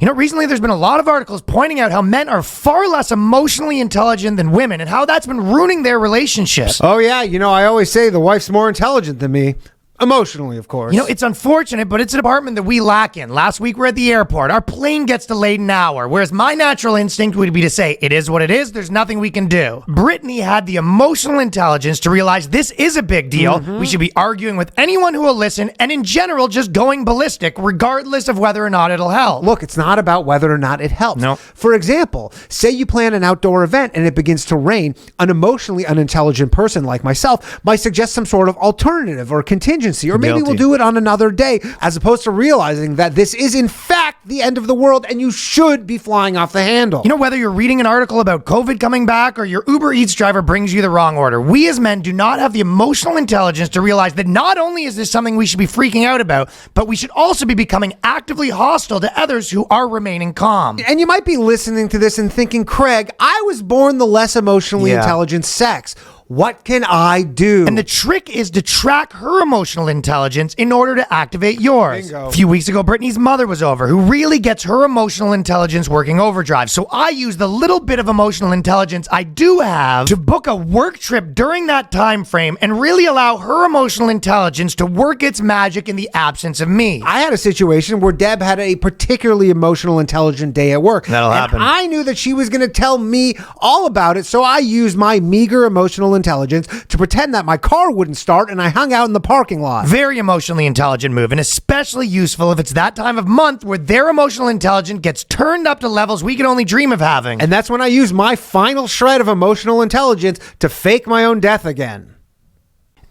Recently there's been a lot of articles pointing out how men are far less emotionally intelligent than women and how that's been ruining their relationships. Oh, yeah. I always say the wife's more intelligent than me. Emotionally, of course. It's unfortunate, but it's a department that we lack in. Last week, we're at the airport. Our plane gets delayed an hour, whereas my natural instinct would be to say, it is what it is, there's nothing we can do. Brittany had the emotional intelligence to realize this is a big deal. We should be arguing with anyone who will listen, and in general, just going ballistic, regardless of whether or not it'll help. Look, it's not about whether or not it helps. No. For example, say you plan an outdoor event and it begins to rain. An emotionally unintelligent person like myself might suggest some sort of alternative or contingency, or maybe we'll do it on another day, as opposed to realizing that this is in fact the end of the world and you should be flying off the handle. Whether you're reading an article about COVID coming back or your Uber Eats driver brings you the wrong order, we as men do not have the emotional intelligence to realize that not only is this something we should be freaking out about, but we should also be becoming actively hostile to others who are remaining calm. And you might be listening to this and thinking, Craig, I was born the less emotionally intelligent sex. What can I do? And the trick is to track her emotional intelligence in order to activate yours. Bingo. A few weeks ago, Brittany's mother was over, who really gets her emotional intelligence working overdrive. So I use the little bit of emotional intelligence I do have to book a work trip during that time frame and really allow her emotional intelligence to work its magic in the absence of me. I had a situation where Deb had a particularly emotional intelligent day at work. That'll happen. I knew that she was going to tell me all about it, so I used my meager emotional intelligence to pretend that my car wouldn't start, and I hung out in the parking lot. Very emotionally intelligent move, and especially useful if it's that time of month where their emotional intelligence gets turned up to levels we could only dream of having. And that's when I used my final shred of emotional intelligence to fake my own death again.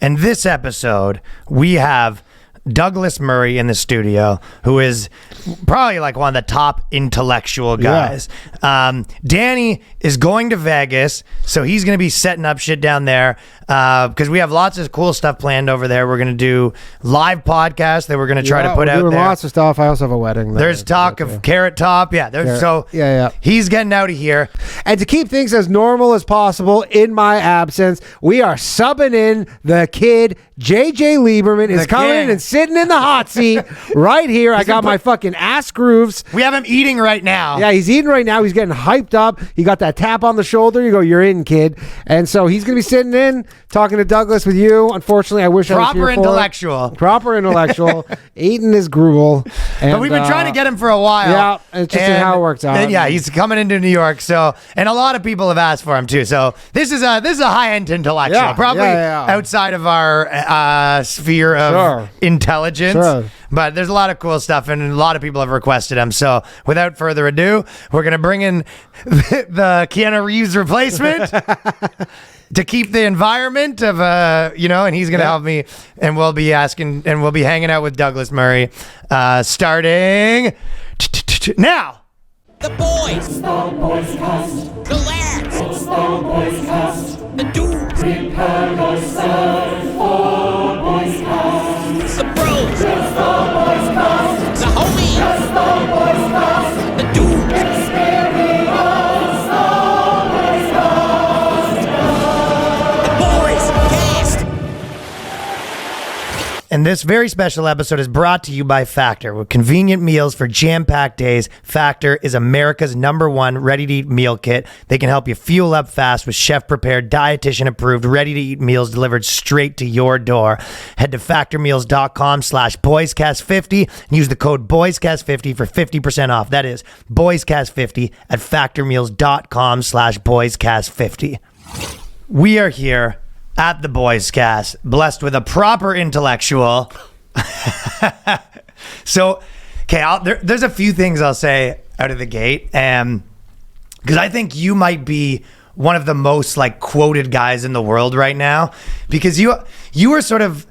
And this episode, we have Douglas Murray in the studio, who is probably like one of the top intellectual guys. Danny is going to Vegas, so he's going to be setting up shit down there because we have lots of cool stuff planned over there. We're going to do live podcasts that we're going to try to put out doing there. Lots of stuff. I also have a wedding. There's talk of Carrot Top. He's getting out of here. And to keep things as normal as possible in my absence, we are subbing in the kid. JJ Liberman is coming in and sitting in the hot seat right here. I got my fucking ass grooves. We have him eating right now. Yeah, he's eating right now. He's getting hyped up. He got that tap on the shoulder. You go, you're in, kid. And so he's going to be sitting in, talking to Douglas with you. Unfortunately, I wish I was here Proper intellectual, eating his gruel. And, but we've been trying to get him for a while. Yeah, it's just how it works out. Yeah, he's coming into New York. So, and a lot of people have asked for him too. So this is a high-end intellectual, probably outside of our sphere of intelligence. Sure. But there's a lot of cool stuff, and a lot of people have requested him. So without further ado, we're going to bring in the Keanu Reeves replacement to keep the environment of, and he's going to help me, and we'll be hanging out with Douglas Murray starting now. The boys. It's the BOYSCAST. The lads. It's the BOYSCAST. The dudes. Prepare yourself for BOYSCAST. It's the bros. It's the BOYSCAST. The homies. It's the BOYSCAST. The dudes. Experience the BOYSCAST. The BOYSCAST. And this very special episode is brought to you by Factor. With convenient meals for jam-packed days, Factor is America's #1 ready-to-eat meal kit. They can help you fuel up fast with chef-prepared, dietitian-approved, ready-to-eat meals delivered straight to your door. Head to factormeals.com/boyscast50 and use the code boyscast50 for 50% off. That is boyscast50 at factormeals.com/boyscast50. We are here at the BOYSCAST, blessed with a proper intellectual. So, okay, there's a few things I'll say out of the gate, because I think you might be one of the most quoted guys in the world right now, because you were sort of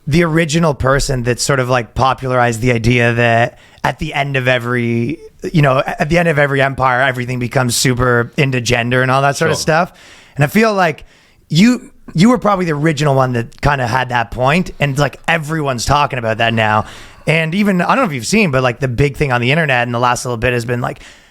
the original person that sort of popularized the idea that at the end of every empire, everything becomes super into gender and all that sort of stuff. And I feel like you were probably the original one that kind of had that point, and everyone's talking about that now. And even, I don't know if you've seen, but the big thing on the internet in the last little bit has been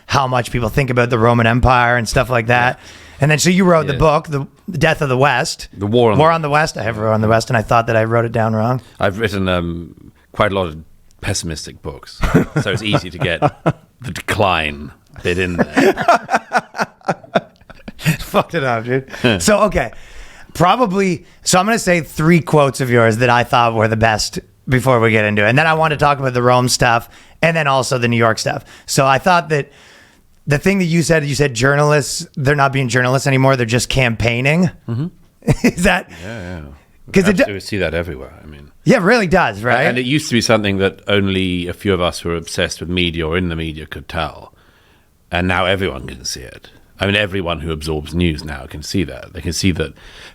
how much people think about the Roman Empire and stuff like that. And then so you wrote the book, The Death of the West. The War on the West. I have War on the West, and I thought that I wrote it down wrong. I've written quite a lot of pessimistic books, so it's easy to get the decline bit in there. Fucked it up, dude. So, okay. Probably, so I'm going to say 3 quotes of yours that I thought were the best before we get into it. And then I want to talk about the Rome stuff and then also the New York stuff. So I thought that the thing that you said journalists, they're not being journalists anymore. They're just campaigning. Mm-hmm. Is that? Yeah. Because we see that everywhere. I mean, yeah, it really does, right? And it used to be something that only a few of us who are obsessed with media or in the media could tell. And now everyone can see it. I mean, everyone who absorbs news now can see that. They can see that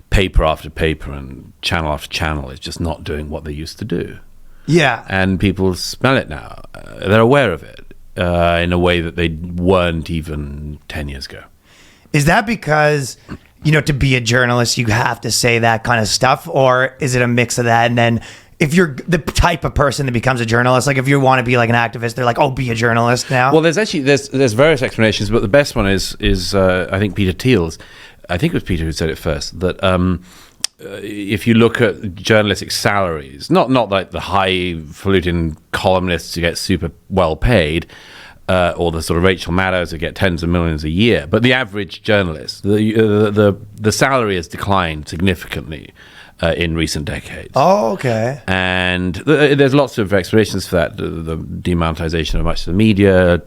paper after paper and channel after channel is just not doing what they used to do. Yeah. And people smell it now. They're aware of it in a way that they weren't even 10 years ago. Is that because, to be a journalist, you have to say that kind of stuff? Or is it a mix of that? And then if you're the type of person that becomes a journalist, like if you want to be like an activist, they're like, oh, be a journalist now. Well, there's various explanations, but the best one is I think Peter Thiel's. I think it was Peter who said it first, that if you look at journalistic salaries, not like the highfalutin columnists who get super well paid, or the sort of Rachel Maddows who get tens of millions a year, but the average journalist, the salary has declined significantly in recent decades. Oh, okay. And there's lots of explanations for that: the demonetization of much of the media,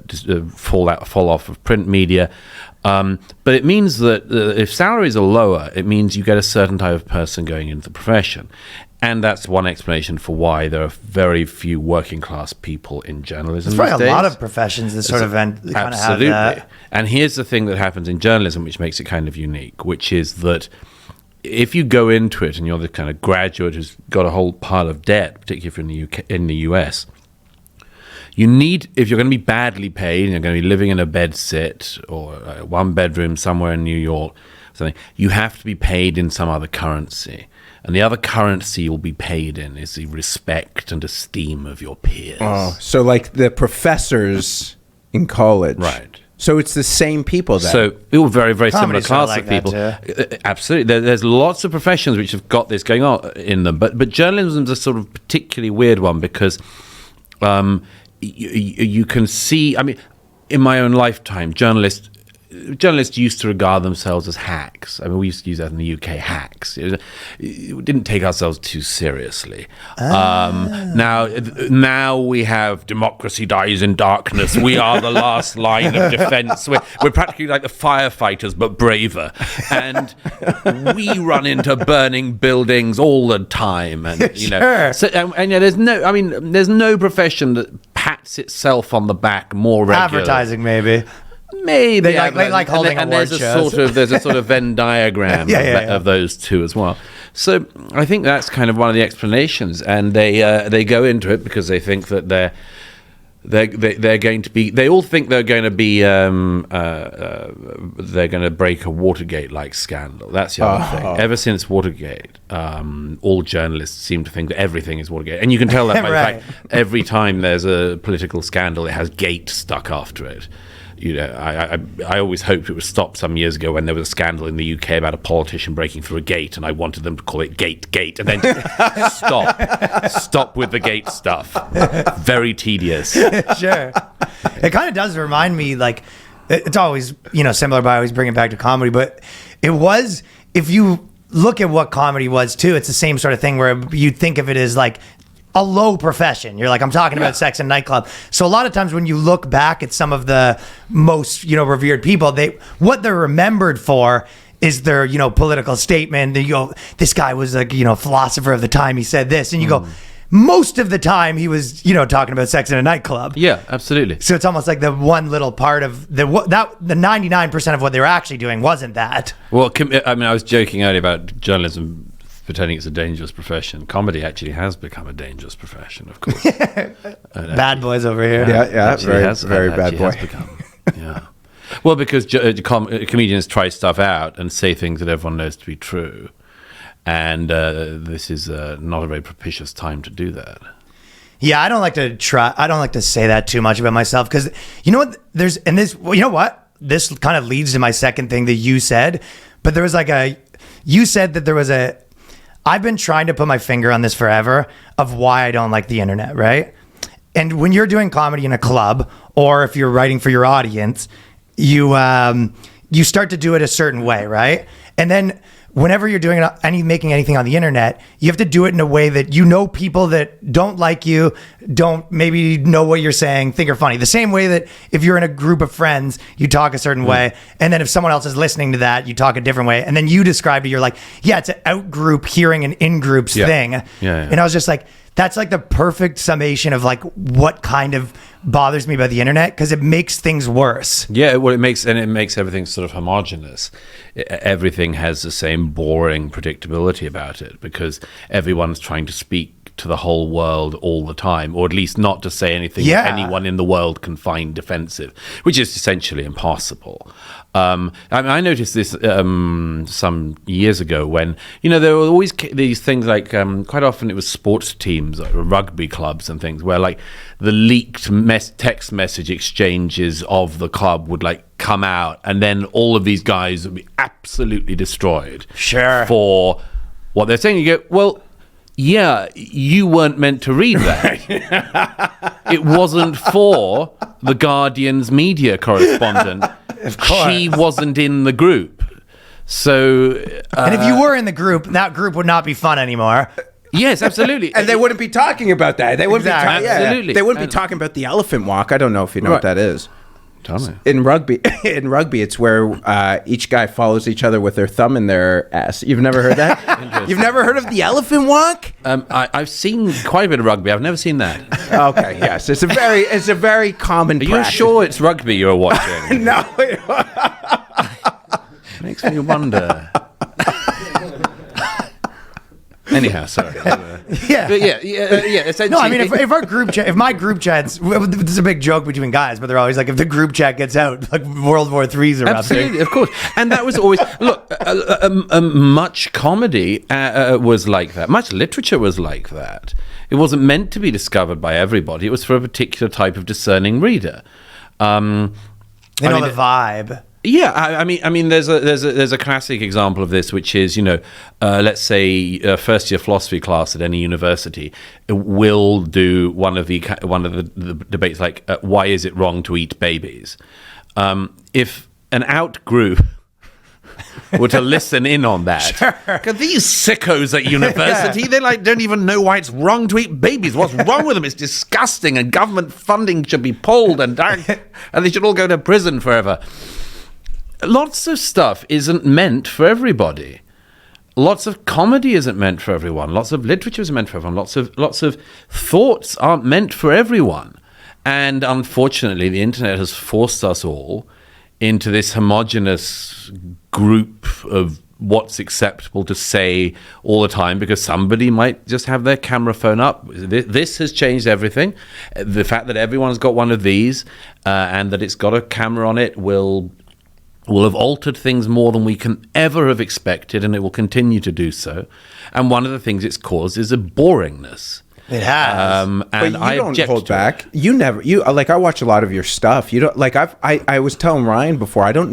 fall off of print media. But it means that if salaries are lower, it means you get a certain type of person going into the profession. And that's one explanation for why there are very few working class people in journalism. There's probably these a lot days. of professions that sort of kind of have Absolutely. that. And here's the thing that happens in journalism, which makes it kind of unique, which is that if you go into it and you're the kind of graduate who's got a whole pile of debt, particularly if you're in the US, you need, if you're going to be badly paid and you're going to be living in a bed sit or a 1-bedroom somewhere in New York, something, you have to be paid in some other currency. And the other currency you'll be paid in is the respect and esteem of your peers. Oh, so like the professors in college. Right. So it's the same people then. So we were very, very similar Comedy's sort of class like of people. that, Absolutely. There's lots of professions which have got this going on in them. But journalism's a sort of particularly weird one because you can see, I mean, in my own lifetime, journalists used to regard themselves as hacks. I mean, we used to use that in the UK, hacks. We didn't take ourselves too seriously. Now we have democracy dies in darkness. We are the last line of defense. We're practically like the firefighters, but braver. And we run into burning buildings all the time. And, Sure. So, and there's no profession that pats itself on the back more regularly. Advertising, maybe. Maybe They like holding and award there's shows. there's a sort of Venn diagram of those two as well. So I think that's kind of one of the explanations, and they go into it because they think that they're going to be. They all think they're going to be. They're going to break a Watergate-like scandal. That's the other thing. Ever since Watergate, all journalists seem to think that everything is Watergate, and you can tell that by Right. the fact every time there's a political scandal, it has "gate" stuck after it. I always hoped it would stop some years ago when there was a scandal in the UK about a politician breaking through a gate, and I wanted them to call it gate, and then stop with the gate stuff. Very tedious. Sure. It kind of does remind me, like, it's always, similar, but I always bring it back to comedy. But it was, if you look at what comedy was too, it's the same sort of thing where you think of it as like a low profession. You're like, I'm talking about sex and nightclub. So a lot of times when you look back at some of the most, revered people, what they're remembered for is their, political statement. This guy was like, philosopher of the time, he said this. And you go, most of the time he was, talking about sex in a nightclub. Yeah, absolutely. So it's almost like the one little part of the 99% of what they were actually doing wasn't that. Well, I was joking earlier about journalism pretending it's a dangerous profession. Comedy actually has become a dangerous profession, of course. Bad boys over here. Yeah, very bad actually boy. has become, yeah. Well, because comedians try stuff out and say things that everyone knows to be true. And this is not a very propitious time to do that. Yeah, I don't like to say that too much about myself because you know what? This kind of leads to my second thing that you said, but there was you said that there was I've been trying to put my finger on this forever of why I don't like the internet, right? And when you're doing comedy in a club or if you're writing for your audience, you start to do it a certain way, right? And then whenever you're doing making anything on the internet, you have to do it in a way that people that don't like you, don't maybe know what you're saying, think are funny. The same way that if you're in a group of friends, you talk a certain way, and then if someone else is listening to that, you talk a different way, and then you describe it, you're like, yeah, it's an out-group hearing an in-groups thing. And I was just like, that's like the perfect summation of like what kind of bothers me about the internet, because it makes things worse. Yeah, well, it makes everything sort of homogenous. Everything has the same boring predictability about it because everyone's trying to speak to the whole world all the time, or at least not to say anything that anyone in the world can find defensive, which is essentially impossible. I noticed this some years ago when, there were always these things like, quite often it was sports teams, like rugby clubs and things, where like the leaked text message exchanges of the club would like come out, and then all of these guys would be absolutely destroyed for what they're saying. You go, well, yeah, you weren't meant to read that. It wasn't for the Guardian's media correspondent. Of course. She wasn't in the group. So, and if you were in the group, that group would not be fun anymore. Yes, absolutely. And they wouldn't be talking about that. They wouldn't Absolutely. They wouldn't be talking about the elephant walk. I don't know if you know what that is. Tell me. In rugby, it's where each guy follows each other with their thumb in their ass. You've never heard that? You've never heard of the elephant walk? I've seen quite a bit of rugby. I've never seen that. Okay, yes, it's a very common. Are you sure it's rugby you're watching? No, Makes me wonder. Anyhow, sorry. Yeah. But essentially. No, I mean, if our group chat, if my group chats, this is a big joke between guys, but they're always like, if the group chat gets out, like World War III's erupting. Absolutely, of course. And that was always, look, much comedy was like that. Much literature was like that. It wasn't meant to be discovered by everybody. It was for a particular type of discerning reader. The vibe. Yeah, I mean, there's a classic example of this, which is, let's say first year philosophy class at any university will do one of the debates like why is it wrong to eat babies? If an out group were to listen in on that, because these sickos at university, they don't even know why it's wrong to eat babies. What's wrong with them? It's disgusting, and government funding should be pulled, and they should all go to prison forever. Lots of stuff isn't meant for everybody. Lots of comedy isn't meant for everyone. Lots of literature isn't meant for everyone. Lots of thoughts aren't meant for everyone. And unfortunately, the internet has forced us all into this homogenous group of what's acceptable to say all the time, because somebody might just have their camera phone up. This has changed everything. The fact that everyone's got one of these and that it's got a camera on it will have altered things more than we can ever have expected, and it will continue to do so. And one of the things it's caused is a boringness. It has. And but you I don't object hold to back. it. I watch a lot of your stuff. You don't like. I was telling Ryan before. I don't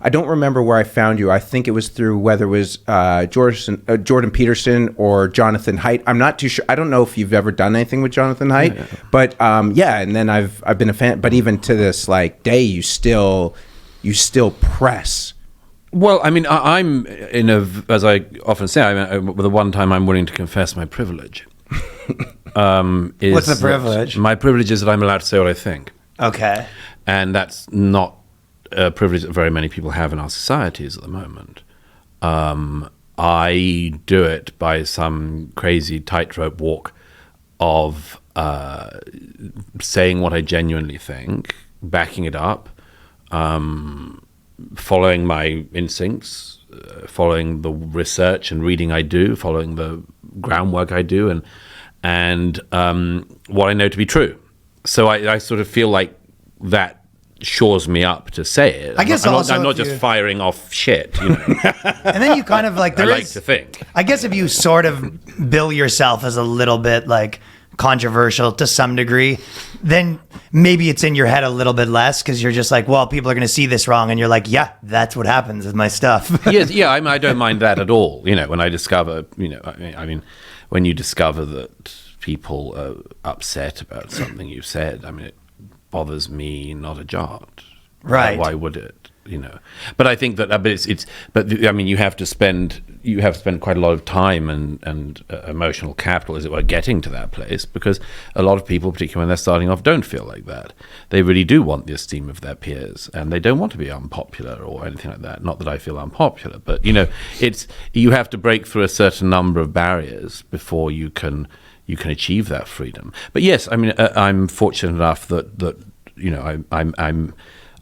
remember where I found you. I think it was through whether it was Jordan Peterson or Jonathan Haidt. I'm not too sure. I don't know if you've ever done anything with Jonathan Haidt. Yeah. But and then I've been a fan. But even to this day, you still press. Well, I mean, I'm as I often say, the one time I'm willing to confess my privilege. What's the privilege? My privilege is that I'm allowed to say what I think. Okay. And that's not a privilege that very many people have in our societies at the moment. I do it by some crazy tightrope walk of saying what I genuinely think, backing it up, following my instincts, following the research and reading I do, following the groundwork I do, and what I know to be true. So I sort of feel like that shores me up to say it. I guess I'm not just firing off shit, And then you kind of like I like to think. I guess if you sort of bill yourself as a little bit like controversial to some degree, then maybe it's in your head a little bit less, because you're just like, well, people are going to see this wrong, and you're like, yeah, that's what happens with my stuff. Yes, yeah, I don't mind that at all. When I discover, I mean, when you discover that people are upset about something you've said, I mean, bothers me not a jot. Right. Why would it? But I think that I mean, you have to spend quite a lot of time and emotional capital, as it were, getting to that place, because a lot of people, particularly when they're starting off, don't feel like that. They really do want the esteem of their peers, and they don't want to be unpopular or anything like that. Not that I feel unpopular, but you have to break through a certain number of barriers before you can achieve that freedom. But yes, I mean, I'm fortunate enough that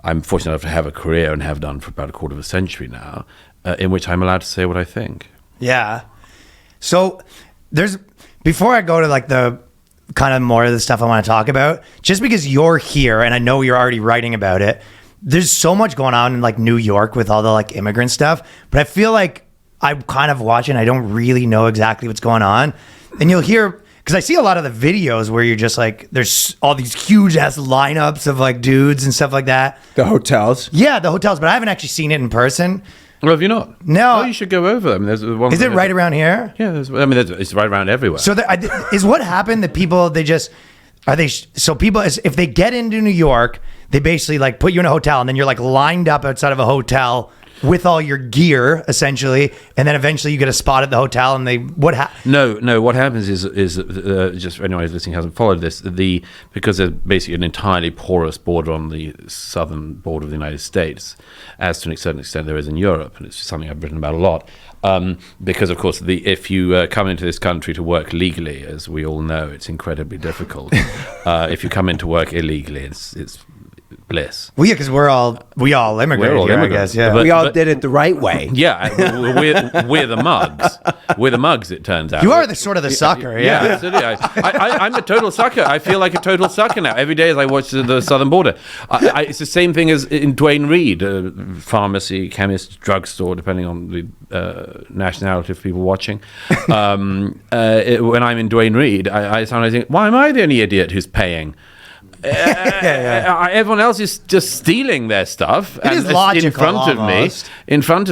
I'm fortunate enough to have a career, and have done for about a quarter of a century now, in which I'm allowed to say what I think. Yeah. So before I go to like the kind of more of the stuff I want to talk about, just because you're here and I know you're already writing about it, there's so much going on in like New York with all the like immigrant stuff, but I feel like I'm kind of watching, I don't really know exactly what's going on. And you'll hear, because I see a lot of the videos where you're just like, there's all these huge ass lineups of like dudes and stuff like that. The hotels? Yeah, the hotels, but I haven't actually seen it in person. Well, have you not? No. Oh, you should go over. I mean, there's one. Is it right around here? Yeah, it's right around everywhere. So is what happened that people, so people, if they get into New York, they basically like put you in a hotel, and then you're like lined up outside of a hotel with all your gear, essentially, and then eventually you get a spot at the hotel, and No. What happens is just for anyone who's listening who hasn't followed this, because there's basically an entirely porous border on the southern border of the United States, as to a certain extent there is in Europe, and it's something I've written about a lot. Because of course, if you come into this country to work legally, as we all know, it's incredibly difficult. If you come in to work illegally, it's bliss. Well, yeah, because we all immigrated here, I guess. Yeah, we all did it the right way. Yeah, we're the mugs. We're the mugs. It turns out you are the sort of the sucker. Yeah, absolutely. I'm a total sucker. I feel like a total sucker now. Every day as I watch the southern border, it's the same thing as in Duane Reade, pharmacy, chemist, drugstore, depending on the nationality of people watching. When I'm in Duane Reade, I sometimes think, why am I the only idiot who's paying? Everyone else is just stealing their stuff. It is logical, in front almost. of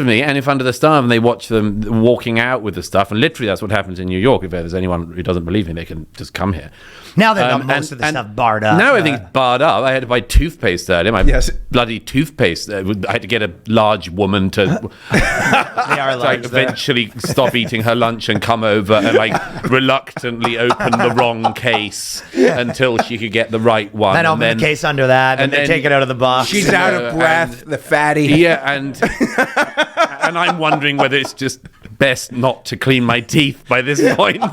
me, and in front of the staff, and they watch them walking out with the stuff. And literally, that's what happens in New York. If there's anyone who doesn't believe me, they can just come here. Now they've got most of the stuff barred up. Now everything's barred up. I had to buy toothpaste earlier. My bloody toothpaste. I had to get a large woman to eventually stop eating her lunch and come over and like reluctantly open the wrong case until she could get the right one. Then open the case under that, and then take it out of the box. She's out of breath, the fatty. Yeah, and I'm wondering whether it's just best not to clean my teeth by this point.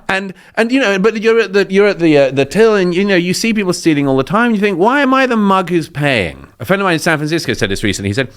and but you're at the till, and you see people stealing all the time. You think, why am I the mug who's paying? A friend of mine in San Francisco said this recently. He said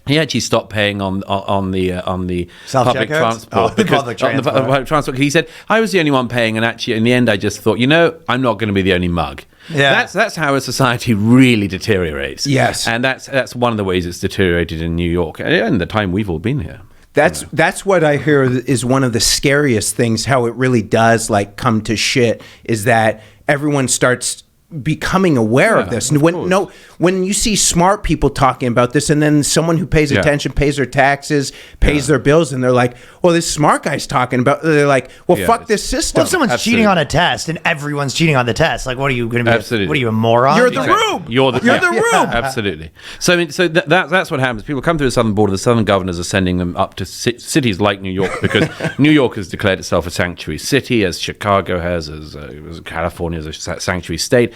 he actually stopped paying on the public transport because on the public transport. He said, I was the only one paying, and actually in the end I just thought, I'm not going to be the only mug. Yeah, that's how a society really deteriorates. Yes, and that's one of the ways it's deteriorated in New York and the time we've all been here. That's what I hear is one of the scariest things, how it really does like come to shit, is that everyone starts becoming aware of this. And when you see smart people talking about this, and then someone who pays attention, pays their taxes, pays their bills, and they're like, well, this smart guy's talking about, they're like, well, fuck this system. Well, if someone's cheating on a test and everyone's cheating on the test, like, what are you going to be? Absolutely. What are you, a moron? You're the rube. You're the rube. Absolutely. So that's what happens. People come through the southern border. The southern governors are sending them up to cities like New York, because New York has declared itself a sanctuary city, as Chicago has, as California is a sanctuary state.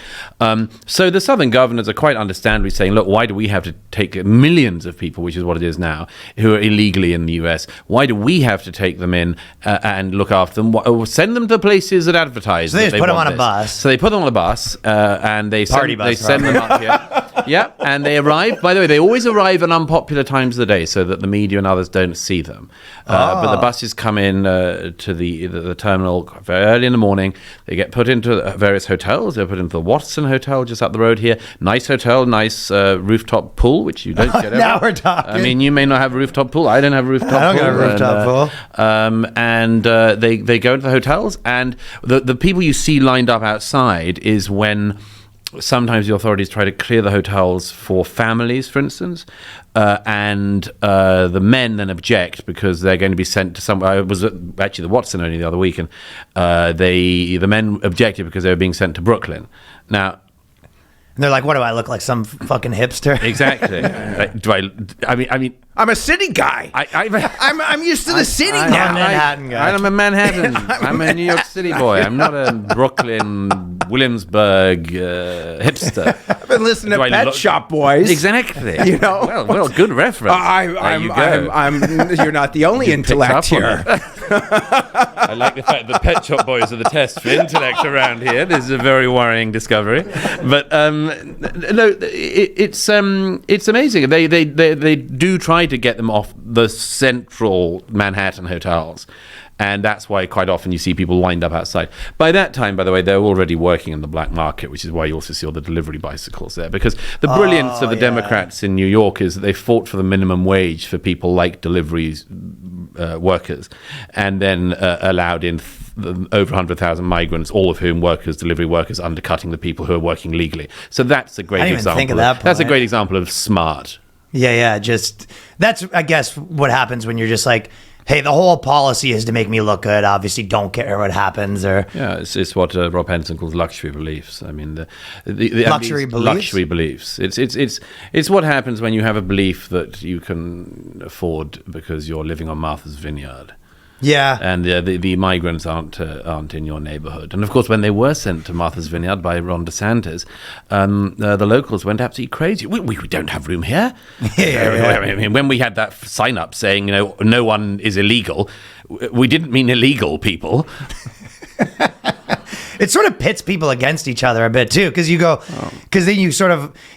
So the southern governors are quite understandably saying, look, why do we have to take millions of people, which is what it is now, who are illegally in the US? Why do we have to take them in and look after them? Send them to places that advertise. So they just put them on a bus. So they put them on a bus and they send them up here. Yeah, and they arrive. By the way, they always arrive at unpopular times of the day so that the media and others don't see them. But the buses come in to the terminal very early in the morning. They get put into various hotels. They're put into the Watson Hotel just up the road here. Nice hotel, nice rooftop pool, which you don't get ever. Now we're talking. I mean, you may not have a rooftop pool. I don't have a rooftop pool. I don't have a rooftop pool. And they go into the hotels, and the people you see lined up outside is when sometimes the authorities try to clear the hotels for families, for instance, and the men then object because they're going to be sent to somewhere. I was actually the Watson only the other week, and the men objected because they were being sent to Brooklyn. Now, And they're like, what do I look like? Some fucking hipster? Exactly. I mean, I'm a city guy. I'm used to the city I'm a now. Manhattan guy. I'm a Manhattan. I'm a New York City boy. I'm not a Brooklyn, Williamsburg hipster. I've been listening Do to I Pet look- Shop Boys. Exactly. You know? Well, good reference. There you go. You're not the only intellect Picked up on here. I like the fact that Pet Shop Boys are the test for intellect around here. This is a very worrying discovery. But no, it's amazing. They do try to get them off the central Manhattan hotels. And that's why quite often you see people lined up outside. By that time, by the way, they're already working in the black market, which is why you also see all the delivery bicycles there. Because the brilliance of the Democrats in New York is that they fought for the minimum wage for people like deliveries workers, and then allowed in over 100,000 migrants, all of whom delivery workers, undercutting the people who are working legally. So that's a great I didn't even example. think of that That's a point. great example of smart. Yeah. Just that's, I guess, what happens when you're just like, hey, the whole policy is to make me look good. Obviously, don't care what happens. Or Yeah, it's what Rob Henderson calls luxury beliefs. I mean, the Luxury beliefs? Luxury beliefs. It's what happens when you have a belief that you can afford because you're living on Martha's Vineyard. yeah, And the migrants aren't in your neighborhood. And of course, when they were sent to Martha's Vineyard by Ron DeSantis, the locals went absolutely crazy. We don't have room here. I mean, when we had that sign up saying, no one is illegal, we didn't mean illegal people. it sort of pits people against each other a bit too, because then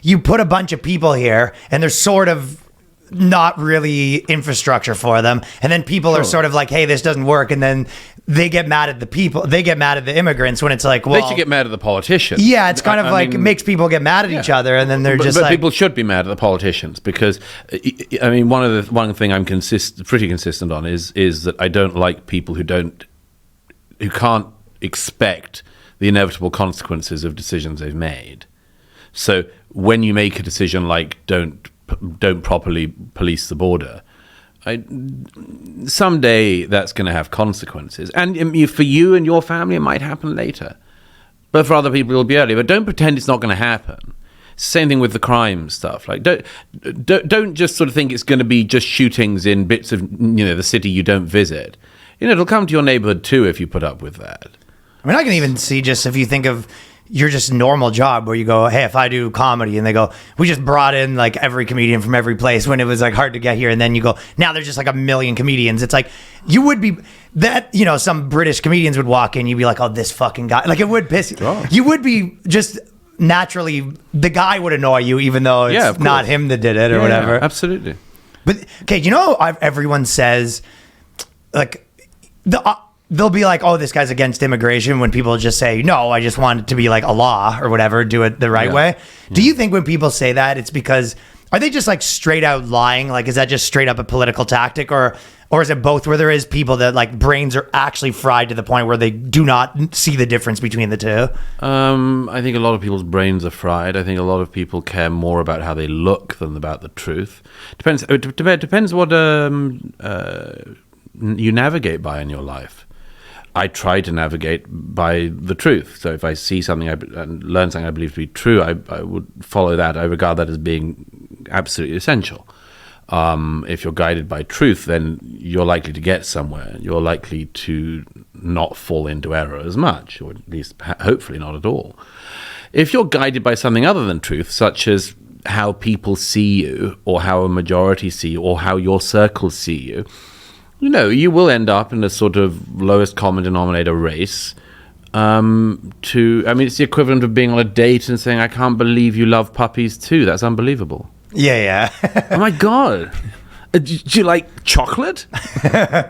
you put a bunch of people here, and there's sort of not really infrastructure for them, and then people are sort of like, hey, this doesn't work, and then they get mad at the immigrants when it's like, well, They should get mad at the politicians. yeah, it's kind of I like mean, makes people get mad at each other, and then they're but just like, people should be mad at the politicians because, I mean, one thing I'm pretty consistent on is that I don't like people who can't expect the inevitable consequences of decisions they've made. So when you make a decision like don't properly police the border, someday that's going to have consequences. And for you and your family, it might happen later. But for other people, it'll be earlier. But don't pretend it's not going to happen. Same thing with the crime stuff. Like, don't just sort of think it's going to be just shootings in bits of the city you don't visit. It'll come to your neighborhood too if you put up with that. I mean, I can even see just if you think of your just normal job where you go, hey, if I do comedy, and they go, we just brought in like every comedian from every place when it was like hard to get here, and then you go, now there's just like a million comedians. It's like you would be that, some British comedians would walk in, you'd be like, oh, this fucking guy, like it would piss you. Oh. You would be just naturally, the guy would annoy you, even though Yeah, it's of not course. him that did it or whatever. Yeah, absolutely. But okay, everyone says like they'll be like, oh, this guy's against immigration, when people just say, no, I just want it to be like a law or whatever, do it the right way. Do you think when people say that, it's because, are they just like straight out lying? Like, is that just straight up a political tactic, or is it both, where there is people that like brains are actually fried to the point where they do not see the difference between the two? I think a lot of people's brains are fried. I think a lot of people care more about how they look than about the truth. Depends what you navigate by in your life. I try to navigate by the truth. So if I see something and learn something I believe to be true, I would follow that. I regard that as being absolutely essential. If you're guided by truth, then you're likely to get somewhere. You're likely to not fall into error as much, or at least hopefully not at all. If you're guided by something other than truth, such as how people see you, or how a majority see you, or how your circles see you, you will end up in a sort of lowest common denominator race. It's the equivalent of being on a date and saying, I can't believe you love puppies too. That's unbelievable. Yeah. Oh my God. Do you like chocolate?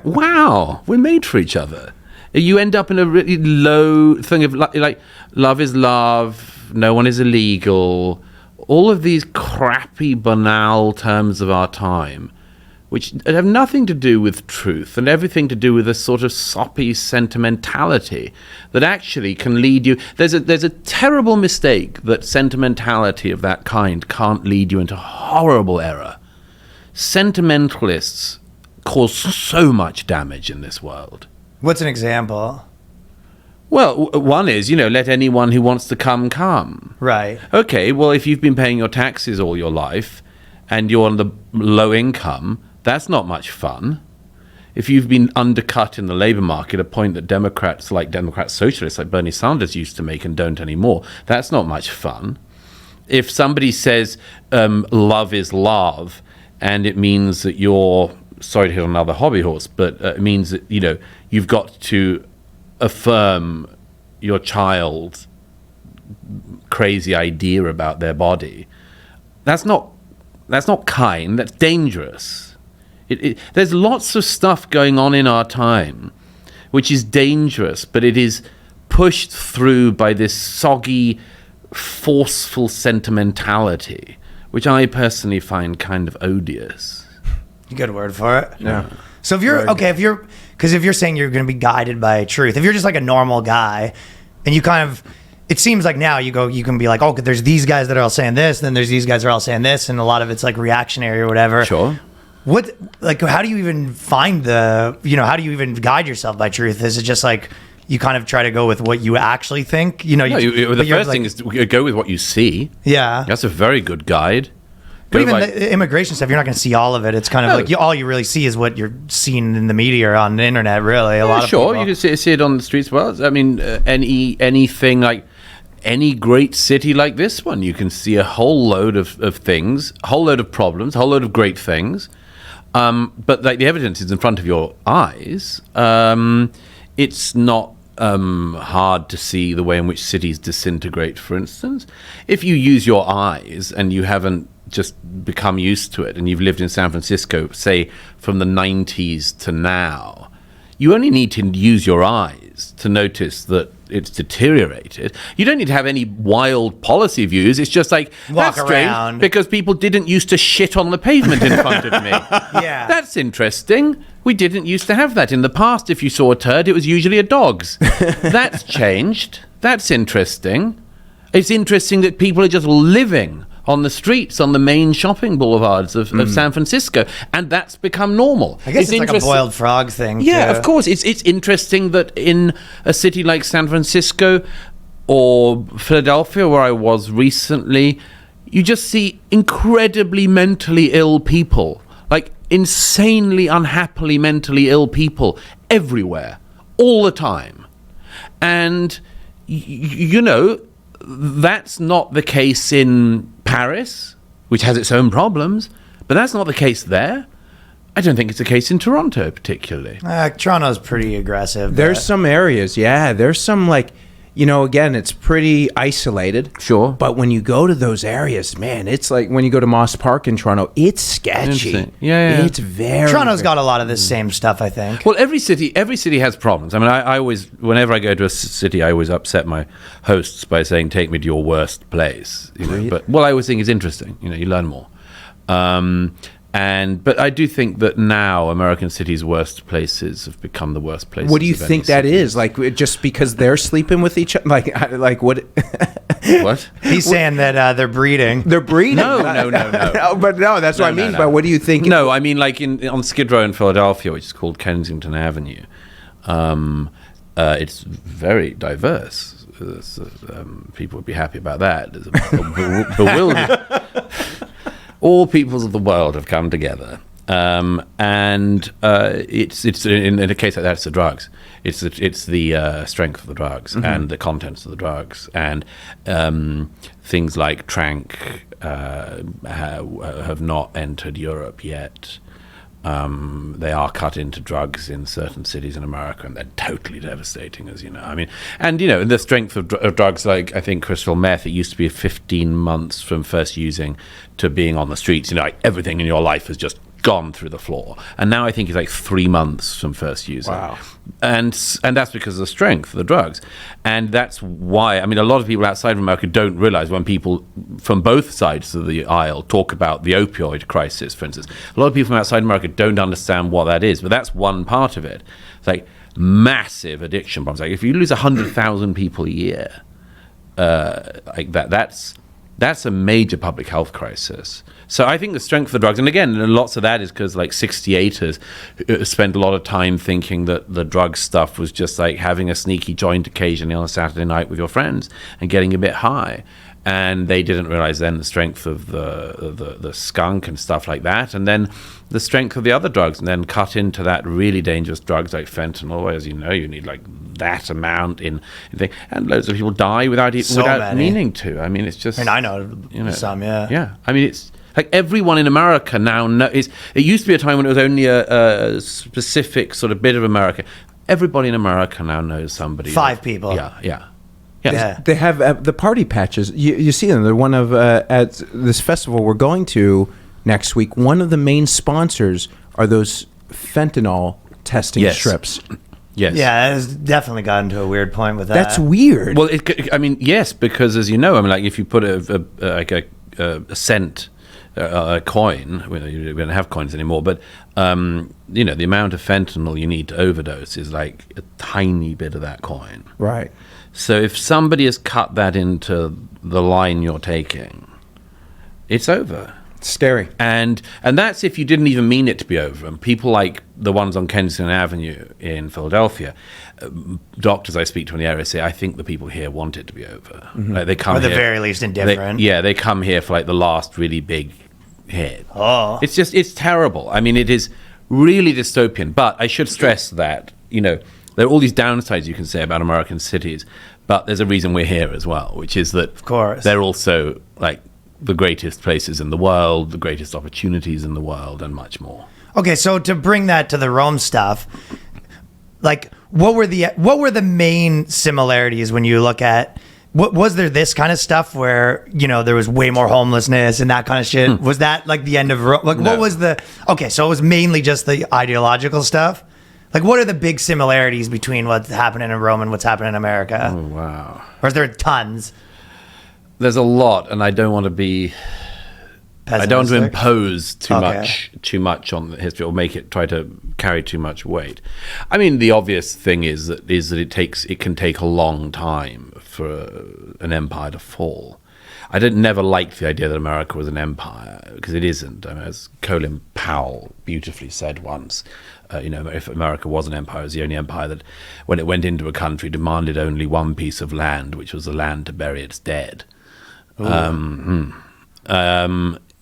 Wow. We're made for each other. You end up in a really low thing of like love is love. No one is illegal. All of these crappy, banal terms of our time, which have nothing to do with truth and everything to do with a sort of soppy sentimentality that actually can lead you. There's a terrible mistake that sentimentality of that kind can't lead you into horrible error. Sentimentalists cause so much damage in this world. What's an example? Well, one is, let anyone who wants to come. Right. Okay, well, if you've been paying your taxes all your life and you're on the low income, that's not much fun. If you've been undercut in the labor market, a point that Democrat socialists like Bernie Sanders used to make and don't anymore, that's not much fun. If somebody says love is love, and it means that you're, sorry to hit on another hobby horse, but it means that, you've got to affirm your child's crazy idea about their body, that's not kind, that's dangerous. There's lots of stuff going on in our time which is dangerous, but it is pushed through by this soggy, forceful sentimentality, which I personally find kind of odious. Good word for it. Yeah. So if you're saying you're going to be guided by truth, if you're just like a normal guy and you kind of, it seems like now you can be like, oh, there's these guys that are all saying this, then there's these guys that are all saying this, and a lot of it's like reactionary or whatever. Sure. How do you even find how do you even guide yourself by truth? Is it just like you kind of try to go with what you actually think? The first thing is to go with what you see. Yeah. That's a very good guide. But even the immigration stuff, you're not going to see all of it. It's kind of like all you really see is what you're seeing in the media or on the internet, really. A lot of people. You can see it on the streets. Well, I mean, anything like any great city like this one, you can see a whole load of things, a whole load of problems, a whole load of great things. But like the evidence is in front of your eyes. It's not hard to see the way in which cities disintegrate, for instance. If you use your eyes and you haven't just become used to it and you've lived in San Francisco, say, from the 90s to now, you only need to use your eyes to notice that it's deteriorated. You don't need to have any wild policy views. It's just like, walk that's strange around because people didn't used to shit on the pavement in front of me. Yeah. That's interesting. We didn't used to have that. In the past, if you saw a turd, it was usually a dog's. That's changed. That's interesting. It's interesting that people are just living on the streets, on the main shopping boulevards of San Francisco, and that's become normal. I guess it's like a boiled frog thing. Yeah, too. of course. It's interesting that in a city like San Francisco or Philadelphia, where I was recently, you just see incredibly mentally ill people, like insanely unhappily mentally ill people everywhere, all the time. And, that's not the case in Paris, which has its own problems, but that's not the case there. I don't think it's the case in Toronto, particularly. Toronto's pretty aggressive. There's some areas, there's some again, it's pretty isolated. Sure. But when you go to those areas, man, it's like when you go to Moss Park in Toronto, it's sketchy. Yeah. It's very... Toronto's got a lot of the same stuff, I think. Well, every city has problems. I mean, I always, whenever I go to a city, I always upset my hosts by saying, take me to your worst place. But what I always think is interesting. You learn more. But I do think that now American cities' worst places have become the worst places. What do you think that is? Like, just because they're sleeping with each other? Like what? What? He's saying that they're breeding. They're breeding? No. But no, that's what I mean. No. But what do you think? No, I mean like on Skid Row in Philadelphia, which is called Kensington Avenue. It's very diverse. People would be happy about that. There's a bewildered... All peoples of the world have come together, and it's in a case like that, it's the drugs. It's the strength of the drugs and the contents of the drugs, and things like Trank have not entered Europe yet. They are cut into drugs in certain cities in America, and they're totally devastating, as you know. I mean, and the strength of drugs, like I think crystal meth, it used to be 15 months from first using to being on the streets. Like everything in your life has just gone through the floor, and now I think it's like 3 months from first using. Wow. And that's because of the strength of the drugs, and that's why, I mean, a lot of people outside of America don't realize when people from both sides of the aisle talk about the opioid crisis, for instance. A lot of people from outside America don't understand what that is, but that's one part of it. It's like massive addiction problems. Like if you lose 100,000 people a year, like that's That's a major public health crisis. So I think the strength of the drugs, and again, lots of that is because like 68ers spent a lot of time thinking that the drug stuff was just like having a sneaky joint occasionally on a Saturday night with your friends and getting a bit high. And they didn't realize then the strength of the skunk and stuff like that, and then the strength of the other drugs, and then cut into that really dangerous drugs like fentanyl. As you know, you need like that amount in thing, and loads of people die without meaning to. I mean, it's just. And I know some, yeah. Yeah, I mean, it's like everyone in America now knows. It used to be a time when it was only a specific sort of bit of America. Everybody in America now knows somebody. 5 people. Yeah. They have the party patches. You see them. They're one of at this festival we're going to next week. One of the main sponsors are those fentanyl testing strips. Yes. Yeah, it's definitely gotten to a weird point with that. That's weird. Well, I mean, yes, because as you know, I mean, like if you put a cent. A coin, we don't have coins anymore, but the amount of fentanyl you need to overdose is like a tiny bit of that coin. Right. So if somebody has cut that into the line you're taking, it's over. It's scary. And that's if you didn't even mean it to be over. And people like the ones on Kensington Avenue in Philadelphia, doctors I speak to in the area say, I think the people here want it to be over. Mm-hmm. Like they come or the here, very least indifferent. They come here for like the last really big hit. Oh. It's terrible. I mean, it is really dystopian. But I should stress that, there are all these downsides you can say about American cities, but there's a reason we're here as well, which is that of course they're also like the greatest places in the world, the greatest opportunities in the world, and much more. Okay, so to bring that to the Rome stuff, like what were the main similarities when you look at was there this kind of stuff where there was way more homelessness and that kind of shit? Was that like the end of Rome? Like No. what was so it was mainly just the ideological stuff? Like what are the big similarities between what's happening in Rome and what's happening in America? Oh, wow. Or is there tons? There's a lot, and I don't want to be. I don't want to Pessimistic? impose too much on the history or try to carry too much weight. I mean, the obvious thing is that it can take a long time for an empire to fall. I never liked the idea that America was an empire because it isn't. I mean, as Colin Powell beautifully said once, if America was an empire, it was the only empire that, when it went into a country, demanded only one piece of land, which was the land to bury its dead.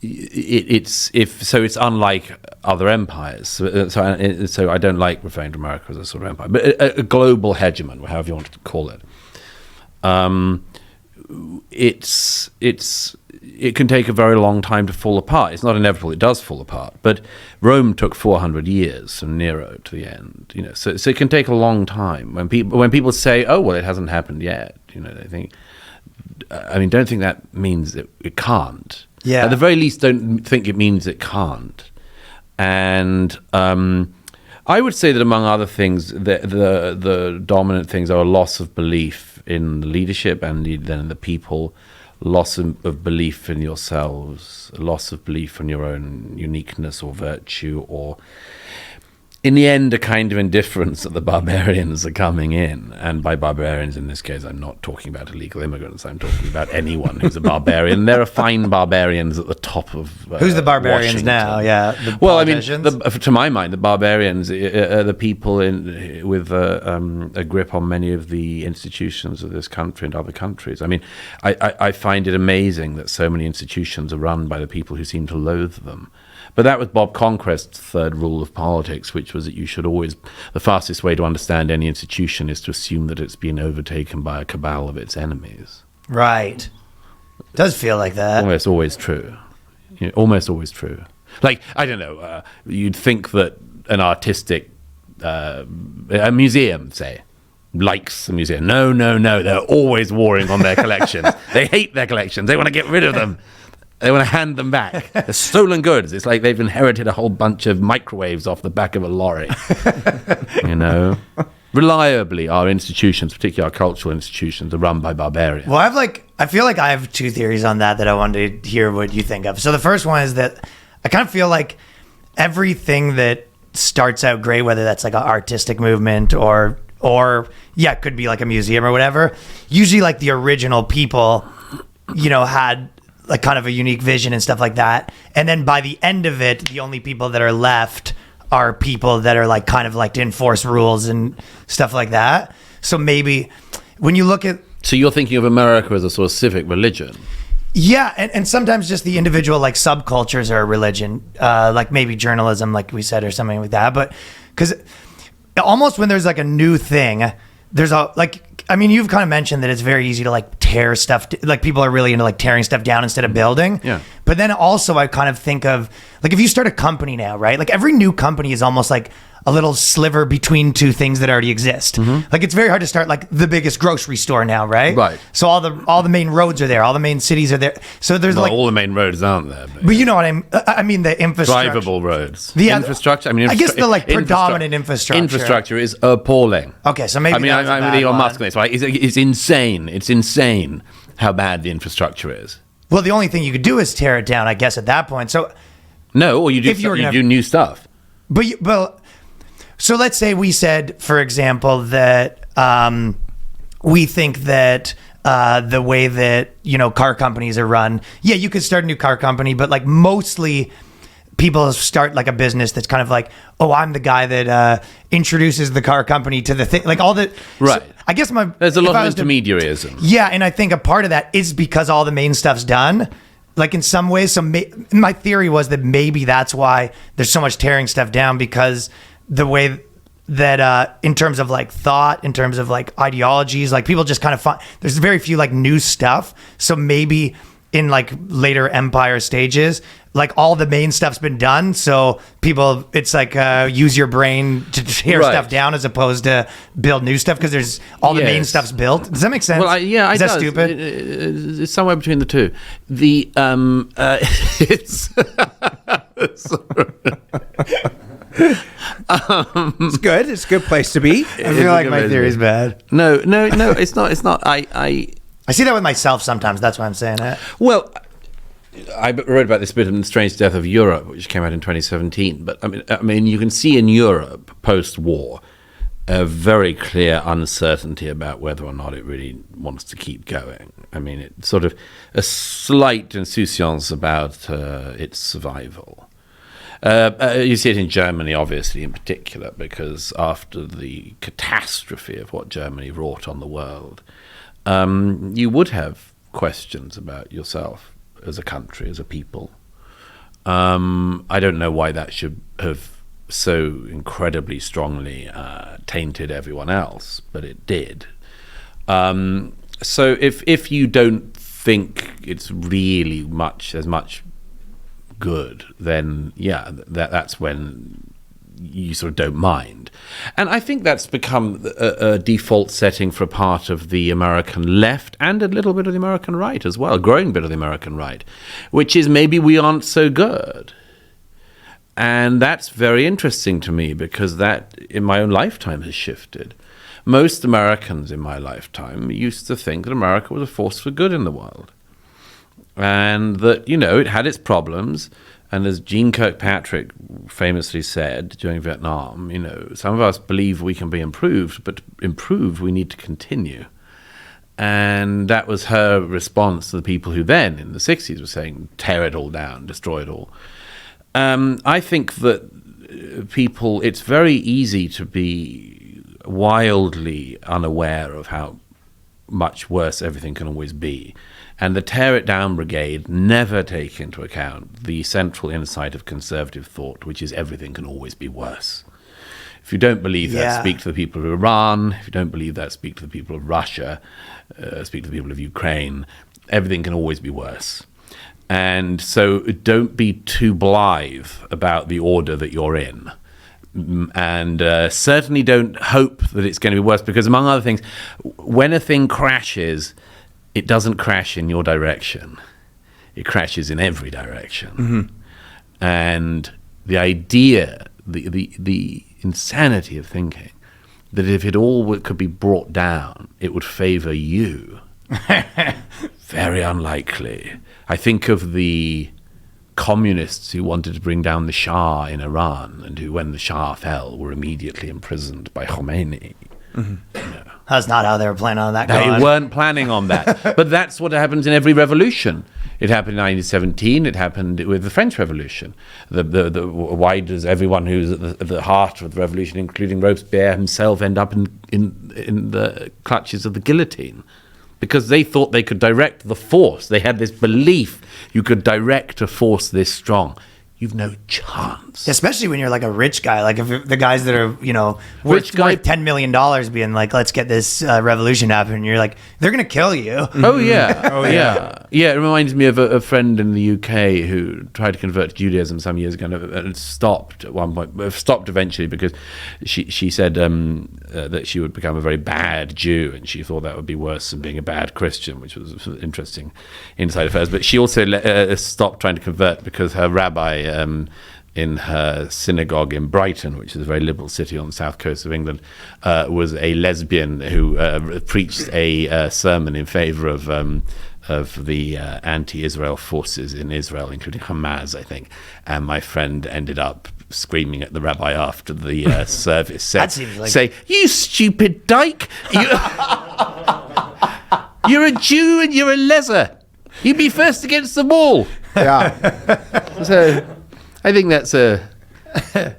It's unlike other empires. So I don't like referring to America as a sort of empire, but a global hegemon, however you want to call it. It can take a very long time to fall apart. It's not inevitable; it does fall apart. But Rome took 400 years from Nero to the end. So it can take a long time. When people say, "Oh, well, it hasn't happened yet," they think. I mean, don't think that means it can't. Yeah. At the very least, don't think it means it can't. And I would say that among other things, the dominant things are a loss of belief in the leadership and then in the people, loss of belief in yourselves, a loss of belief in your own uniqueness or virtue, or in the end, a kind of indifference that the barbarians are coming in. And by barbarians in this case, I'm not talking about illegal immigrants. I'm talking about anyone who's a barbarian. There are fine barbarians at the top of who's the barbarians Washington. now? Yeah, the well, I mean, politicians? to my mind, the barbarians are the people with a grip on many of the institutions of this country and other countries. I mean, I find it amazing that so many institutions are run by the people who seem to loathe them. But that was Bob Conquest's third rule of politics, which was that the fastest way to understand any institution is to assume that it's been overtaken by a cabal of its enemies. Right. Does feel like that. Almost always true. Almost always true. Like, I don't know, you'd think that an artistic, a museum, say, likes the museum. No, they're always warring on their collections. They hate their collections. They want to get rid of them. They want to hand them back. They're stolen goods. It's like they've inherited a whole bunch of microwaves off the back of a lorry. Reliably, our institutions, particularly our cultural institutions, are run by barbarians. Well, I feel like I have 2 theories on that I wanted to hear what you think of. So the first one is that I kind of feel like everything that starts out great, whether that's like an artistic movement or it could be like a museum or whatever, usually like the original people, had like kind of a unique vision and stuff like that. And then by the end of it, the only people that are left are people that are like kind of like to enforce rules and stuff like that. So maybe when you look at... So you're thinking of America as a sort of civic religion. Yeah, and sometimes just the individual like subcultures are a religion, like maybe journalism, like we said, or something like that. But because almost when there's like a new thing, there's a like, I mean, you've kind of mentioned that it's very easy to like tear stuff, like people are really into like tearing stuff down instead of building. Yeah. But then also I kind of think of like if you start a company now, right? Like every new company is almost like a little sliver between two things that already exist. Like it's very hard to start like the biggest grocery store now, right? Right. So all the main roads are there, all the main cities are there. So there's Well, like all the main roads aren't there. but you know what I mean the infrastructure. Drivable roads. The infrastructure. I mean, I guess the like predominant infrastructure. Infrastructure is appalling. Okay, so maybe I mean, that was a I'm bad with Elon one. Musk on this. Right? It's insane. It's insane how bad the infrastructure is. Well, the only thing you could do is tear it down, I guess, at that point. So, No, or you do If you were you gonna- do new stuff. but so let's say we said, for example, that we think that the way that car companies are run, yeah, you could start a new car company, but like mostly people start like a business that's kind of like, oh, I'm the guy that introduces the car company to the thing, like all the Right. So I guess There's a if lot I of was to- intermediaryism. Yeah, and I think a part of that is because all the main stuff's done. Like in some ways, so my theory was that maybe that's why there's so much tearing stuff down, because the way that in terms of like thought, in terms of like ideologies, like people just kind of find there's very few like new stuff. So maybe in like later empire stages, like all the main stuff's been done. So people, it's like use your brain to tear Right. stuff down as opposed to build new stuff, because there's all the main Yes. stuff's built. Does that make sense? Well, Is that does. stupid? It's somewhere between the two. The it's It's good. It's a good place to be. I feel like my theory's bad. no. It's not. It's not. I I see that with myself sometimes. That's why I'm saying it. Well, I wrote about this bit in The Strange Death of Europe, which came out in 2017. But I mean, you can see in Europe post-war a very clear uncertainty about whether or not it really wants to keep going. I mean, it's sort of a slight insouciance about its survival. You see it in Germany, obviously, in particular, because after the catastrophe of what Germany wrought on the world, you would have questions about yourself as a country, as a people. I don't know why that should have so incredibly strongly tainted everyone else, but it did. So if you don't think it's really as much good, then yeah, that's when you sort of don't mind. And I think that's become a default setting for a part of the American left and a little bit of the American right as well, a growing bit of the American right, which is maybe we aren't so good. And that's very interesting to me, because that in my own lifetime has shifted. Most Americans in my lifetime used to think that America was a force for good in the world, and that, it had its problems. And as Gene Kirkpatrick famously said during Vietnam, some of us believe we can be improved, but to improve, we need to continue. And that was her response to the people who then, in the 60s, were saying, tear it all down, destroy it all. I think that people, it's very easy to be wildly unaware of how much worse everything can always be. And the Tear It Down Brigade never take into account the central insight of conservative thought, which is everything can always be worse. If you don't believe that, Yeah. speak to the people of Iran. If you don't believe that, speak to the people of Russia. Speak to the people of Ukraine. Everything can always be worse. And so don't be too blithe about the order that you're in. And certainly don't hope that it's going to be worse, because among other things, when a thing crashes, it doesn't crash in your direction. It crashes in every direction. Mm-hmm. And the idea, the insanity of thinking that if it all could be brought down, it would favor you. Very unlikely. I think of the communists who wanted to bring down the Shah in Iran, and who, when the Shah fell, were immediately imprisoned by Khomeini. Mm-hmm. That's not how they were planning on that They going. weren't planning on that. But that's what happens in every revolution. It happened in 1917. It happened with the French Revolution. Why does everyone who's at the heart of the revolution, including Robespierre himself, end up in the clutches of the guillotine? Because they thought they could direct the force. They had this belief you could direct a force this strong. You've no chance. Especially when you're like a rich guy, like if the guys that are, Rich guy- worth $10 million being like, let's get this revolution happening. You're like, they're going to kill you. Oh yeah, yeah. It reminds me of a friend in the UK who tried to convert to Judaism some years ago and stopped at one point. Stopped eventually because she said that she would become a very bad Jew, and she thought that would be worse than being a bad Christian, which was interesting inside affairs. But she also stopped trying to convert because her rabbi in her synagogue in Brighton, which is a very liberal city on the south coast of England, was a lesbian who preached a sermon in favor of the anti-Israel forces in Israel, including Hamas, I think. And my friend ended up screaming at the rabbi after the service, That seems like- say, "You stupid dyke! You're a Jew and you're a leser. You'd be first against the wall." Yeah. So I think that's an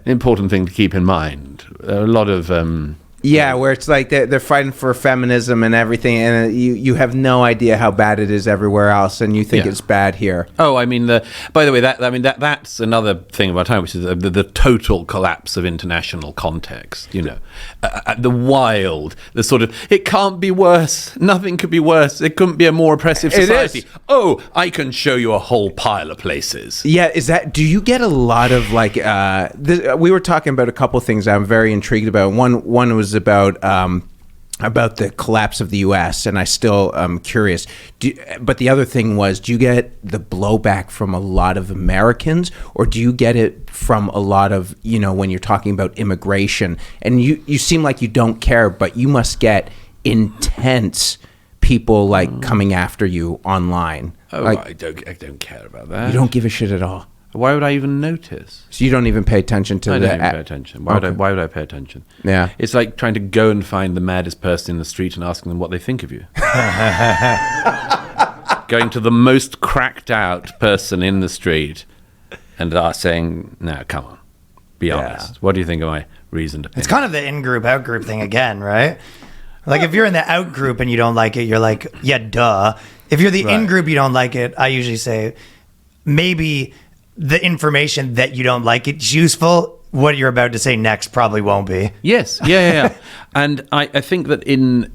important thing to keep in mind. There are a lot of Yeah, where it's like they're fighting for feminism and everything, and you have no idea how bad it is everywhere else, and you think Yeah. it's bad here. Oh, I mean, by the way, that's another thing of our time, which is the total collapse of international context. The wild, the sort of, it can't be worse. Nothing could be worse. It couldn't be a more oppressive It is. society. Oh, I can show you a whole pile of places. Yeah, do you get a lot of like? We were talking about a couple things I'm very intrigued about. One was about the collapse of the U.S., and I still am curious. But the other thing was, do you get the blowback from a lot of Americans, or do you get it from a lot of, when you're talking about immigration? And you seem like you don't care, but you must get intense people like coming after you online. Oh, Like, I don't care about that. you don't give a shit at all. Why would I even notice? So you don't even pay attention to I the don't even pay attention. Why would I pay attention? Yeah. It's like trying to go and find the maddest person in the street and asking them what they think of you. Going to the most cracked out person in the street and saying, "No, come on, be honest. What do you think of my reasoned opinion?" It's kind of the in-group, out-group thing again, right? Like if you're in the out-group and you don't like it, you're like, yeah, duh. If you're the Right. in-group, you don't like it, I usually say, maybe the information that you don't like it's useful. What you're about to say next probably won't be. Yes, yeah. And I think that in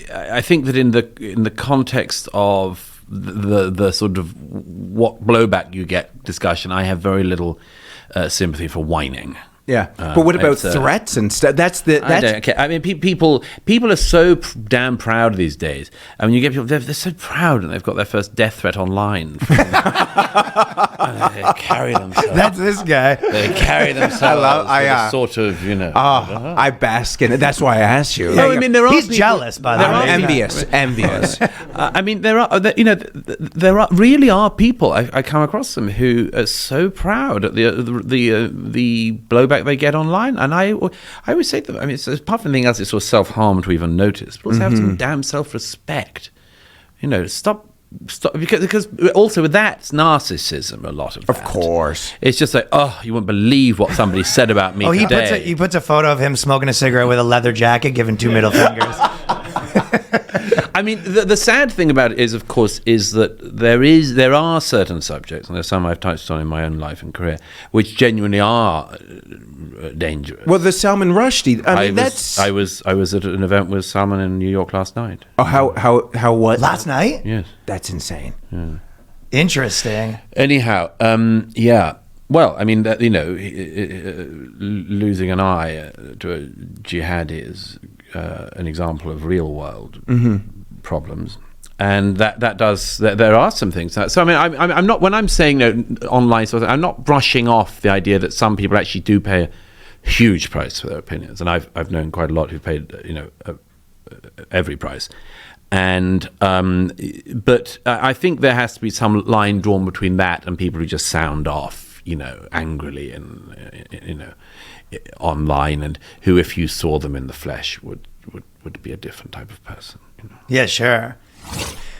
the context of the sort of what blowback you get discussion, I have very little sympathy for whining. Yeah, but what about it's, threats and stuff? I don't care. I mean, people are so damn proud these days. I mean, you get people, they're so proud, and they've got their first death threat online. And they carry themselves. That's this guy. They carry themselves with a sort of, I bask in it. That's why I asked you. No, I mean, there are He's people- jealous, by the there way. are- envious. I mean, there are people I come across them who are so proud at the blowback they get online, and I always say to them, I mean, it's, apart from anything else, it's sort of self-harm to even notice, but also have some damn self-respect. Stop because also with that, it's narcissism. A lot of that. Of course. It's just like, oh, you wouldn't believe what somebody said about me today. He puts a photo of him smoking a cigarette with a leather jacket, giving two middle fingers. I mean, the sad thing about it is, of course, is that there are certain subjects, and there's some I've touched on in my own life and career, which genuinely are dangerous. Well, the Salman Rushdie. I mean, I was at an event with Salman in New York last night. Oh, how what? Last night? Yes. That's insane. Interesting. Anyhow, yeah. Well, I mean, losing an eye to a jihadi is an example of real world problems, and that does. There are some things. So I mean, I'm not, when I'm saying online sources, I'm not brushing off the idea that some people actually do pay a huge price for their opinions, and I've known quite a lot who paid every price. And but I think there has to be some line drawn between that and people who just sound off, angrily and online, and who, if you saw them in the flesh, would would be a different type of person. Yeah, sure.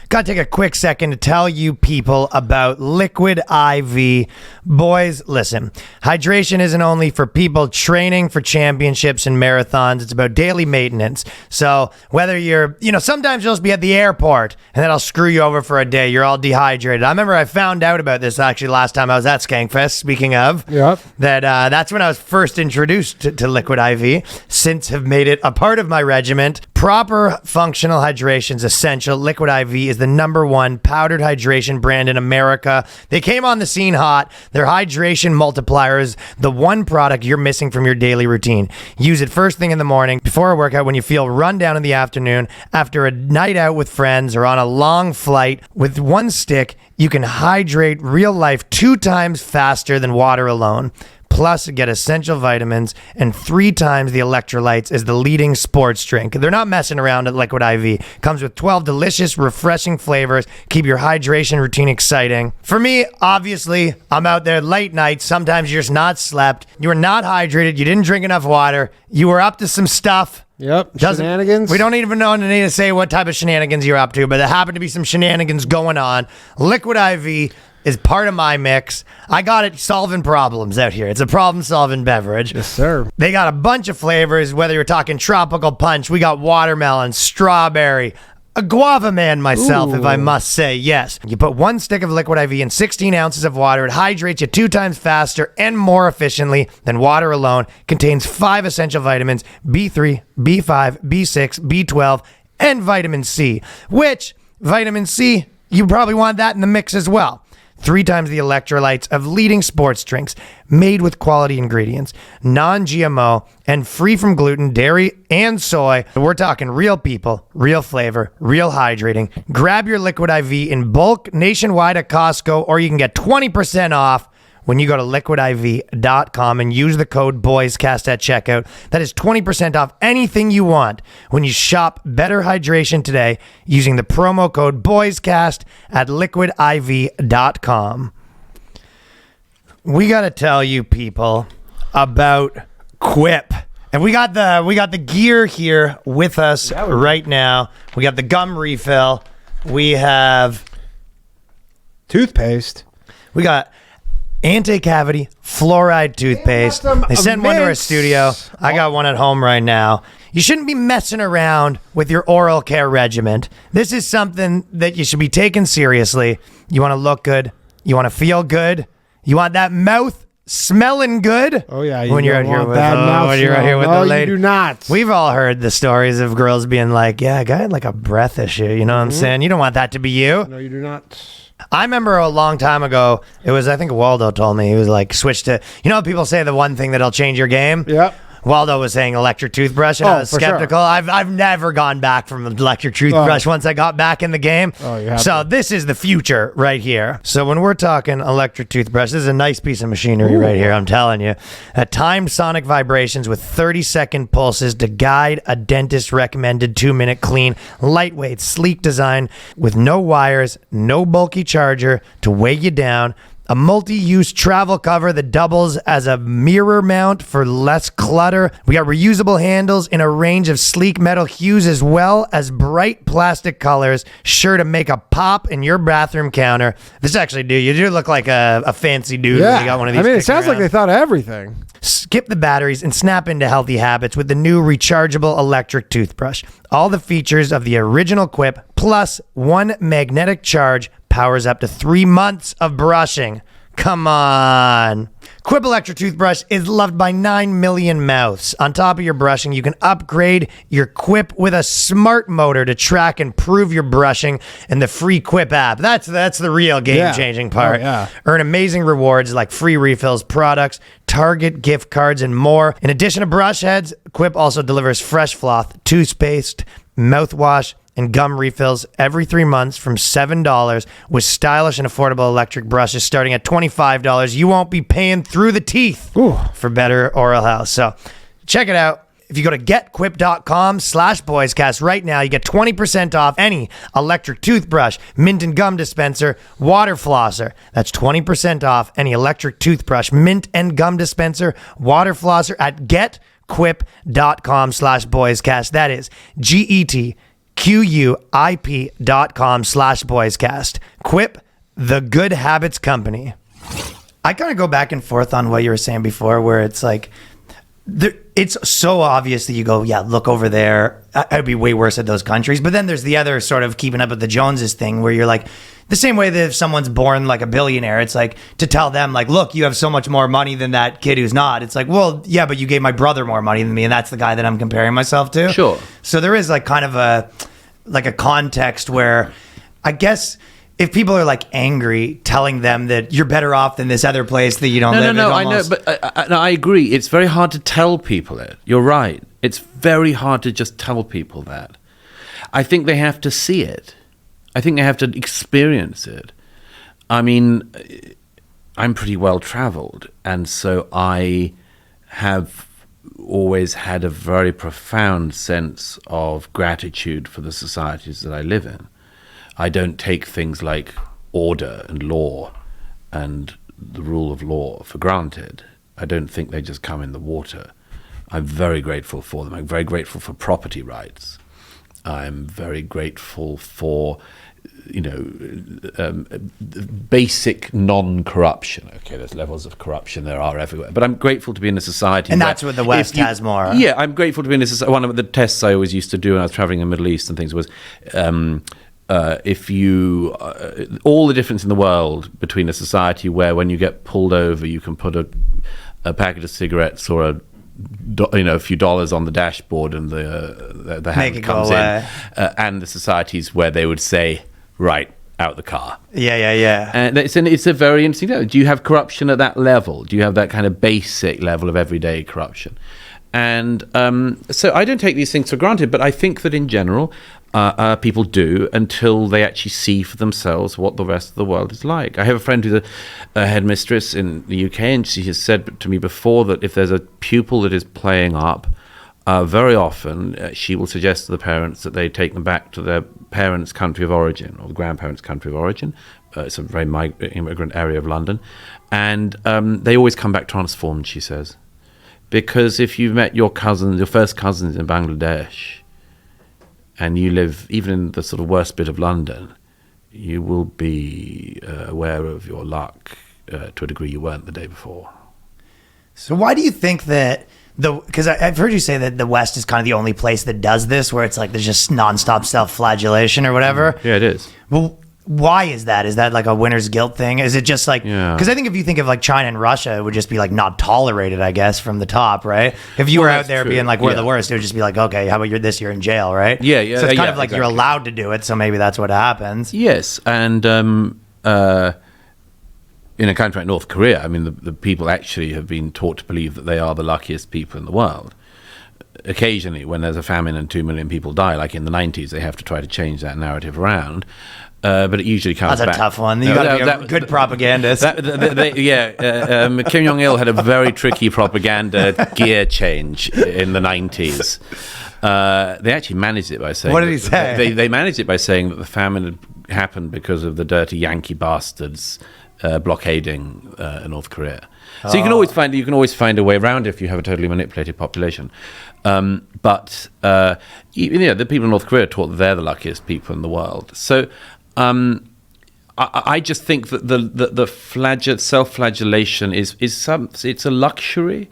Got to take a quick second to tell you people about Liquid IV. Boys, listen, hydration isn't only for people training for championships and marathons. It's about daily maintenance. So whether you're, sometimes you'll just be at the airport and that'll screw you over for a day. You're all dehydrated. I remember I found out about this actually last time I was at Skankfest, speaking of. Yep. That's when I was first introduced to Liquid IV. Since have made it a part of my regiment. Proper functional hydration is essential. Liquid IV is the #1 powdered hydration brand in America. They came on the scene hot. Their hydration multiplier is the one product you're missing from your daily routine. Use it first thing in the morning, before a workout, when you feel run down in the afternoon, after a night out with friends, or on a long flight. With one stick, you can hydrate real life 2 times faster than water alone. Plus, get essential vitamins and 3 times the electrolytes as the leading sports drink. They're not messing around at Liquid IV. Comes with 12 delicious, refreshing flavors. Keep your hydration routine exciting. For me, obviously, I'm out there late nights. Sometimes you're just not slept. You were not hydrated. You didn't drink enough water. You were up to some stuff. Yep. Shenanigans. We don't even need to say what type of shenanigans you're up to, but there happened to be some shenanigans going on. Liquid IV is part of my mix. I got it solving problems out here. It's a problem-solving beverage. Yes, sir. They got a bunch of flavors, whether you're talking tropical punch, we got watermelon, strawberry, a guava man myself, if I must say, yes. You put 1 stick of Liquid IV in 16 ounces of water. It hydrates you 2 times faster and more efficiently than water alone. Contains 5 essential vitamins, B3, B5, B6, B12, and vitamin C, which vitamin C, you probably want that in the mix as well. 3 times the electrolytes of leading sports drinks, made with quality ingredients, non-GMO, and free from gluten, dairy, and soy. We're talking real people, real flavor, real hydrating. Grab your Liquid IV in bulk nationwide at Costco, or you can get 20% off when you go to liquidiv.com and use the code BOYSCAST at checkout. That is 20% off anything you want when you shop Better Hydration today using the promo code BOYSCAST at liquidiv.com. We got to tell you people about Quip. And we got the gear here with us right now. We got the gum refill. We have Toothpaste. We got anti-cavity fluoride toothpaste. They sent one to our studio. I got one at home right now. You shouldn't be messing around with your oral care regimen. This is something that you should be taking seriously. You want to look good. You want to feel good. You want that mouth smelling good. Oh yeah, when you're out here with the lady. You do not. We've all heard the stories of girls being like, "Yeah, I got like a breath issue." You know what I'm saying? You don't want that to be you. No, you do not. I remember a long time ago, it was, I think Waldo told me, he was like, switch to, people say the one thing that'll change your game? Yep. Waldo was saying electric toothbrush, and I was skeptical. Sure. I've never gone back from an electric toothbrush once I got back in the game. This is the future right here. So when we're talking electric toothbrush, this is a nice piece of machinery right here, I'm telling you. Timed sonic vibrations with 30-second pulses to guide a dentist recommended 2-minute clean. Lightweight, sleek design with no wires, no bulky charger to weigh you down. A multi-use travel cover that doubles as a mirror mount for less clutter. We got reusable handles in a range of sleek metal hues, as well as bright plastic colors, sure to make a pop in your bathroom counter. This actually you do look like a fancy dude when you got one of these. I mean, it sounds like they thought of everything. Skip the batteries and snap into healthy habits with the new rechargeable electric toothbrush. All the features of the original Quip, plus 1 magnetic charge, powers up to 3 months of brushing. Come on. Quip electric toothbrush is loved by 9 million mouths. On top of your brushing, you can upgrade your Quip with a smart motor to track and prove your brushing in the free Quip app. That's the real game-changing part. Earn amazing rewards like free refills, products, Target gift cards, and more. In addition to brush heads, Quip also delivers fresh floss, toothpaste, mouthwash, and gum refills every 3 months from $7, with stylish and affordable electric brushes starting at $25. You won't be paying through the teeth for better oral health. So check it out. If you go to getquip.com/boyscast right now, you get 20% off any electric toothbrush, mint and gum dispenser, water flosser. That's 20% off any electric toothbrush, mint and gum dispenser, water flosser at getquip.com. getquip.com/boyscast. That is GETQUIP.com/boyscast. Quip, the good habits company. I kind of go back and forth on what you were saying before, where it's like, it's so obvious that you go, yeah, look over there. I'd be way worse at those countries. But then there's the other sort of keeping up with the Joneses thing, where you're like, the same way that if someone's born like a billionaire, it's like to tell them like, look, you have so much more money than that kid who's not. It's like, well, yeah, but you gave my brother more money than me, and that's the guy that I'm comparing myself to. Sure. So there is like kind of a context where I guess if people are like angry, telling them that you're better off than this other place that you don't live in. No, I know, but I agree. It's very hard to tell people it. You're right. It's very hard to just tell people that. I think they have to see it. I think they have to experience it. I mean, I'm pretty well traveled, and so I have always had a very profound sense of gratitude for the societies that I live in. I don't take things like order and law and the rule of law for granted. I don't think they just come in the water. I'm very grateful for them. I'm very grateful for property rights. I'm very grateful for, basic non-corruption. Okay, there's levels of corruption there are everywhere, but I'm grateful to be in a society. And that's what the West has more. Yeah, I'm grateful to be in a society. One of the tests I always used to do when I was traveling in the Middle East and things was, if you all the difference in the world between a society where when you get pulled over you can put a packet of cigarettes or a few dollars on the dashboard and the hand comes in, and the societies where they would say, right, out the car. Yeah. And it's a very interesting. Do you have corruption at that level? Do you have that kind of basic level of everyday corruption? And so I don't take these things for granted, but I think that in general, people do until they actually see for themselves what the rest of the world is like. I have a friend who's a headmistress in the UK, and she has said to me before that if there's a pupil that is playing up, very often she will suggest to the parents that they take them back to their parents' country of origin or the grandparents' country of origin. It's a very immigrant area of London. And they always come back transformed, she says. Because if you've met your first cousins in Bangladesh, and you live even in the sort of worst bit of London, you will be aware of your luck to a degree you weren't the day before. So why do you think that because I've heard you say that the West is kind of the only place that does this, where it's like there's just nonstop self-flagellation or whatever? Yeah, it is. Well, why is that? Is that like a winner's guilt thing? Is it just like, because I think if you think of like China and Russia, it would just be like not tolerated, I guess, from the top, right? If you were out there being like, we're the worst, it would just be like, okay, how about you're in jail, right? Yeah. So it's kind of like you're allowed to do it, so maybe that's what happens. Yes, and in a country like North Korea, I mean, the people actually have been taught to believe that they are the luckiest people in the world. Occasionally, when there's a famine and 2 million people die, like in the 90s, they have to try to change that narrative around. But it usually comes back. That's a tough one. You got to be a good propagandist. Kim Jong-il had a very tricky propaganda gear change in the 90s. They actually managed it by saying... What did he say? They managed it by saying that the famine had happened because of the dirty Yankee bastards blockading North Korea. So you can always find a way around it if you have a totally manipulated population. But the people in North Korea are taught that they're the luckiest people in the world. So I just think that the self-flagellation it's a luxury.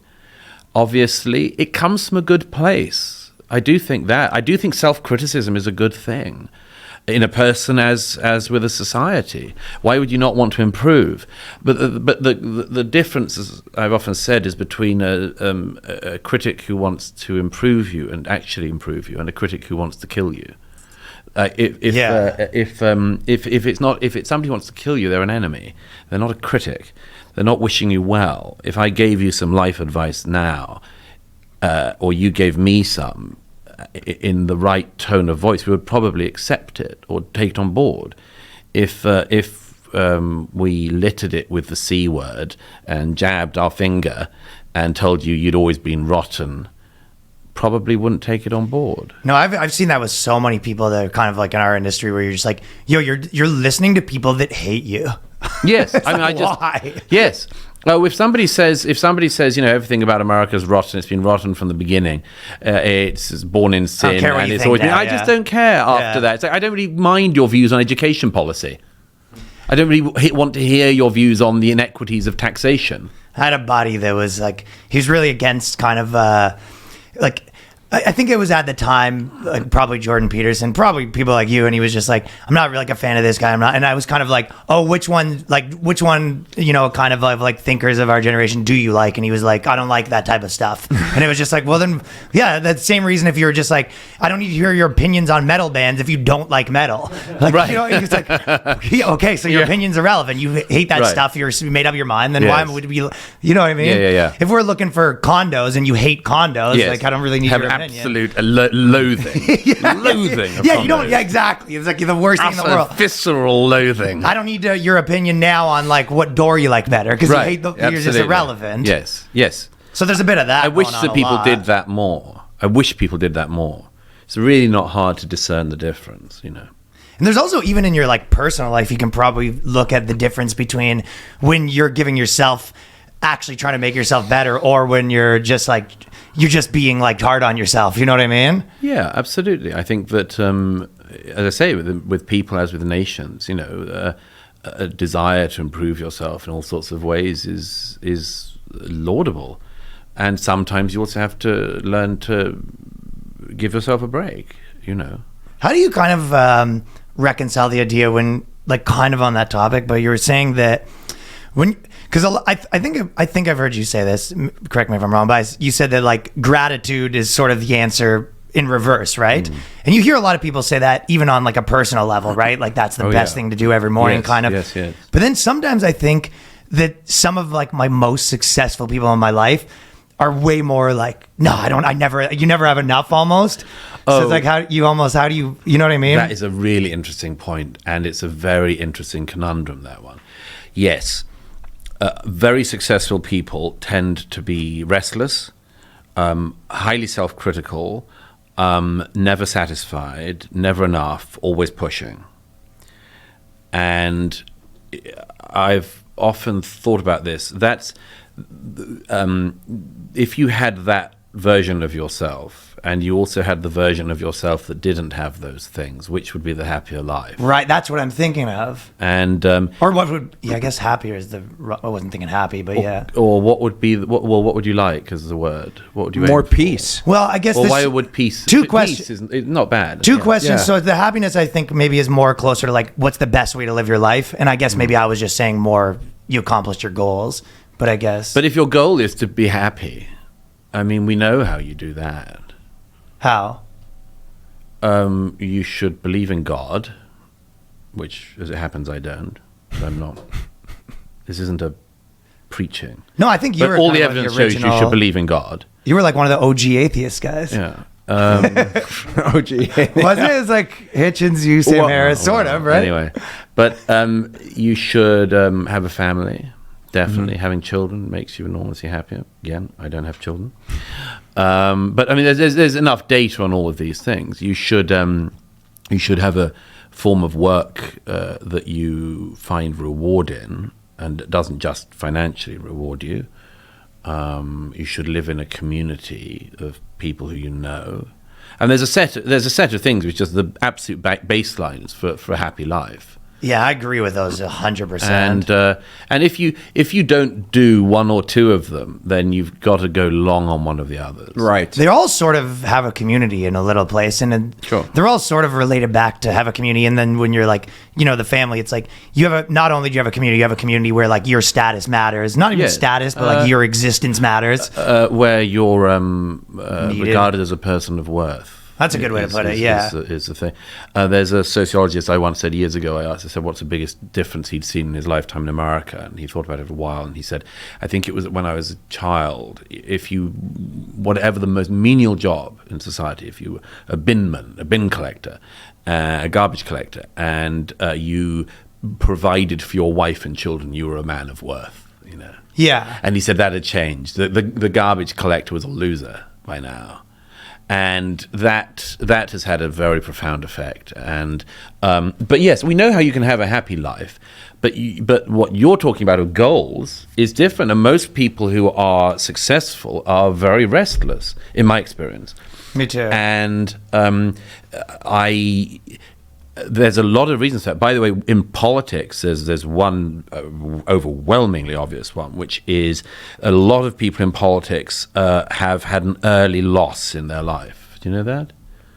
Obviously, it comes from a good place. I do think that. I do think self-criticism is a good thing in a person as with a society. Why would you not want to improve? But the difference, as I've often said, is between a critic who wants to improve you and actually improve you, and a critic who wants to kill you. If somebody wants to kill you, they're an enemy. They're not a critic. They're not wishing you well. If I gave you some life advice now, or you gave me some, in the right tone of voice, we would probably accept it or take it on board. If we littered it with the C word and jabbed our finger and told you you'd always been rotten, probably wouldn't take it on board. No, I've seen that with so many people that are kind of like in our industry, where you're just like, you're listening to people that hate you. Yes, I mean, why? Yes, Oh, if somebody says, everything about America is rotten, it's been rotten from the beginning, it's born in sin, care what and you it's think always been, now, I just don't care after that. It's like, I don't really mind your views on education policy. I don't really want to hear your views on the inequities of taxation. I had a buddy that was like, he was really against kind of like, I think it was at the time, like probably Jordan Peterson, probably people like you, and he was just like, I'm not really like a fan of this guy. I'm not, and I was kind of like, oh, which one, kind of like thinkers of our generation do you like? And he was like, I don't like that type of stuff. And it was just like, well then, yeah, that's the same reason if you were just like, I don't need to hear your opinions on metal bands if you don't like metal. Like, right. He's like, yeah, okay, so your opinion's irrelevant. You hate that Right. stuff. You made up your mind. Then Yes. why would we? You know what I mean? Yeah. If we're looking for condos and you hate condos, Yes. like I don't really need have your opinion. absolute loathing. Loathing. of Yeah, you don't. condos. Yeah, exactly. It's like the worst thing in the Utter world. visceral loathing. I don't need your opinion now on like what door you like better because you hate you're just absolutely. irrelevant. Yes. So there's a bit of that. I wish going on that a people lot. did that more. I wish people did that more. It's really not hard to discern the difference, you know. And there's also even in your like personal life, you can probably look at the difference between when you're giving yourself actually trying to make yourself better, or when you're just being like hard on yourself. You know what I mean? Yeah, absolutely. I think that, as I say, with people as with nations, you know, a desire to improve yourself in all sorts of ways is laudable, and sometimes you also have to learn to give yourself a break. You know, How do you kind of reconcile the idea when, like, kind of on that topic, but you were saying that when, because I think I've heard you say this. Correct me if I'm wrong, but you said that like gratitude is sort of the answer in reverse, right? And you hear a lot of people say that even on like a personal level, right? Like that's the best thing to do every morning, Yes, kind of. yes. But then sometimes I think that some of like my most successful people in my life are way more like, no, you never have enough almost. So it's like, how do you know what I mean? That is a really interesting point, and it's a very interesting conundrum, that one. Yes, very successful people tend to be restless, highly self-critical, never satisfied, never enough, always pushing. And I've often thought about this. That's if you had that version of yourself, and you also had the version of yourself that didn't have those things, which would be the happier life? Right, that's what I'm thinking of. And Or what would, I guess happier is I wasn't thinking happy, but yeah. Or what would be? What would you like as the word? What would you More aim for? peace. Well, I guess Or this, why would peace? two peace questions. is not bad. Two questions. Yeah. So the happiness, I think, maybe is more closer to like, what's the best way to live your life? And I guess maybe I was just saying more, you accomplished your goals. But I guess. But if your goal is to be happy, I mean, we know how you do that. How? You should believe in God, which, as it happens, I don't. I'm not. This isn't a preaching. No, I think you But were all kind the of evidence the shows you original- should believe in God. You were like one of the OG atheist guys. Yeah. Oh, gee. Wasn't it? It's like Hitchens, you, Sam Harris, sort of, right? Anyway, but you should have a family. Definitely, having children makes you enormously happier. Again, I don't have children, but I mean, there's enough data on all of these things. You should have a form of work that you find reward in, and it doesn't just financially reward you. You should live in a community of people who you know, and there's a set of things which are the absolute baselines for a happy life. Yeah, I agree with those 100%. And if you don't do one or two of them, then you've got to go long on one of the others. Right. They all sort of have a community in a little place, and Sure. they're all sort of related back to have a community. And then when you're like, the family, it's like not only do you have a community, you have a community where like your status matters, not even Yeah. status, but like your existence matters. Where you're regarded as a person of worth. That's a good way to put it, yeah. Is the thing. There's a sociologist I once said years ago, I said, what's the biggest difference he'd seen in his lifetime in America? And he thought about it for a while, and he said, I think it was when I was a child, whatever the most menial job in society, if you were a binman, a bin collector, a garbage collector, and you provided for your wife and children, you were a man of worth, Yeah. And he said that had changed. The garbage collector was a loser by now. And that has had a very profound effect. And but yes, we know how you can have a happy life, but what you're talking about of goals is different. And most people who are successful are very restless, in my experience. Me too. And there's a lot of reasons for that. By the way, in politics, there's one overwhelmingly obvious one, which is a lot of people in politics have had an early loss in their life. Do you know that?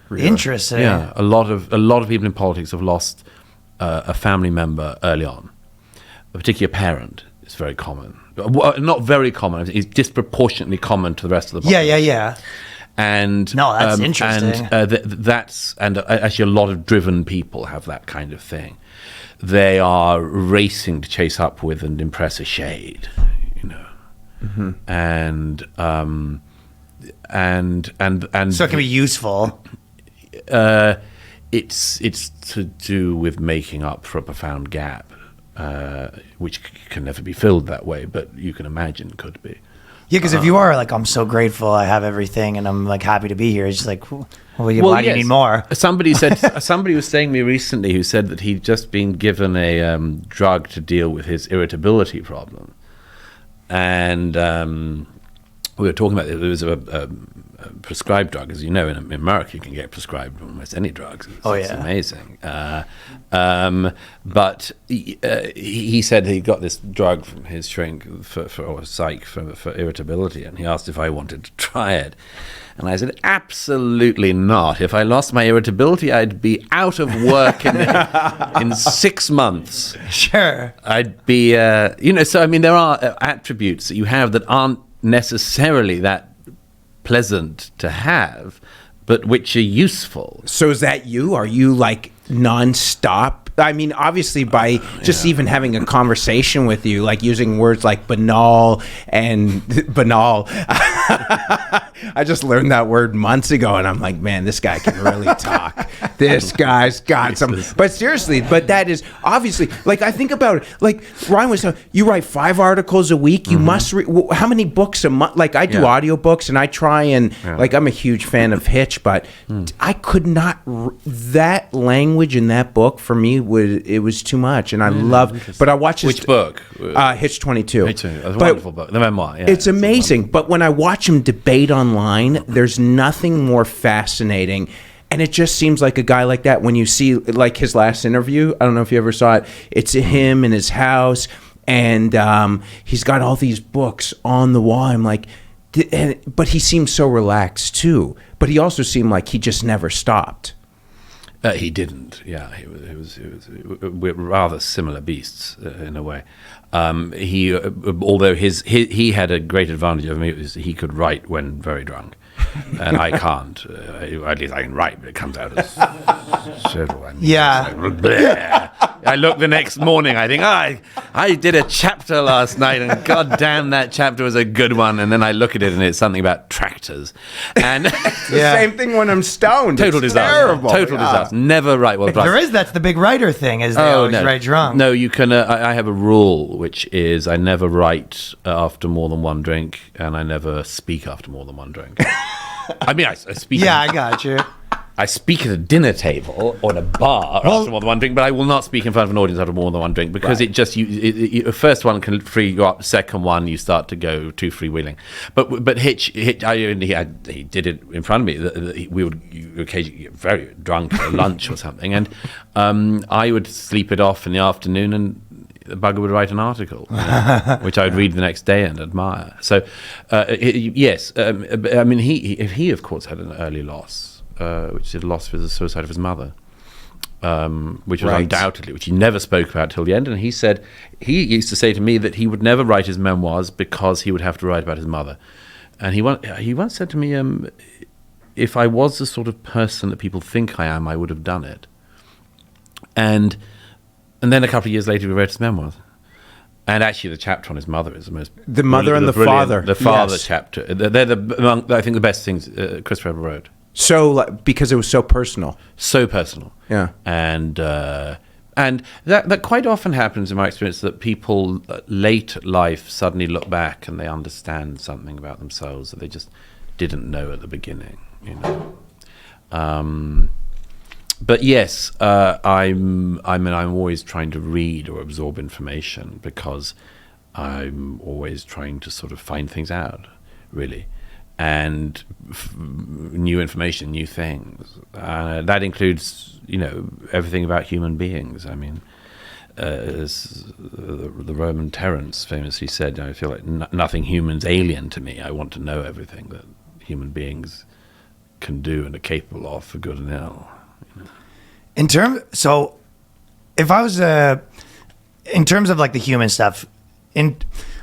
Really? Interesting. Yeah, a lot of people in politics have lost a family member early on. A particular parent is very common. Well, not very common. It's disproportionately common to the rest of the population. Yeah. And no, that's interesting. And actually, a lot of driven people have that kind of thing. They are racing to chase up with and impress a shade, you know, and so it can be useful. It's to do with making up for a profound gap, which can never be filled that way, but you can imagine could be. Yeah, because if you are like, I'm so grateful, I have everything, and I'm like happy to be here, it's just like, why do you need more? Somebody was saying to me recently who said that he'd just been given a drug to deal with his irritability problem, and we were talking about it. There was a prescribed drug, as you know, in America you can get prescribed almost any drugs. It's amazing. But he said he got this drug from his shrink for psych for irritability, and he asked if I wanted to try it. And I said, absolutely not. If I lost my irritability, I'd be out of work in 6 months. Sure. I'd be, so I mean, there are attributes that you have that aren't necessarily that pleasant to have, but which are useful. So is that you? Are you like nonstop? I mean, obviously by just even having a conversation with you, like using words like banal and banal. I just learned that word months ago, and I'm like, man, this guy can really talk. This guy's got some. But seriously, that is obviously, like, I think about it, like Ryan was saying, you write 5 articles a week. You must read, how many books a month? Like, I do audiobooks, and I try and, like, I'm a huge fan of Hitch, but I could not, that language in that book for me, it was too much, and I love, but I watch this. Which book? Hitch 22. Hitch 22. That's a wonderful book. The memoir. Yeah, it's amazing. But when I watch him debate online, there's nothing more fascinating. And it just seems like a guy like that, when you see like his last interview, I don't know if you ever saw it, it's him in his house, and he's got all these books on the wall. I'm like, but he seemed so relaxed too. But he also seemed like he just never stopped. He didn't. Yeah, we're rather similar beasts in a way. Although he had a great advantage over me, was he could write when very drunk, and I can't. At least I can write, but it comes out as shrivel. Yeah. I look the next morning, I think, I did a chapter last night, and god damn, that chapter was a good one. And then I look at it, and it's something about tractors. And it's the same thing when I'm stoned. Total disaster. Terrible. Total disaster. Never write while drunk. That's the big writer thing, is they always write drunk. No, you can. I have a rule, which is I never write after more than one drink, and I never speak after more than one drink. I mean, I speak. Yeah, I got you. I speak at a dinner table or in a bar after more than one drink, but I will not speak in front of an audience after more than one drink, because it just first one can free you up, second one you start to go too freewheeling. But Hitch, he did it in front of me. We would occasionally get very drunk at lunch or something, and I would sleep it off in the afternoon, and the bugger would write an article, which I would read the next day and admire. So yes, I mean he of course had an early loss. Which is the loss for the suicide of his mother, which was undoubtedly, which he never spoke about till the end. And he said, he used to say to me that he would never write his memoirs because he would have to write about his mother. And he once said to me, if I was the sort of person that people think I am, I would have done it. And then a couple of years later, we wrote his memoirs. And actually, the chapter on his mother is the most... The mother and the father. The father chapter. They're I think the best things Christopher ever wrote. So, because it was so personal. So personal. Yeah. And that quite often happens in my experience, that people late at life suddenly look back and they understand something about themselves that they just didn't know at the beginning. you know. But yes, I'm always trying to read or absorb information because I'm always trying to sort of find things out, really, and new information, new things. That includes, you know, everything about human beings. I mean, as the Roman Terence famously said, I feel like nothing human's alien to me. I want to know everything that human beings can do and are capable of for good and ill. If I was in terms of like the human stuff, in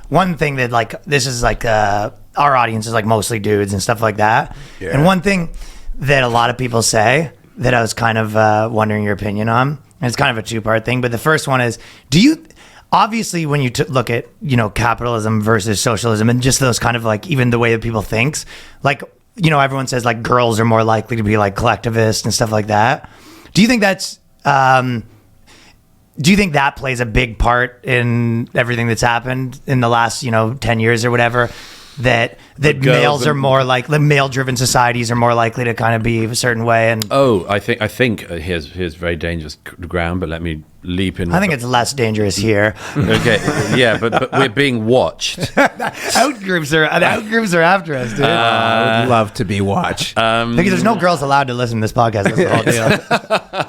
one thing that like this is like our audience is like mostly dudes and stuff like that. Yeah. And one thing that a lot of people say that I was kind of wondering your opinion on, and it's kind of a two-part thing, but the first one is, do you obviously when you look at, you know, capitalism versus socialism and just those kind of like even the way that people thinks, like, you know, everyone says like girls are more likely to be like collectivist and stuff like that. Do you think that's do you think that plays a big part in everything that's happened in the last, you know, 10 years or whatever? That males are more like the male-driven societies are more likely to kind of be a certain way. And I think here's very dangerous ground, but let me leap in. I think it's less dangerous here. Okay, yeah, but we're being watched. Outgroups are after us, dude. I would love to be watched. Because there's no girls allowed to listen to this podcast. That's the whole deal.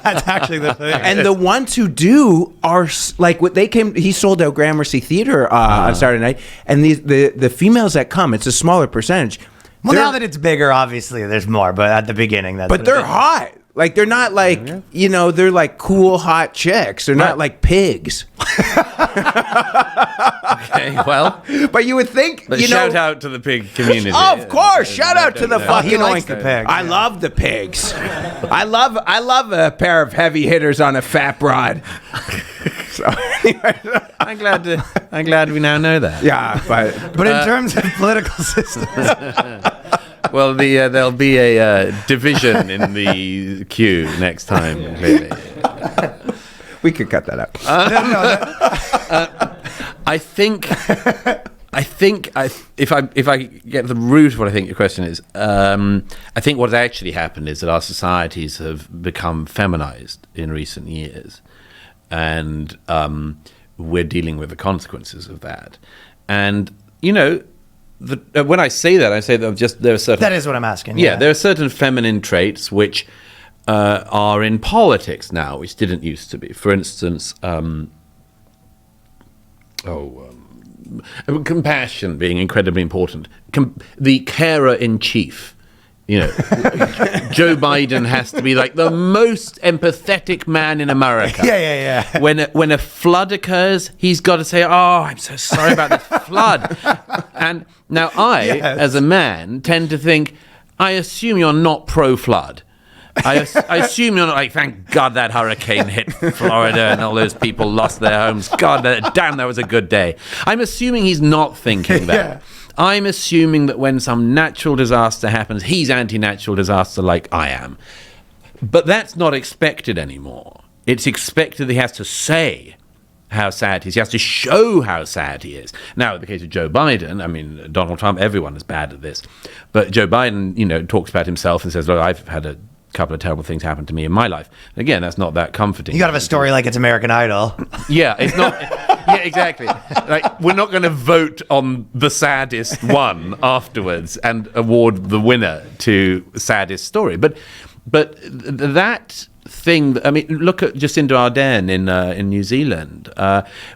That's actually the thing. And the ones who do are like what they came. He sold out Gramercy Theater on Saturday night, and the females that come, it's a smaller percentage. Well, now that it's bigger, obviously there's more. But at the beginning, but they're hot. Like they're not like, you know, they're like cool hot chicks. They're not like pigs. Okay, well, but you would think, but you know, shout out to the pig community. Of course, shout out to the fucking he likes the pigs. I love the pigs. I love a pair of heavy hitters on a fat broad. So, I'm glad we now know that. Yeah, but in terms of political systems. Well, there'll be a division in the queue next time. Clearly, we could cut that out. I think if I get the root of what I think your question is, I think what's actually happened is that our societies have become feminized in recent years, and we're dealing with the consequences of that. And you know. When I say that, I say that there are certain... That is what I'm asking. Yeah, there are certain feminine traits which are in politics now, which didn't used to be. For instance, compassion being incredibly important. The carer-in-chief. You know, Joe Biden has to be like the most empathetic man in America. Yeah. When a flood occurs, he's got to say, "Oh, I'm so sorry about this flood." And now as a man, tend to think, I assume you're not pro-flood. I assume you're not like, thank God that hurricane hit Florida and all those people lost their homes. God, damn, that was a good day. I'm assuming he's not thinking that. Yeah. I'm assuming that when some natural disaster happens, he's anti-natural disaster like I am. But that's not expected anymore. It's expected that he has to say how sad he is. He has to show how sad he is. Now, in the case of Joe Biden, I mean, Donald Trump, everyone is bad at this. But Joe Biden, you know, talks about himself and says, look, I've had a couple of terrible things happen to me in my life. Again, that's not that comforting. You got to have a story like it's American Idol. Yeah, it's not. Yeah, exactly. Like, we're not going to vote on the saddest one afterwards and award the winner to saddest story. But that thing. I mean, look at Jacinda Ardern in New Zealand.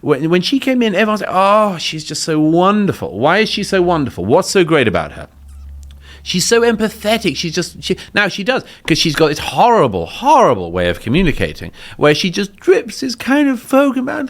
When she came in, everyone said, "Oh, she's just so wonderful. Why is she so wonderful? What's so great about her?" She's so empathetic. Now she does, because she's got this horrible, horrible way of communicating, where she just drips this kind of folk about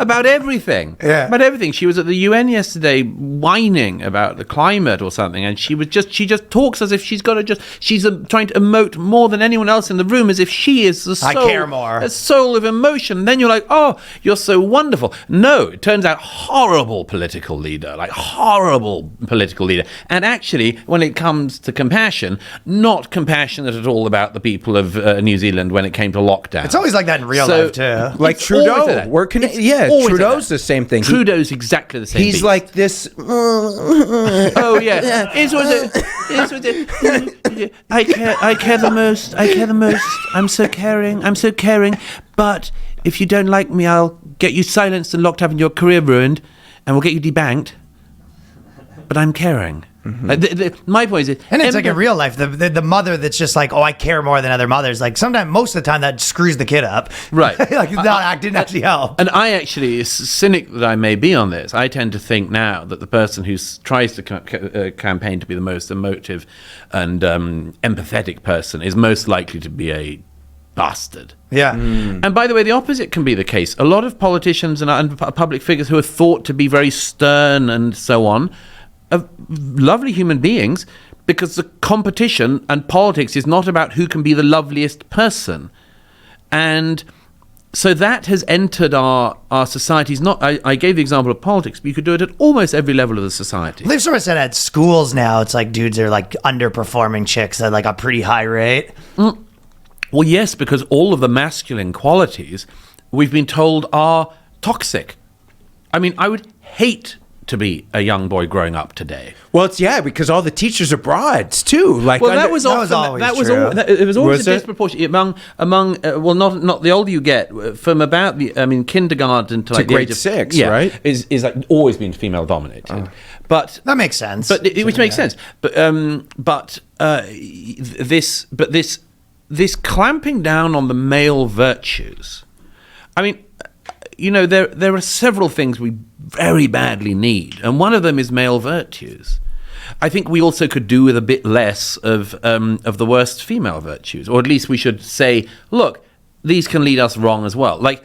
about everything. Yeah. About everything. She was at the UN yesterday whining about the climate or something, and she just talks as if she's trying to emote more than anyone else in the room, as if she is the soul. I care more. A soul of emotion. And then you're like, oh, you're so wonderful. No, it turns out horrible political leader, like horrible political political leader. And actually, when it comes to compassion, not compassionate at all about the people of New Zealand when it came to lockdown. It's always like that in real life too. Like It's always Trudeau. like that. Yeah, always like Trudeau's that. the same thing. Trudeau's exactly the same. He's beast. like this. Oh yeah, it was I care the most. I care the most. I'm so caring. I'm so caring. But if you don't like me, I'll get you silenced and locked up and your career ruined, and we'll get you debanked. But I'm caring. My point is, And it's like in real life, the mother that's just like, oh, I care more than other mothers. Like sometimes, most of the time, that screws the kid up. Right. Like that didn't actually help. And I actually, as cynic that I may be on this, I tend to think now that the person who tries to campaign to be the most emotive and empathetic person is most likely to be a bastard. Yeah. And by the way, the opposite can be the case. A lot of politicians and public figures who are thought to be very stern and so on are lovely human beings, because the competition and politics is not about who can be the loveliest person. And so that has entered our societies. I gave the example of politics, but you could do it at almost every level of the society. They've sort of said at schools now, it's like dudes are like underperforming chicks at like a pretty high rate. Well, yes, because all of the masculine qualities we've been told are toxic. I mean, I would hate to be a young boy growing up today. Well, it's because all the teachers are broads too. Like, Well, that was always true. It was always Was a it? disproportion among well, not the older you get, from about kindergarten to like the grade age of 6, right? is like always been female dominated. But That makes sense. which makes sense. But this clamping down on the male virtues. I mean, there are several things we very badly need, and one of them is male virtues. I think we also could do with a bit less of the worst female virtues, or at least we should say, look, these can lead us wrong as well. Like,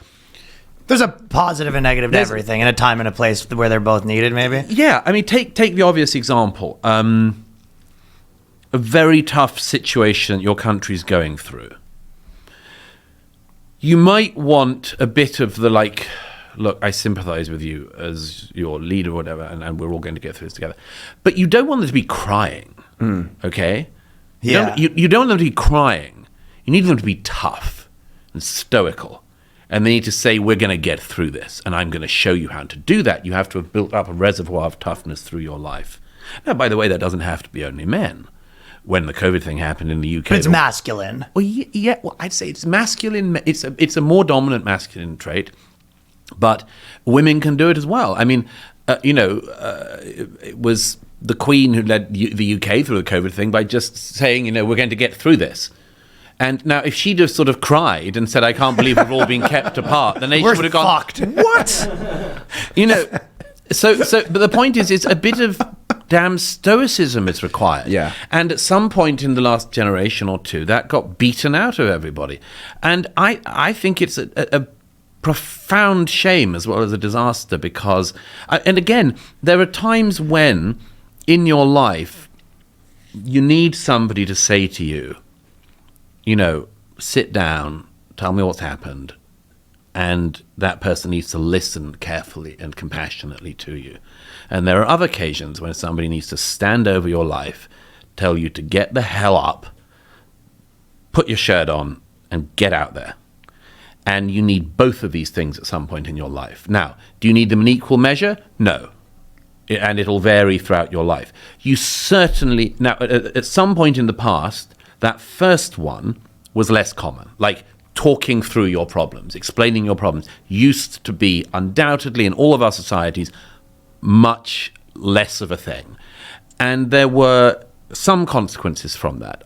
there's a positive and negative to everything, and a time and a place where they're both needed, maybe. yeah, I mean, take the obvious example. A very tough situation your country's going through. You might want a bit of the like, look, I sympathize with you as your leader or whatever, and we're all going to get through this together. But you don't want them to be crying, okay? Yeah. You don't want them to be crying. You need them to be tough and stoical. And they need to say, we're going to get through this, and I'm going to show you how to do that. You have to have built up a reservoir of toughness through your life. Now, by the way, that doesn't have to be only men. When the COVID thing happened in the UK, But it's masculine. Well, yeah. Well, I'd say it's masculine. It's a more dominant masculine trait, but women can do it as well. I mean, it was the Queen who led the UK through the COVID thing by just saying, we're going to get through this. And now, if she just sort of cried and said, "I can't believe we've all been kept apart," the nation We're would have gone, fucked. "What?" So, but the point is, it's a bit of damn stoicism is required. Yeah. And at some point in the last generation or two, that got beaten out of everybody. And I think it's a profound shame as well as a disaster, because, and again, there are times when in your life you need somebody to say to you, sit down, tell me what's happened. And that person needs to listen carefully and compassionately to you. And there are other occasions when somebody needs to stand over your life, tell you to get the hell up, put your shirt on, and get out there. And you need both of these things at some point in your life. Now, do you need them in equal measure? No. And it'll vary throughout your life. You certainly... Now, at some point in the past, that first one was less common. Like, talking through your problems, explaining your problems, used to be undoubtedly in all of our societies much less of a thing. And there were some consequences from that.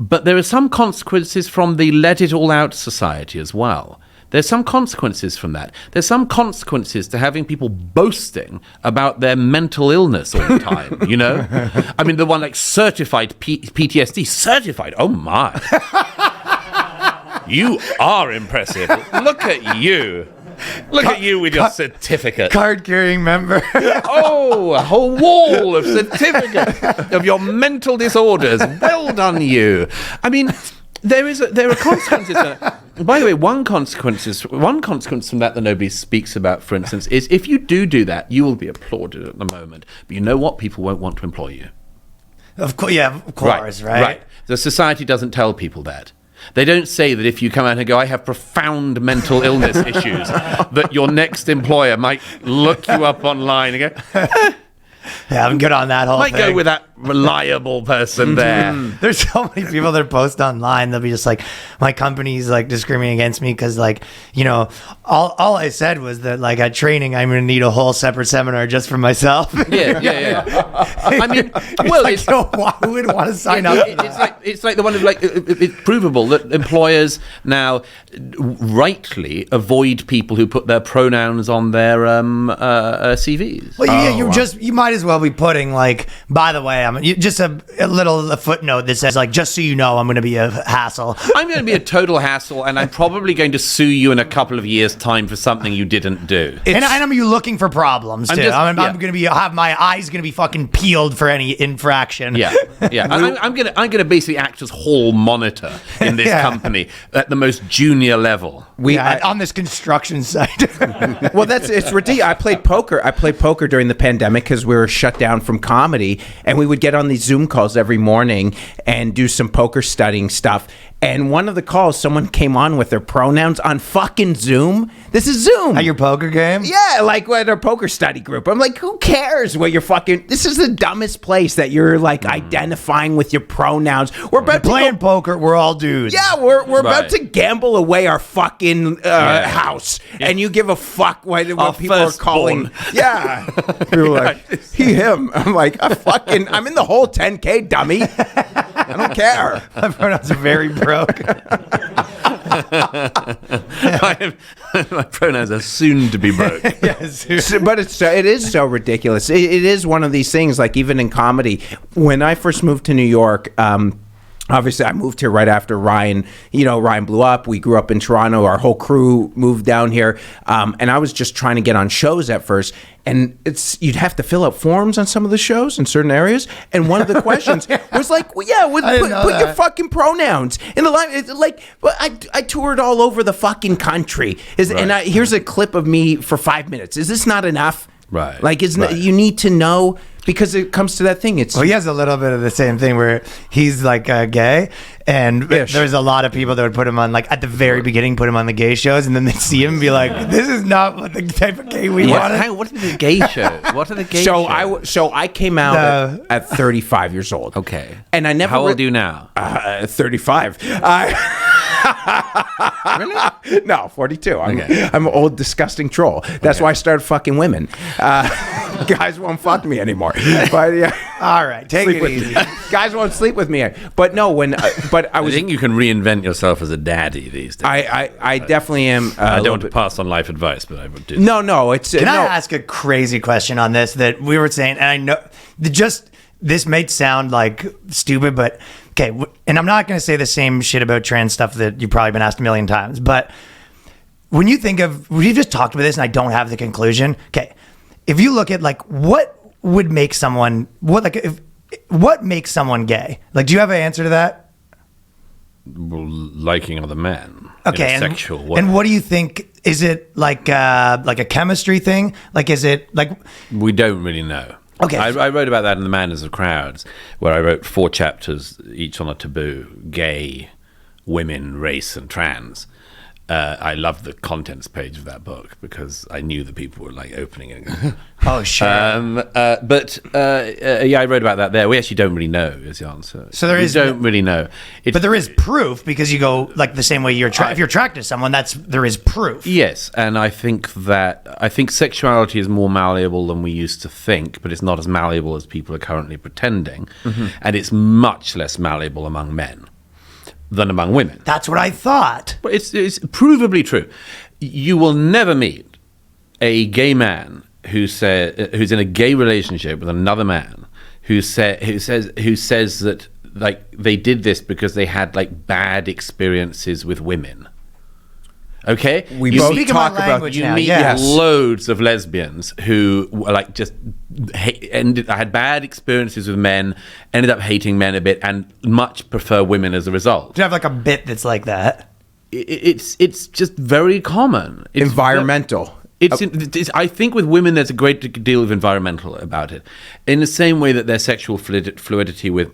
But there are some consequences from the let it all out society as well. There's some consequences from that. There's some consequences to having people boasting about their mental illness all the time, I mean, the one like certified PTSD, certified, oh my. You are impressive. Look at you. Look at you with your certificate. Card-carrying member. Oh, a whole wall of certificates of your mental disorders. Well done, you. I mean, there are consequences to that. By the way, one consequence from that nobody speaks about, for instance, is if you do that, you will be applauded at the moment. But you know what? People won't want to employ you. Of course, right? Right. The society doesn't tell people that. They don't say that if you come out and go, I have profound mental illness issues, that your next employer might look you up online and go, yeah, I'm good on that whole might thing. go with that reliable person there. There's so many people that post online. They'll be just like, my company's like discriminating against me because, like, you know, all I said was that, like, at training, I'm going to need a whole separate seminar just for myself. Yeah. I mean, it's like, who would want to sign up? It's like the one of, like, it's provable that employers now rightly avoid people who put their pronouns on their CVs. Well, you might as well be putting, like, by the way, just a little footnote that says, like, just so you know, I'm going to be a hassle. I'm going to be a total hassle, and I'm probably going to sue you in a couple of years' time for something you didn't do. And I'm you looking for problems too. I'm going to have my eyes going to be fucking peeled for any infraction. Yeah. I'm going to basically act as hall monitor in this company at the most junior level. On this construction site. Well, it's ridiculous. I played poker during the pandemic because we were shut down from comedy, and we would get on these Zoom calls every morning and do some poker studying stuff. And one of the calls, someone came on with their pronouns on fucking Zoom. This is Zoom. At your poker game? Yeah, like at our poker study group. I'm like, who cares what you're fucking... This is the dumbest place that you're, like, identifying with your pronouns. We're about to playing poker. We're all dudes. Yeah, we're about to gamble away our fucking house. Yeah. And you give a fuck what people are calling... Yeah. You're like, he, him. I'm like, I'm in the whole 10K, dummy. I don't care. My pronouns are very broke. My pronouns are soon to be broke. Yes, but it is so ridiculous. It is one of these things, like, even in comedy. When I first moved to New York, obviously, I moved here right after Ryan. Ryan blew up. We grew up in Toronto. Our whole crew moved down here. And I was just trying to get on shows at first. And you'd have to fill out forms on some of the shows in certain areas. And one of the questions was like, well, yeah, put your fucking pronouns in the line. It's like, well, I toured all over the fucking country. And here's a clip of me for 5 minutes. Is this not enough? Right. Like, you need to know, because it comes to that thing. Well, he has a little bit of the same thing where he's like gay, and there's a lot of people that would put him on, like, at the very beginning, put him on the gay shows, and then they see him and be like, this is not what the type of gay we wanted. What are the gay shows? What are the gay shows? So I came out at 35 years old. Okay. And I never... How old are you now? 35. Really? No, 42. I'm an old, disgusting troll. That's why I started fucking women. Guys won't fuck me anymore. But all right, take it easy. Guys won't sleep with me. But no, I think you can reinvent yourself as a daddy these days. I definitely am. I don't want to pass on life advice, but I would do. No. Can I ask a crazy question on this that we were saying? And I know this may sound like stupid, but okay. And I'm not going to say the same shit about trans stuff that you've probably been asked a million times. But when you think of, we just talked about this, and I don't have the conclusion. Okay, if you look at, like, what would make someone what makes someone gay? Like, do you have an answer to that? Well, liking other men. Okay, in a sexual way. And what do you think? Is it like a chemistry thing? Like, is it like... We don't really know. Okay. I wrote about that in The Manners of Crowds, where I wrote 4 chapters, each on a taboo: gay, women, race, and trans. I loved the contents page of that book because I knew that people were, like, opening it and going, oh, sure. I wrote about that there. We actually don't really know is the answer. So we don't really know. But there is proof, because you go, like, the same way if you're attracted to someone, there is proof. Yes, and I think sexuality is more malleable than we used to think, but it's not as malleable as people are currently pretending. Mm-hmm. And it's much less malleable among men than among women. That's what I thought. But it's provably true. You will never meet a gay man who's in a gay relationship with another man who says that, like, they did this because they had, like, bad experiences with women. Okay, we both talk about. You meet loads of lesbians who were, like, just had bad experiences with men, ended up hating men a bit, and much prefer women as a result. Do you have, like, a bit that's like that? it's just very common. It's Environmental. I think with women, there's a great deal of environmental about it. In the same way that their sexual fluidity with,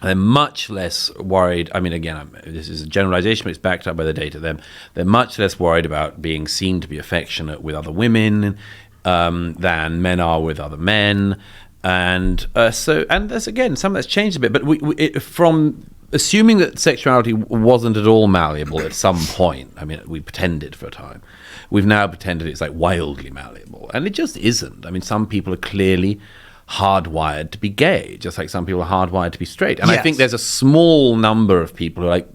they're much less worried. I mean, again, this is a generalization, but it's backed up by the data. They're much less worried about being seen to be affectionate with other women than men are with other men. And there's, again, some that's changed a bit. But from assuming that sexuality wasn't at all malleable at some point, I mean, we pretended for a time. We've now pretended it's like wildly malleable. And it just isn't. I mean, some people are clearly hardwired to be gay, just like some people are hardwired to be straight. And I think there's a small number of people who are like,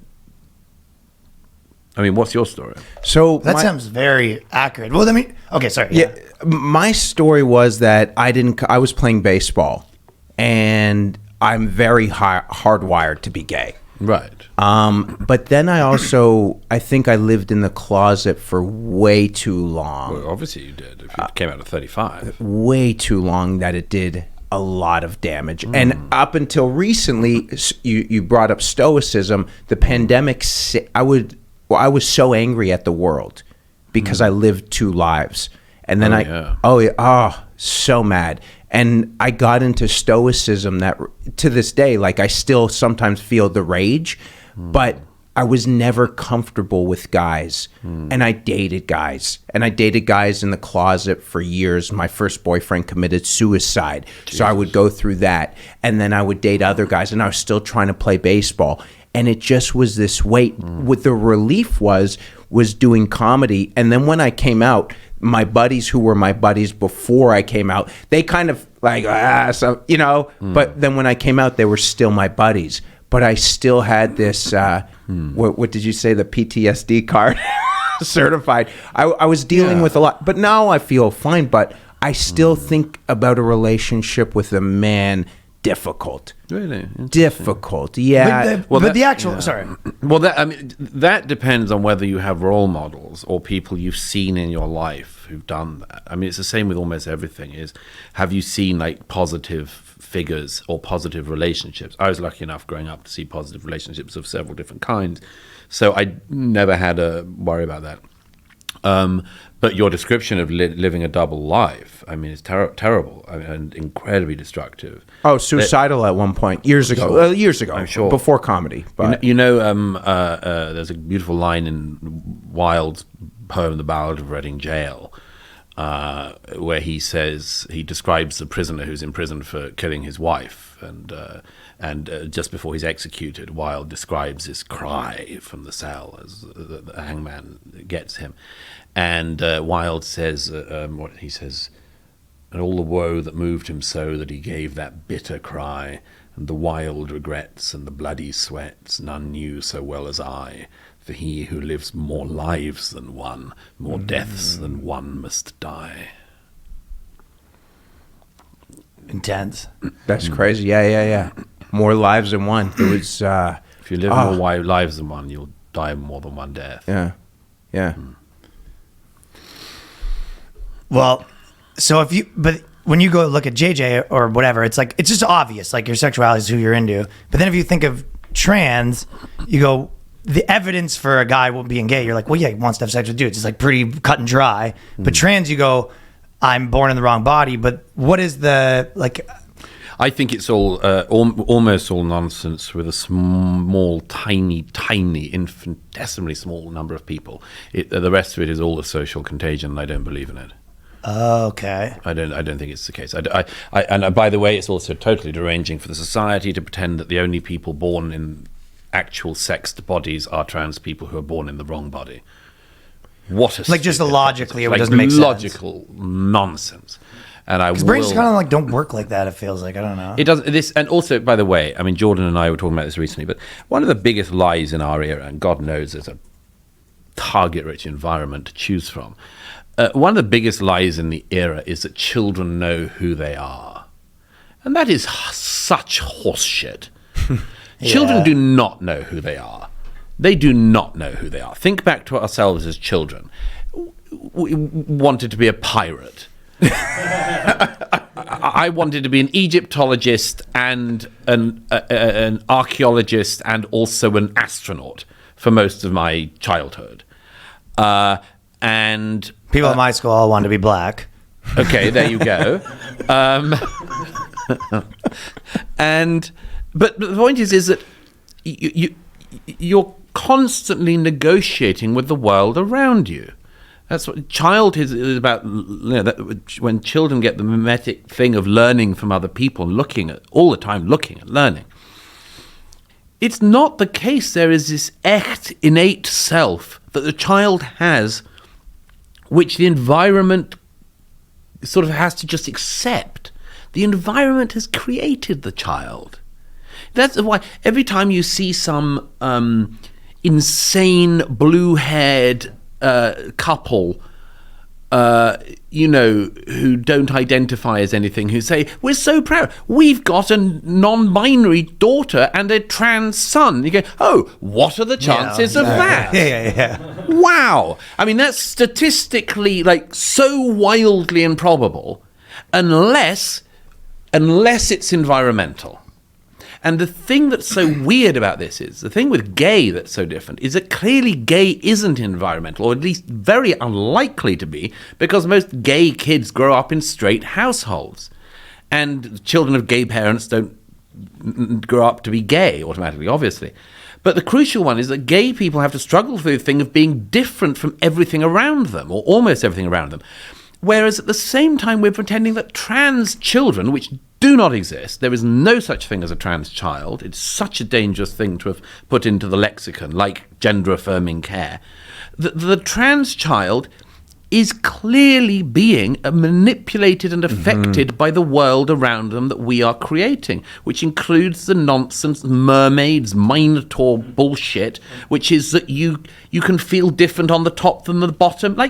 I mean, what's your story? So that sounds very accurate. Well, I mean, okay, sorry. Yeah, my story was that I was playing baseball, and I'm very hardwired to be gay. Right. But then I think I lived in the closet for way too long. Well, obviously you did. If you came out at 35. Way too long that it did a lot of damage. And up until recently, you brought up stoicism. The pandemic, I was so angry at the world because I lived two lives. And then so mad. And I got into stoicism that to this day, like I still sometimes feel the rage, but I was never comfortable with guys. And I dated guys. And I dated guys in the closet for years. My first boyfriend committed suicide. Jesus. So I would go through that. And then I would date other guys. And I was still trying to play baseball. And it just was this weight. What the relief was doing comedy. And then when I came out, my buddies who were my buddies before I came out, they kind of like, but then when I came out, they were still my buddies. But I still had this, what did you say, the PTSD card certified. I was dealing with a lot, but now I feel fine, but I still think about a relationship with a man difficult. Really? Difficult, yeah. But the actual, sorry. Well, that depends on whether you have role models or people you've seen in your life who've done that. I mean, it's the same with almost everything. Have you seen like positive figures or positive relationships? I was lucky enough growing up to see positive relationships of several different kinds, so I never had to worry about that. But your description of living a double life, I mean, it's terrible and incredibly destructive. Oh, suicidal at one point, years ago. I'm sure. Before comedy. But. There's a beautiful line in Wilde's poem, The Ballad of Reading Jail, where he describes the prisoner who's in prison for killing his wife. And just before he's executed, Wilde describes this cry from the cell as the hangman gets him. And Wilde says, he says, and all the woe that moved him so that he gave that bitter cry, and the wild regrets and the bloody sweats none knew so well as I, for he who lives more lives than one, more deaths than one must die. Intense. That's crazy. Yeah. More lives than one. It was. If you live more lives than one, you'll die more than one death. Yeah. Well, so but when you go look at JJ or whatever, it's like, it's just obvious, like your sexuality is who you're into. But then if you think of trans, you go, the evidence for a guy being gay, you're like, well, yeah, he wants to have sex with dudes. It's like pretty cut and dry. But trans, you go, I'm born in the wrong body. But what is the, like... I think it's all almost all nonsense with a small, tiny, infinitesimally small number of people. The rest of it is all a social contagion, and I don't believe in it. Okay. I don't think it's the case. And by the way, it's also totally deranging for the society to pretend that the only people born in actual sexed bodies are trans people who are born in the wrong body. What a like just logically, it doesn't make logical sense. Nonsense. And I will. Brains kind of like don't work like that. It feels like, I don't know. It does this, and also, by the way, I mean, Jordan and I were talking about this recently. But one of the biggest lies in our era, and God knows there's a target-rich environment to choose from. One of the biggest lies in the era is that children know who they are, and that is such horseshit. Children do not know who they are. They do not know who they are. Think back to ourselves as children. We wanted to be a pirate. I wanted to be an Egyptologist and an archaeologist and also an astronaut for most of my childhood. And People at my school all wanted to be black. okay, there you go. But the point is that you're constantly negotiating with the world around you. That's what child is about. When children get the mimetic thing of learning from other people, looking at all the time, looking at learning. It's not the case. There is this echt, innate self that the child has, which the environment sort of has to just accept. The environment has created the child. That's why every time you see some insane blue-haired couple, who don't identify as anything, who say, we're so proud, we've got a non-binary daughter and a trans son. You go, oh, what are the chances of that? Yeah. Wow. I mean, that's statistically so wildly improbable unless it's environmental. And the thing that's so weird about this is, the thing with gay that's so different, is that clearly gay isn't environmental, or at least very unlikely to be, because most gay kids grow up in straight households. And children of gay parents don't grow up to be gay automatically, obviously. But the crucial one is that gay people have to struggle with the thing of being different from everything around them, or almost everything around them. Whereas at the same time, we're pretending that trans children, which do not exist, there is no such thing as a trans child. It's such a dangerous thing to have put into the lexicon, like gender-affirming care. The trans child is clearly being manipulated and affected by the world around them that we are creating, which includes the nonsense, mermaids, minotaur bullshit, which is that you can feel different on the top than the bottom.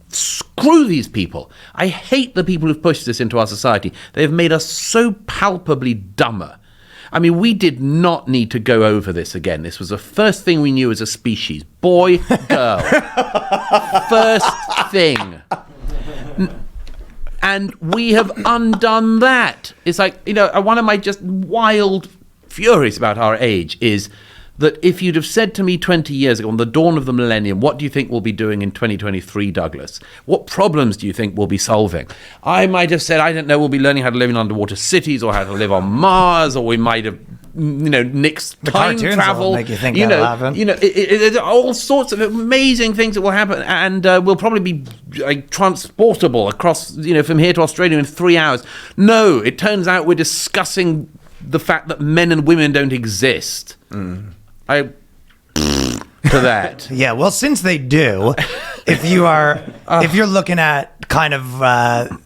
Screw these people. I hate the people who've pushed this into our society. They've made us so palpably dumber. I mean, we did not need to go over this again. This was the first thing we knew as a species. Boy, girl. First thing. And we have undone that. It's one of my just wild furies about our age is that if you'd have said to me 20 years ago, on the dawn of the millennium, what do you think we'll be doing in 2023, Douglas? What problems do you think we'll be solving? I might have said, I don't know, we'll be learning how to live in underwater cities, or how to live on Mars, or we might have, nixed time travel. Will make you think that'll happen. All sorts of amazing things that will happen, and we'll probably be transportable across, from here to Australia in 3 hours. No, it turns out we're discussing the fact that men and women don't exist. To that. Yeah, well, since they do, if you're looking at kind of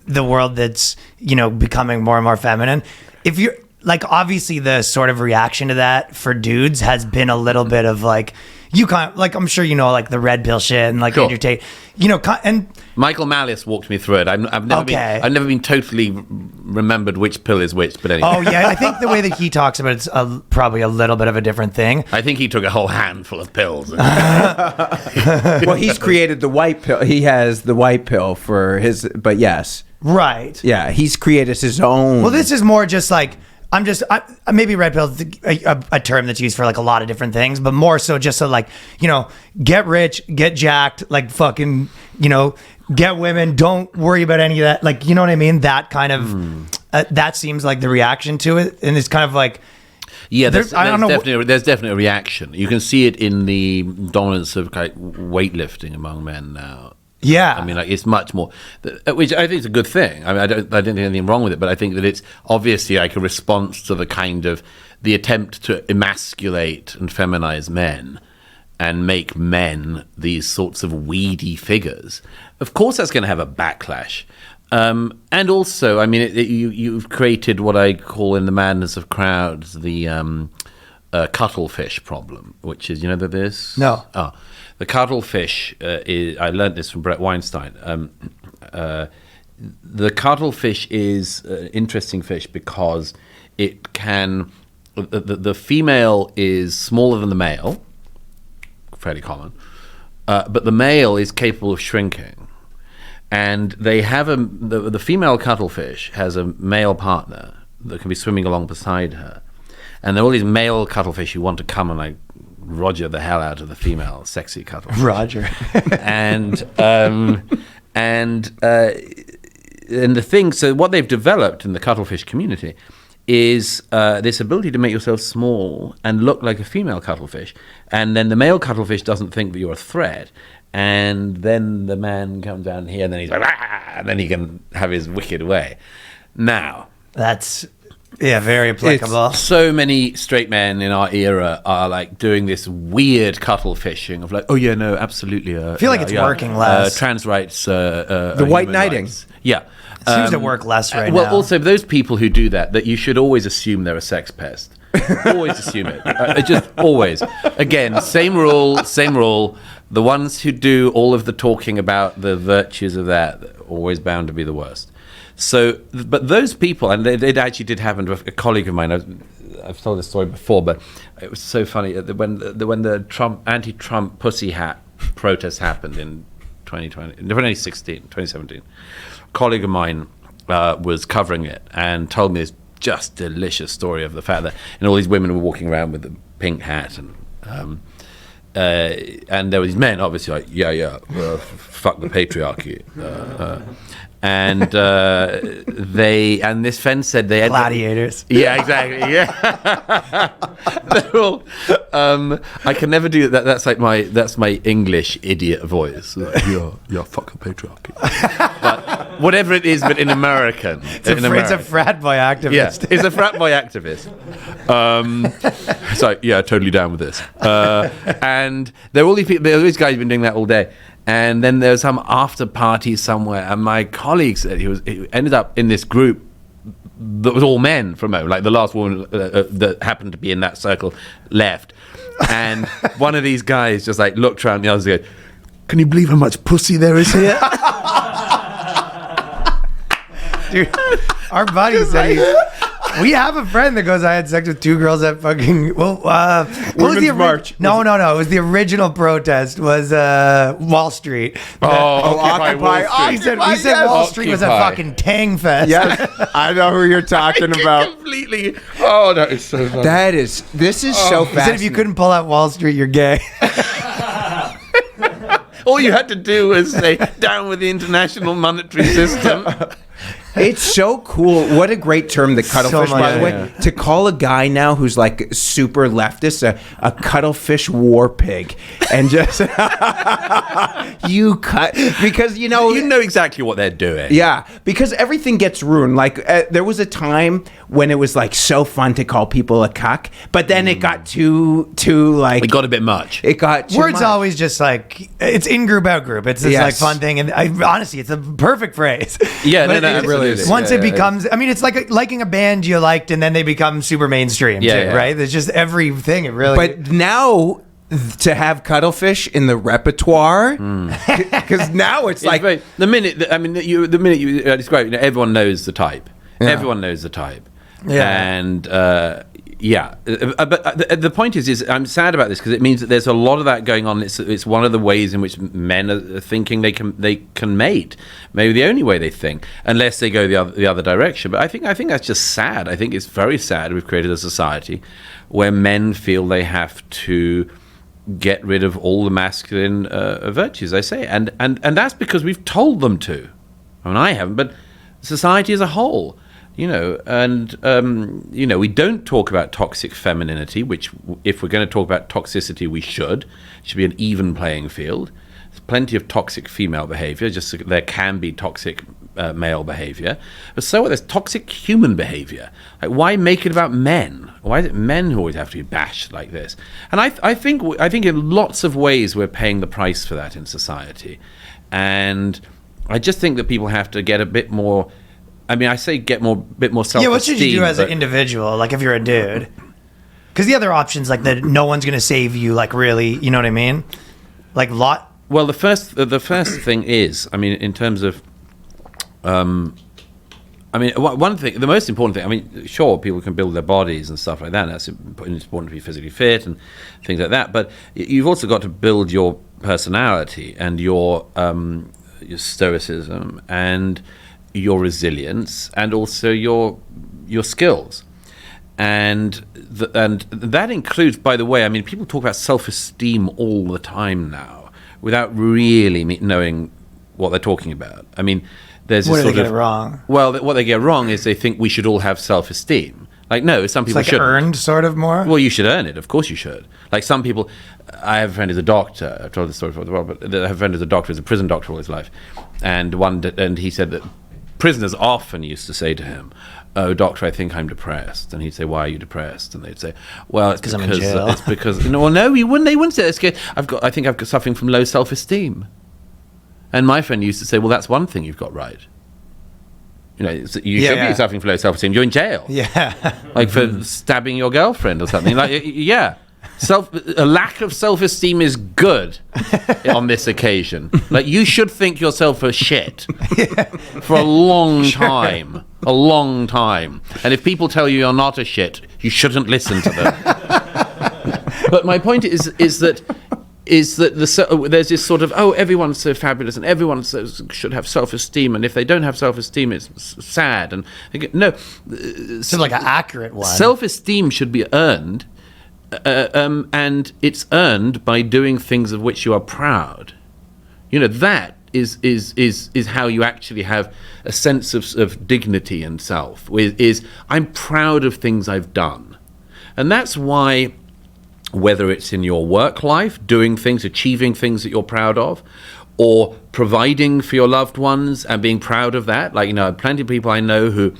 the world that's becoming more and more feminine, if you're obviously the sort of reaction to that for dudes has been a little bit of I'm sure the red pill shit and cool. Andrew Tate, and Michael Malice walked me through it. I've never been totally remembered which pill is which, but anyway. Oh yeah, I think the way that he talks about it's probably a little bit of a different thing. I think he took a whole handful of pills. Well, he's created the white pill. He has the white pill for his, but yes. Right. Yeah, he's created his own. Well, this is more just maybe red pill is a term that's used for a lot of different things, but more so just get rich, get jacked, fucking, get women, don't worry about any of that. You know what I mean? That kind of, that seems like the reaction to it. And it's kind of yeah, there's definitely a reaction. You can see it in the dominance of weightlifting among men now. Yeah, I mean, it's much more, which I think is a good thing. I mean, I don't think anything wrong with it, but I think that it's obviously a response to the attempt to emasculate and feminize men and make men these sorts of weedy figures. Of course, that's going to have a backlash. And also, I mean, you've created what I call in the madness of crowds the cuttlefish problem, which is, this? No. Oh. The cuttlefish is, I learned this from Brett Weinstein. The cuttlefish is an interesting fish because it can, the female is smaller than the male, fairly common, but the male is capable of shrinking. And they have the female cuttlefish has a male partner that can be swimming along beside her. And there are all these male cuttlefish who want to come and Roger the hell out of the female sexy cuttlefish. Roger. and the thing, so what they've developed in the cuttlefish community is this ability to make yourself small and look like a female cuttlefish, and then the male cuttlefish doesn't think that you're a threat, and then the man comes down here and then he's like, ah! And then he can have his wicked way. Now, That's very applicable. so many straight men in our era are like doing this weird cuttlefishing of like, oh yeah, no, absolutely. I feel like it's working less. Trans rights, The white human knighting. rights. Yeah. It seems to work less right Well, now. also those people who do that you should always assume they're a sex pest. Always assume it. Just always. Again, same rule. The ones who do all of the talking about the virtues of that are always bound to be the worst. So, but those people, and it actually did happen to a colleague of mine. I've told this story before, but it was so funny when the anti-Trump pussy hat protest happened in 2017. A colleague of mine was covering it and told me this just delicious story of the fact that all these women were walking around with the pink hat and there were these men obviously like fuck the patriarchy and this friend said they had Gladiators. yeah, exactly. Yeah, they're all. I can never do that. That's my English idiot voice. Like, yeah, fuck the patriarchy. But whatever it is, but in American. It's a frat boy activist. Yeah, it's a frat boy activist. So yeah, totally down with this. And there are all these people. There are all these guys who've been doing that all day. And then there was some after party somewhere, and my colleague said he ended up in this group that was all men from home, like the last woman that happened to be in that circle left. And one of these guys just like looked around the others and goes, "Can you believe how much pussy there is here?" Dude, our buddy said we have a friend that goes, I had sex with 2 girls at fucking what was the March. No, it was the original protest was Wall Street. Occupy. He said Wall Street was a Occupy. fucking tang fest. Yes, I know who you're talking about. Completely. Oh, that is so funny. This is so He said if you couldn't pull out Wall Street, you're gay. All you had to do was say, down with the international monetary system. It's so cool. What a great term, the cuttlefish, much, by the way. yeah. To call a guy now who's like super leftist a cuttlefish war pig and just you cut because you know exactly what they're doing. yeah, because everything gets ruined. Like there was a time when it was like so fun to call people a cuck, but then it got too like It got a bit much. it got too Words much. always just like it's in group out group. It's this like Yes. fun thing, and honestly, it's a perfect phrase. Yeah, But no, it- absolutely. Once it becomes, I mean, it's like liking a band you liked, and then they become super mainstream. Yeah, too, yeah. right? It's just everything. It really. But now to have cuttlefish in the repertoire, because now it's like the minute you describe it, everyone knows the type. Yeah. Everyone knows the type. Yeah. And but the point is I'm sad about this because it means that there's a lot of that going on. It's one of the ways in which men are thinking they can mate. Maybe the only way they think, unless they go the other direction. But I think that's just sad. I think it's very sad we've created a society where men feel they have to get rid of all the masculine virtues. I say, and that's because we've told them to. I mean, I haven't, but society as a whole. We don't talk about toxic femininity, which if we're going to talk about toxicity, we should. It should be an even playing field. There's plenty of toxic female behavior, just so there can be toxic male behavior. But so there's toxic human behavior. Like, why make it about men? Why is it men who always have to be bashed like this? And I think in lots of ways we're paying the price for that in society. And I just think that people have to get a bit more... I mean, I say bit more self-esteem. yeah, what should you do as an individual? Like if you're a dude, because the other options like that, no one's gonna save you. Like really, you know what I mean? Like lot. Well, the first thing is, I mean, in terms of, one thing, the most important thing. I mean, sure, people can build their bodies and stuff like that. That's important to be physically fit and things like that. But you've also got to build your personality and your stoicism and your resilience and also your skills. And that includes, by the way, I mean, people talk about self-esteem all the time now without really knowing what they're talking about. I mean, there's What this do they sort get of wrong? Well, what they get wrong is they think we should all have self-esteem. Like, no, some people It's like shouldn't. earned sort of more? Well, you should earn it. Of course you should. Like some people, I have a friend who's a doctor. I've told this story before, but I have a friend who's a doctor, who's a prison doctor all his life. And he said that prisoners often used to say to him, "Oh, doctor, I think I'm depressed." And he'd say, "Why are you depressed?" And they'd say, "Well, it's because I'm in jail." It's because no, he wouldn't. They wouldn't say it's because I think I'm suffering from low self-esteem." And my friend used to say, "Well, that's one thing you've got right. You should be suffering from low self-esteem. You're in jail. Yeah. Like for stabbing your girlfriend or something. Like, yeah. A lack of self-esteem is good on this occasion. Like, you should think yourself a shit for a long time. A long time. And if people tell you you're not a shit, you shouldn't listen to them. But my point is that there's this sort of, everyone's so fabulous and everyone should have self-esteem, and if they don't have self-esteem, it's sad. And no, So like an accurate one. self-esteem should be earned, and it's earned by doing things of which you are proud. That is how you actually have a sense of dignity and self. Is I'm proud of things I've done, and that's why, whether it's in your work life, doing things, achieving things that you're proud of, or providing for your loved ones and being proud of that. Like, plenty of people I know who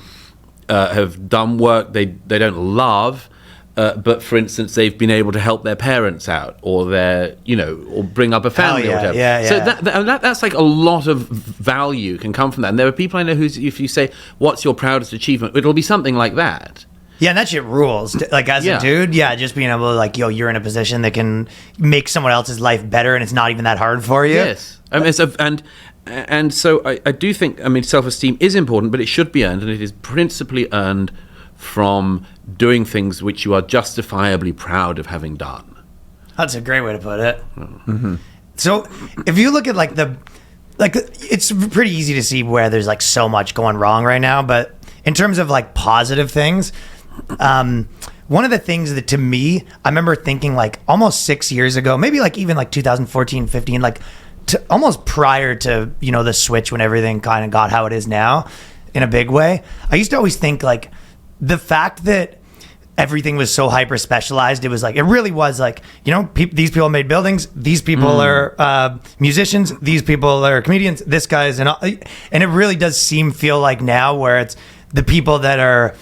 have done work they don't love, but for instance, they've been able to help their parents out, or or bring up a family or whatever. Yeah. So that's like a lot of value can come from that. And there are people I know who, if you say, "What's your proudest achievement?" it'll be something like that. Yeah, and that shit rules. Like, as a dude, just being able to, like, you're in a position that can make someone else's life better, and it's not even that hard for you. Yes. I mean, and so I do think, self-esteem is important, but it should be earned, and it is principally earned from doing things which you are justifiably proud of having done. That's a great way to put it. Mm-hmm. So if you look at, it's pretty easy to see where there's, like, so much going wrong right now, but in terms of, like, positive things, one of the things that, to me, I remember thinking, like, almost 6 years ago, maybe like even like 2014, 15, like almost prior to, the switch when everything kind of got how it is now in a big way. I used to always think, like, the fact that everything was so hyper specialized, it really was like, these people made buildings, these people are musicians, these people are comedians, this guy's, and it really does feel like now where it's the people that are,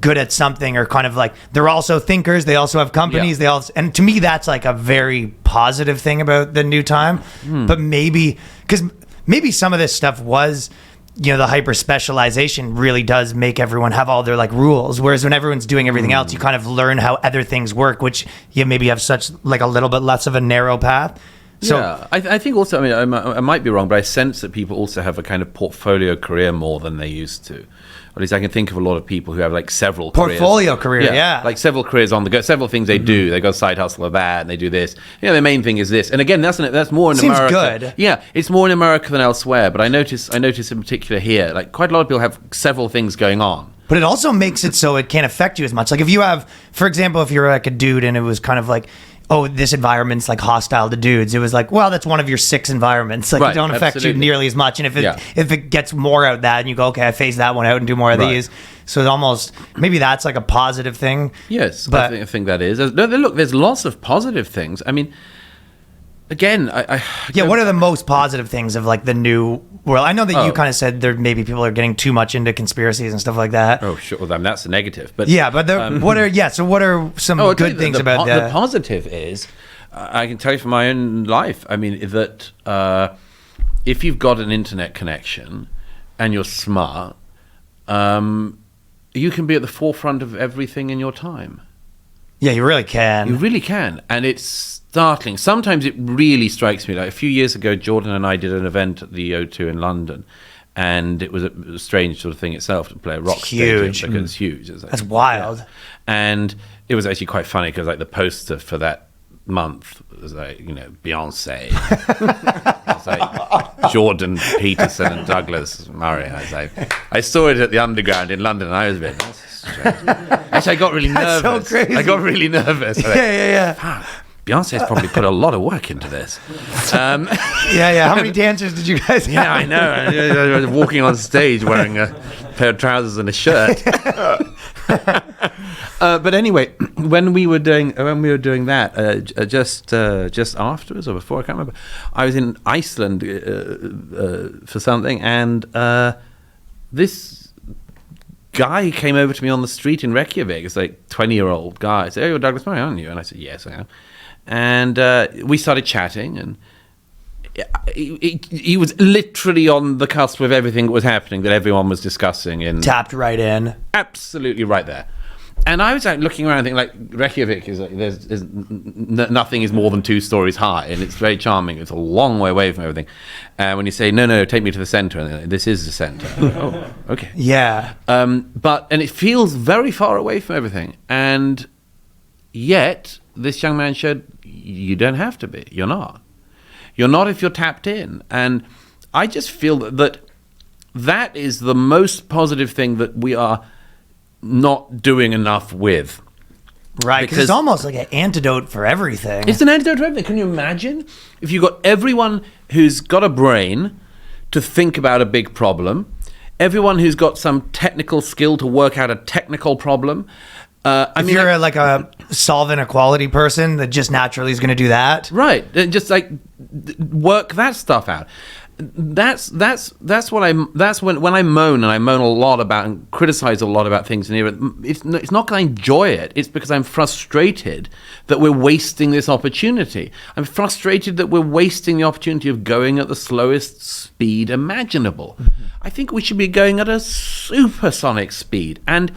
good at something are kind of like, they're also thinkers, they also have companies, and to me that's like a very positive thing about the new time. But maybe some of this stuff was, the hyper specialization really does make everyone have all their, like, rules, whereas when everyone's doing everything else, you kind of learn how other things work, which you maybe have such, like, a little bit less of a narrow path. So I think also, I might be wrong, but I sense that people also have a kind of portfolio career more than they used to. At least I can think of a lot of people who have, like, several portfolio career, like several careers on the go, several things they do. They go side hustle of that, and they do this. Their main thing is this. And again, that's more in America. Seems good. Yeah, it's more in America than elsewhere. But I notice in particular here, like, quite a lot of people have several things going on. But it also makes it so it can't affect you as much. Like, if you have, for example, if you're like a dude and it was kind of like, this environment's like hostile to dudes, it was like, well, that's one of your 6 environments. Like, right, it don't affect you nearly as much. And if it gets more out of that, and you go, okay, I phase that one out and do more of these. So it almost, maybe that's like a positive thing. Yes, but I think that is. Look, there's lots of positive things. I mean, again, what are the most positive things of, like, the new world? I know that you kind of said there maybe people are getting too much into conspiracies and stuff like that. Oh, sure. Well, that's a negative. But what are some good things about that? The positive is, I can tell you from my own life, that if you've got an internet connection and you're smart, you can be at the forefront of everything in your time. Yeah, you really can. You really can. And it's startling. Sometimes it really strikes me. Like, a few years ago, Jordan and I did an event at the O2 in London, and it was a strange sort of thing itself to play a rock stadium, because it's huge. That's wild. And it was actually quite funny because, like, the poster for that month was like, Beyonce. I was like Jordan Peterson and Douglas Murray. I saw it at the Underground in London, and I was a bit. Actually, I got really nervous. That's so crazy. I got really nervous. Yeah. Beyonce's probably put a lot of work into this. Yeah. How many dancers did you guys have? Yeah, I know. I was walking on stage wearing a pair of trousers and a shirt. But anyway, when we were doing that, just afterwards or before, I can't remember. I was in Iceland for something, and this guy came over to me on the street in Reykjavik. It's like 20-year-old guy. I said, "Oh, you're Douglas Murray, aren't you?" And I said, "Yes, I am." And we started chatting, and he was literally on the cusp of everything that was happening that everyone was discussing. Tapped right in. Absolutely right there. And I was like looking around, thinking like Reykjavik is like nothing is more than 2 stories high, and it's very charming. It's a long way away from everything. When you say no, take me to the center, and like, this is the center. Oh, okay. Yeah. And it feels very far away from everything, and yet this young man showed you don't have to be. You're not. You're not if you're tapped in, and I just feel that is the most positive thing that we are not doing enough with. Right, because it's almost like an antidote for everything. It's an antidote for everything. Can you imagine if you got everyone who's got a brain to think about a big problem, everyone who's got some technical skill to work out a technical problem? If you're like a solve inequality person that just naturally is going to do that. Right, just like work that stuff out. That's when I moan, and I moan a lot about and criticize a lot about things in here. It's not because I enjoy it. It's because I'm frustrated that we're wasting this opportunity. I'm frustrated that we're wasting the opportunity of going at the slowest speed imaginable. Mm-hmm. I think we should be going at a supersonic speed. And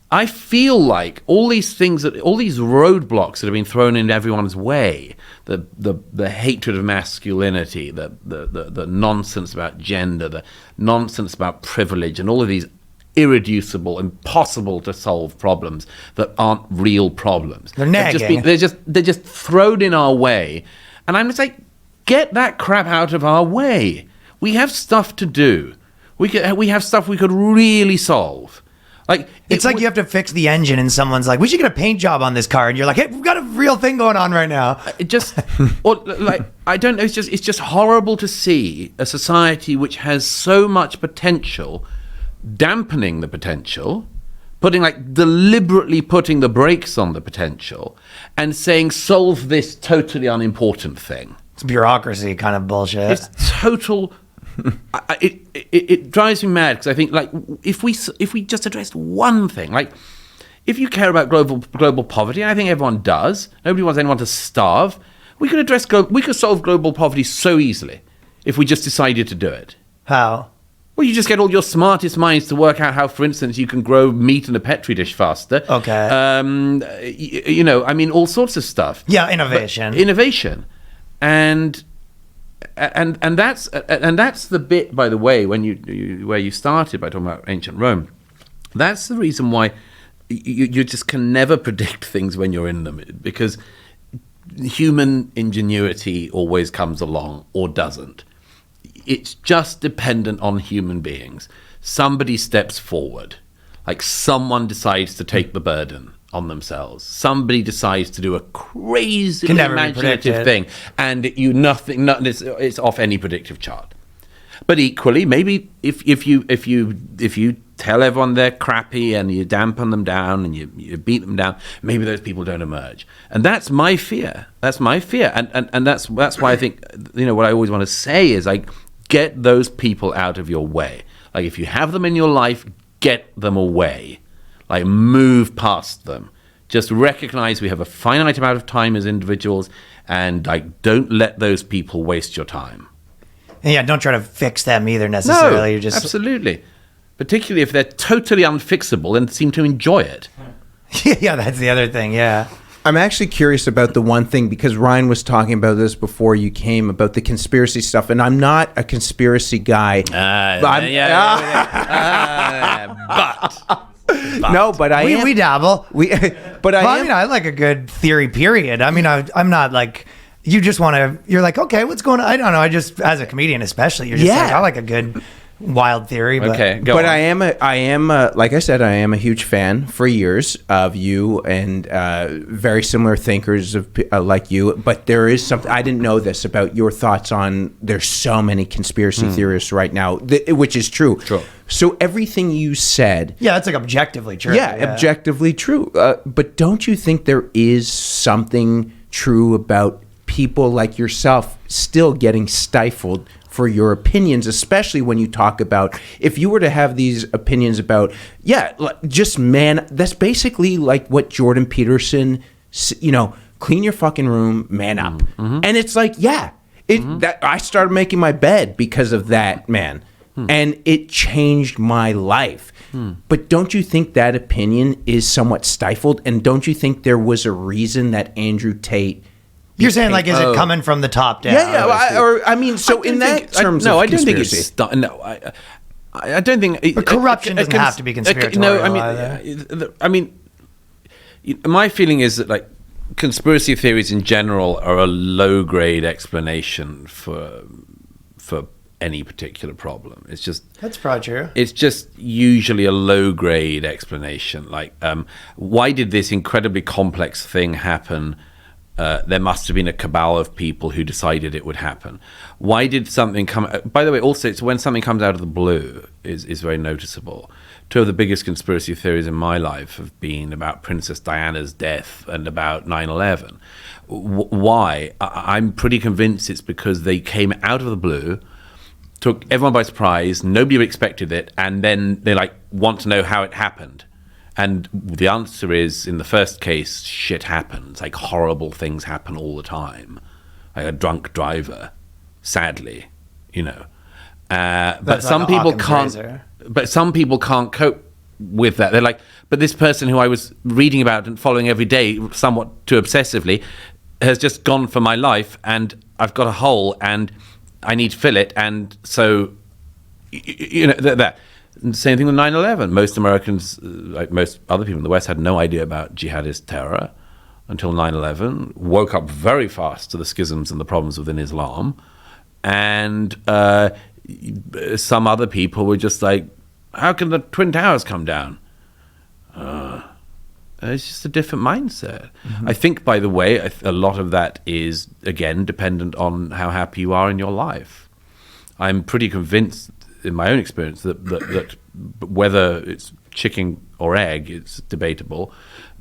I feel like all these roadblocks that have been thrown into everyone's way, the hatred of masculinity, the nonsense about gender, the nonsense about privilege, and all of these irreducible, impossible to solve problems that aren't real problems. They're nagging. They're just thrown in our way, and I'm just like, get that crap out of our way. We have stuff to do. We have stuff we could really solve. Like it's like you have to fix the engine, and someone's like, "We should get a paint job on this car," and you're like, "Hey, we've got a real thing going on right now." It just, or like, I don't know. It's just horrible to see a society which has so much potential, dampening the potential, deliberately putting the brakes on the potential, and saying, "Solve this totally unimportant thing." It's bureaucracy kind of bullshit. It's total. It drives me mad, because I think, like, if we just addressed one thing, like, if you care about global poverty, and I think everyone does, nobody wants anyone to starve. We could solve global poverty so easily if we just decided to do it. How? Well, you just get all your smartest minds to work out how, for instance, you can grow meat in a petri dish faster. Okay. All sorts of stuff. Yeah, innovation. And that's the bit, by the way, when where you started by talking about ancient Rome. That's the reason why you just can never predict things when you're in them, because human ingenuity always comes along or doesn't. It's just dependent on human beings. Somebody steps forward, like someone decides to take the burden on themselves. Somebody decides to do a crazy imaginative thing, and it's off any predictive chart. But equally, maybe if you tell everyone they're crappy and you dampen them down and you beat them down, maybe those people don't emerge. And that's my fear. And that's why I think, what I always want to say is, like, get those people out of your way. Like, if you have them in your life, get them away. Like, move past them. Just recognize we have a finite amount of time as individuals, and, like, don't let those people waste your time. And yeah, don't try to fix them either necessarily. No, You're just... absolutely. Particularly if they're totally unfixable and seem to enjoy it. Yeah, that's the other thing, yeah. I'm actually curious about the one thing, because Ryan was talking about this before you came, about the conspiracy stuff, and I'm not a conspiracy guy. But No, but we dabble. But I mean, I like a good theory. Period. I mean, I'm not like you. Just want to. You're like, okay, what's going on? I don't know. I just, as a comedian, especially, you're just like, I like a good wild theory. But, Okay, go but on. I am like I said, I am a huge fan for years of you and very similar thinkers of like you. But there is something I didn't know this about your thoughts on. There's so many conspiracy theorists right now, which is true. Sure. So everything you said, yeah, that's like objectively true. yeah. Objectively true. But don't you think there is something true about people like yourself still getting stifled for your opinions, especially when you talk about, if you were to have these opinions about, just man, that's basically like what Jordan Peterson, clean your fucking room, man up. Mm-hmm. And it's like, that I started making my bed because of that, man. And it changed my life. But don't you think that opinion is somewhat stifled? And don't you think there was a reason that Andrew Tate... You're saying, like, is it coming from the top down? I mean, so in that terms of I don't think conspiracy. it's... I don't think... But corruption doesn't have to be conspiratorial. No, I mean, my feeling is that, like, conspiracy theories in general are a low-grade explanation for any particular problem. It's just... That's probably true. It's just usually a low-grade explanation. Like, why did this incredibly complex thing happen? There must have been a cabal of people who decided it would happen. Why did something come... By the way, also, it's when something comes out of the blue is very noticeable. Two of the biggest conspiracy theories in my life have been about Princess Diana's death and about 9/11. Why? I'm pretty convinced it's because they came out of the blue, took everyone by surprise, nobody expected it, and then they want to know how it happened. And the answer is, in the first case, shit happens. Like, horrible things happen all the time. Like a drunk driver, sadly, But some people can't. But some people can't cope with that. They're like, but this person who I was reading about and following every day, somewhat too obsessively, has just gone for my life, and I've got a hole, and I need to fill it, and so, that. Same thing with 9/11. Most Americans, like most other people in the West, had no idea about jihadist terror until 9/11. Woke up very fast to the schisms and the problems within Islam. And some other people were just like, how can the Twin Towers come down? It's just a different mindset. Mm-hmm. I think, by the way, a lot of that is, again, dependent on how happy you are in your life. I'm pretty convinced, in my own experience, that whether it's chicken or egg, it's debatable,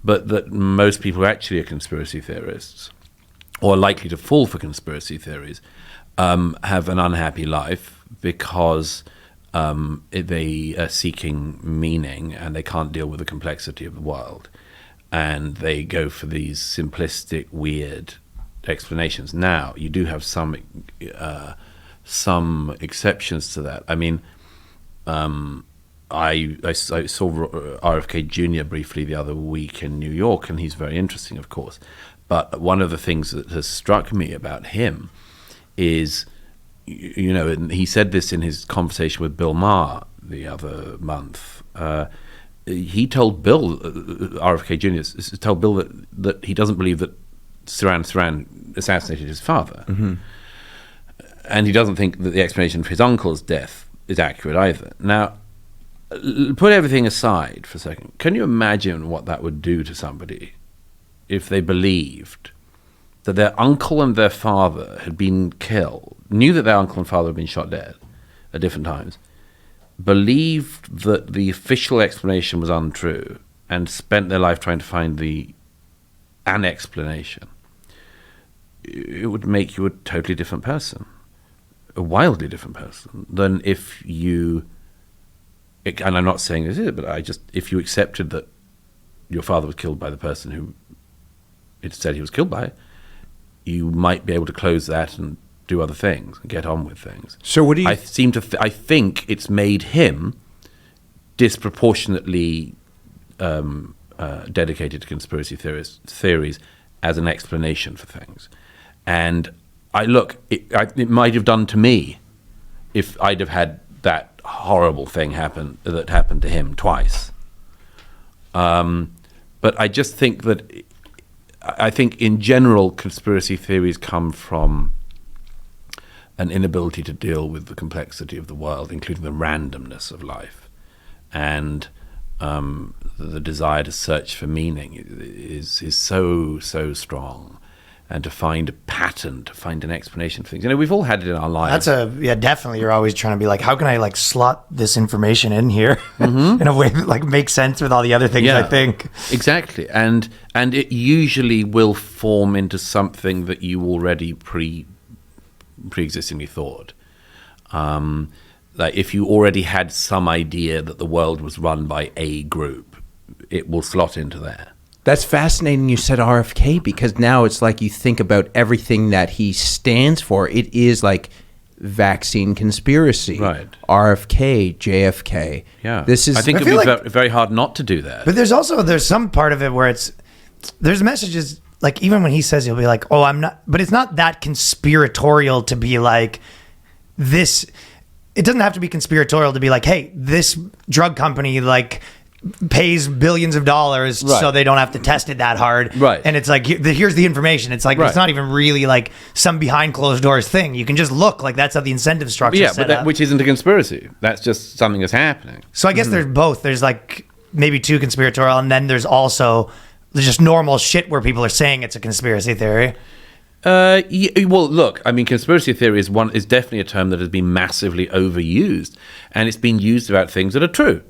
but that most who actually are conspiracy theorists, or are likely to fall for conspiracy theories, have an unhappy life because they are seeking meaning and they can't deal with the complexity of the world. And they go for these simplistic, weird explanations. Now, you do have some exceptions to that. I mean, I saw RFK Jr. briefly the other week in New York, and he's very interesting, of course. But one of the things that has struck me about him is, and he said this in his conversation with Bill Maher the other month. He told Bill, RFK Jr. told Bill that he doesn't believe that Saran assassinated his father. Mm-hmm. And he doesn't think that the explanation for his uncle's death is accurate either. Now, put everything aside for a second. Can you imagine what that would do to somebody if they believed that their uncle and their father had been killed, knew that their uncle and father had been shot dead at different times, believed that the official explanation was untrue, and spent their life trying to find an explanation? It would make you a totally different person. A wildly different person than if you, and I'm not saying this is it, but if you accepted that your father was killed by the person who it said he was killed by, you might be able to close that and do other things and get on with things. So what do you... I think it's made him disproportionately dedicated to conspiracy theories as an explanation for things. And it might have done to me if I'd have had that horrible thing that happened to him twice. But I just think that I think in general conspiracy theories come from an inability to deal with the complexity of the world, including the randomness of life, and the desire to search for meaning is so strong, and to find a pattern, to find an explanation for things. You know, we've all had it in our lives. Definitely. You're always trying to be like, how can I like slot this information in here in a way that like makes sense with all the other things I think. Exactly. And it usually will form into something that you already pre-existingly thought. Like if you already had some idea that the world was run by a group, it will slot into there. That's fascinating you said RFK, because now it's like you think about everything that he stands for. It is like vaccine conspiracy, right? RFK, JFK. Yeah, this is. I think it'd be very hard not to do that. But there's some part of it where there's messages like even when he says he'll be like, oh, I'm not, but it's not that conspiratorial to be like this. It doesn't have to be conspiratorial to be like, hey, this drug company like pays billions of dollars so they don't have to test it that hard. Right. And it's like, here's the information. It's like, it's not even really like some behind closed doors thing. You can just look like that's how the incentive structure is set up. Which isn't a conspiracy. That's just something that's happening. So I guess there's both. There's like maybe two conspiratorial, and then there's also just normal shit where people are saying it's a conspiracy theory. Well, look, I mean, conspiracy theory is definitely a term that has been massively overused, and it's been used about things that are true.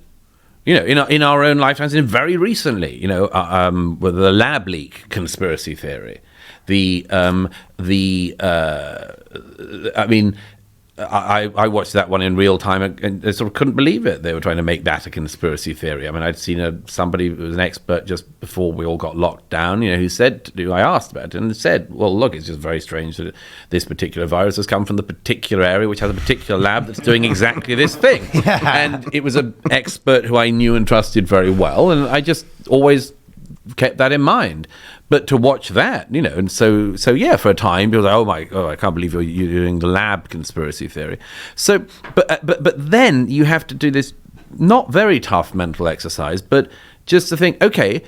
You know, in our own lifetimes, and very recently, you know, with the lab leak conspiracy theory, I watched that one in real time and I sort of couldn't believe it. They were trying to make that a conspiracy theory. I mean, I'd seen somebody who was an expert just before we all got locked down, you know, I asked about it and said, well, look, it's just very strange that this particular virus has come from the particular area which has a particular lab that's doing exactly this thing. And it was an expert who I knew and trusted very well, and I just always kept that in mind. But to watch that, you know, and so yeah, for a time, people were like, I can't believe you're doing the lab conspiracy theory. So, but then you have to do this not very tough mental exercise, but just to think, okay,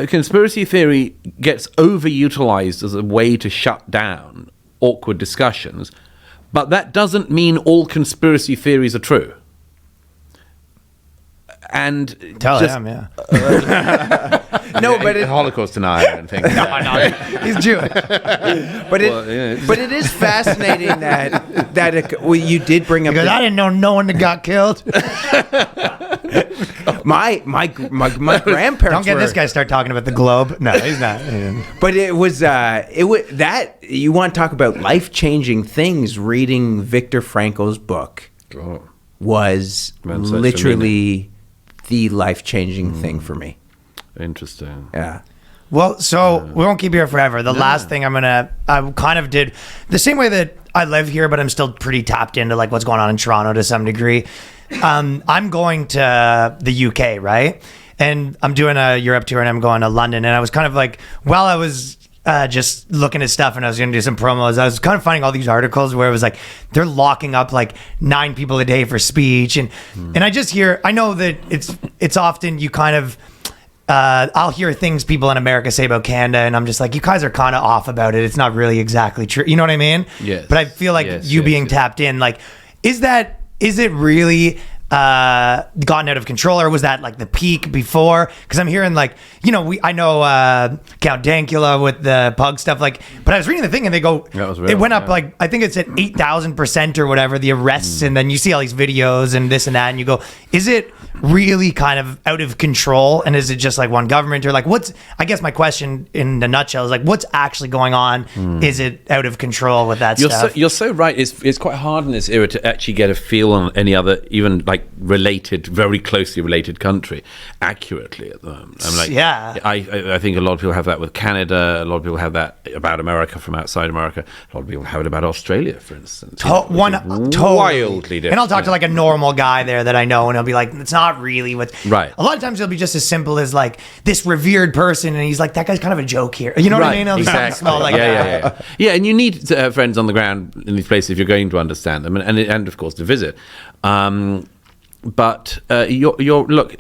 conspiracy theory gets overutilized as a way to shut down awkward discussions, but that doesn't mean all conspiracy theories are true. And tell him, yeah. No, but Holocaust denier and things. No, he's Jewish. But it is fascinating that you did bring up. Because I didn't know no one that got killed. my grandparents. Don't get this guy start talking about the globe. No, he's not. But it was that you want to talk about life-changing things. Reading Viktor Frankl's book was literally the life-changing thing for me. Interesting. Yeah. Well, so we won't keep you here forever. The last thing I kind of did the same way that I live here, but I'm still pretty tapped into like what's going on in Toronto to some degree. I'm going to the UK, right? And I'm doing a Europe tour and I'm going to London. And I was kind of like, while I was just looking at stuff and I was going to do some promos, I was kind of finding all these articles where it was like they're locking up like 9 people a day for speech, and I just hear, I know that it's often you kind of I'll hear things people in America say about Canada, and I'm just like, you guys are kind of off about it. It's not really exactly true. You know what I mean? Yes. But I feel like you being tapped in, like, is it really gotten out of control, or was that like the peak before? Because I'm hearing like, you know, I know Count Dankula with the pug stuff, like, but I was reading the thing and they go, it went up like, I think it's at 8,000% or whatever, the arrests, and then you see all these videos and this and that, and you go, is it really kind of out of control, and is it just like one government, or like I guess my question in a nutshell is like, what's actually going on? Is it out of control with that stuff? You're so right. It's quite hard in this era to actually get a feel on any other, even like very closely related country accurately at the moment. I'm like, I think a lot of people have that with Canada. A lot of people have that about America from outside America. A lot of people have it about Australia, for instance. Wildly different. And I'll talk to like a normal guy there that I know, and he'll be like, it's not really what's right. A lot of times it'll be just as simple as like this revered person, and he's like, that guy's kind of a joke here. You know what I mean? Exactly. Small like that. Yeah, and you need to have friends on the ground in these places if you're going to understand them, and of course to visit. But look,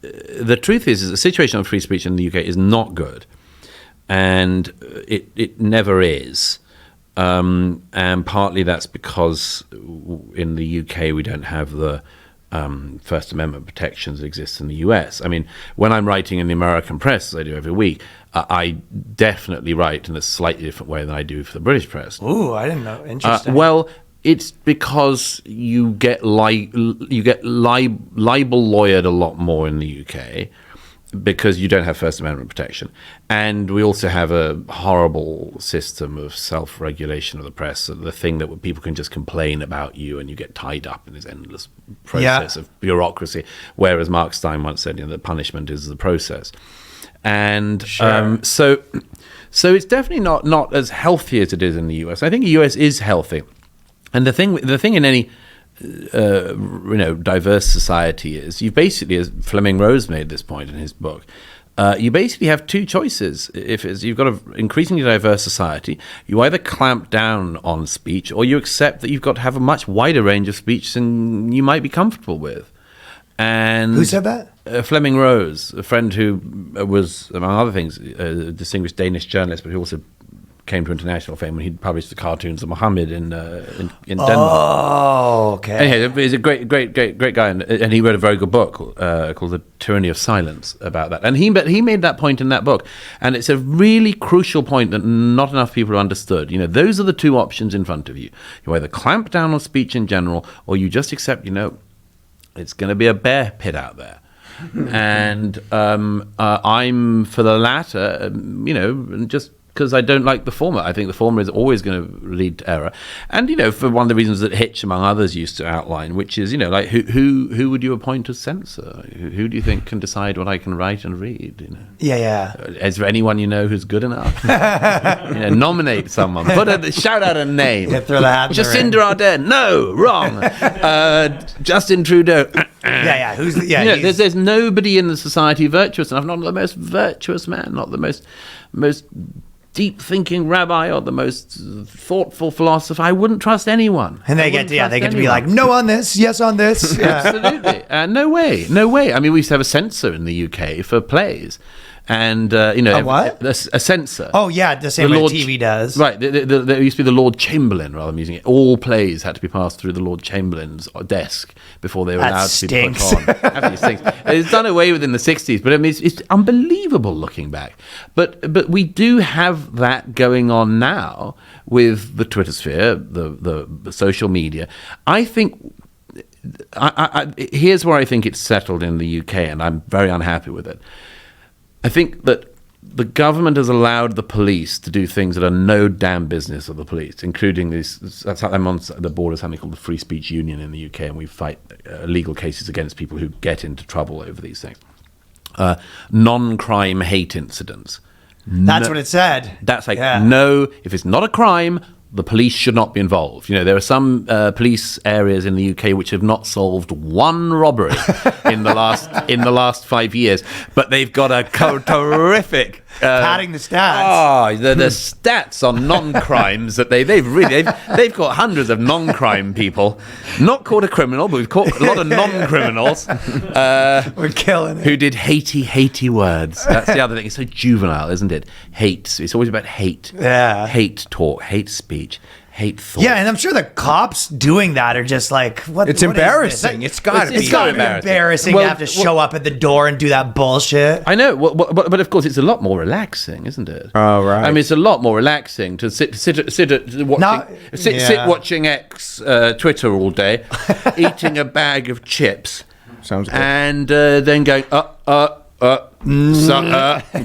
the truth is the situation of free speech in the UK is not good, and it never is. And partly that's because in the UK we don't have the First Amendment protections that exist in the US. I mean, when I'm writing in the American press, as I do every week, I definitely write in a slightly different way than I do for the British press. Ooh, I didn't know. Interesting. Well, it's because you get libel lawyered a lot more in the UK because you don't have First Amendment protection. And we also have a horrible system of self-regulation of the press, so the thing that people can just complain about you and you get tied up in this endless process of bureaucracy, whereas Mark Stein once said, the punishment is the process. And so it's definitely not as healthy as it is in the US. I think the US is healthy. And the thing in any diverse society is you basically, as Fleming Rose made this point in his book, you basically have two choices. If you've got an increasingly diverse society, you either clamp down on speech or you accept that you've got to have a much wider range of speech than you might be comfortable with. And who said that? Fleming Rose, a friend who was, among other things, a distinguished Danish journalist, but who also came to international fame when he published the cartoons of Mohammed in Denmark. Oh, okay. Anyway, he's a great guy, and he wrote a very good book called The Tyranny of Silence about that. And he made that point in that book, and it's a really crucial point that not enough people have understood. Those are the two options in front of you. You either clamp down on speech in general, or you just accept, it's going to be a bear pit out there. And I'm for the latter, just because I don't like the former. I think the former is always going to lead to error. And, for one of the reasons that Hitch, among others, used to outline, which is, like, who would you appoint as censor? Who do you think can decide what I can write and read? Yeah. Is there anyone who's good enough? Nominate someone. Shout out a name. Yeah, throw the hat in the ring. Jacinda Ardern. No, wrong. Justin Trudeau. There's nobody in the society virtuous enough. Not the most virtuous man, not the most deep-thinking rabbi or the most thoughtful philosopher. I wouldn't trust anyone. And they get to be like, no on this, yes on this. Yeah. Absolutely. No way. I mean, we used to have a censor in the UK for plays. And, a what? A censor. Oh, yeah, the same way TV does. Right. There used to be the Lord Chamberlain, rather than using it. All plays had to be passed through the Lord Chamberlain's desk before they were allowed to be put on. Absolutely stinks. It's done away with in the 60s, but I mean, it's unbelievable looking back. But we do have that going on now with the Twitter sphere, the social media. I think... here's where I think it's settled in the UK, and I'm very unhappy with it. I think that the government has allowed the police to do things that are no damn business of the police, including these. I'm on the board of something called the Free Speech Union in the UK, and we fight legal cases against people who get into trouble over these things. Non-crime hate incidents. That's what it said. That's like, no, if it's not a crime, the police should not be involved. There are some police areas in the UK which have not solved one robbery in the last 5 years, but they've got a terrific padding the stats. The stats on non-crimes that they've got hundreds of non-crime people, not caught a criminal, but we've caught a lot of non-criminals. We're killing it. Who did hatey words? That's the other thing. It's so juvenile, isn't it? Hate. It's always about hate. Yeah. Hate talk. Hate speech. Hate thought. Yeah, and I'm sure the cops doing that are just like, what? It's embarrassing. It's got to be. It's got to be embarrassing to have to show up at the door and do that bullshit. I know, but of course it's a lot more relaxing, isn't it? Oh, right. I mean, it's a lot more relaxing to sit watching X Twitter all day, eating a bag of chips. Sounds good. And then going,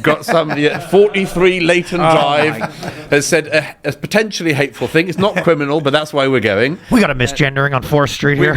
got somebody at 43 Leighton Drive has said a potentially hateful thing. It's not criminal, but that's why we're going. We got a misgendering on 4th Street here.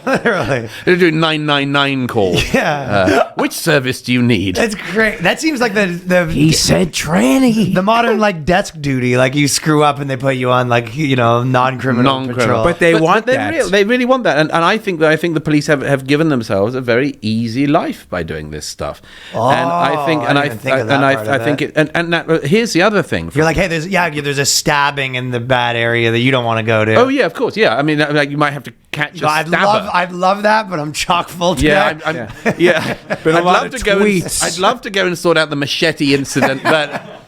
Literally. They're doing 999 calls. Yeah. Which service do you need? That's great. That seems like the He said tranny. the modern like desk duty. Like you screw up and they put you on like non-criminal patrol. But they want that. They really want that, and I think the police have given themselves a very easy life by doing this stuff. Oh, and I think, and I didn't think of that part of think it. Here's the other thing. You're like, hey, there's a stabbing in the bad area that you don't want to go to. Oh yeah, of course, yeah. I mean, like you might have to catch No, a I'd stabber. love that, but I'm chock full today. Been a I'd lot love of to go. tweets. I'd love to go and sort out the machete incident, but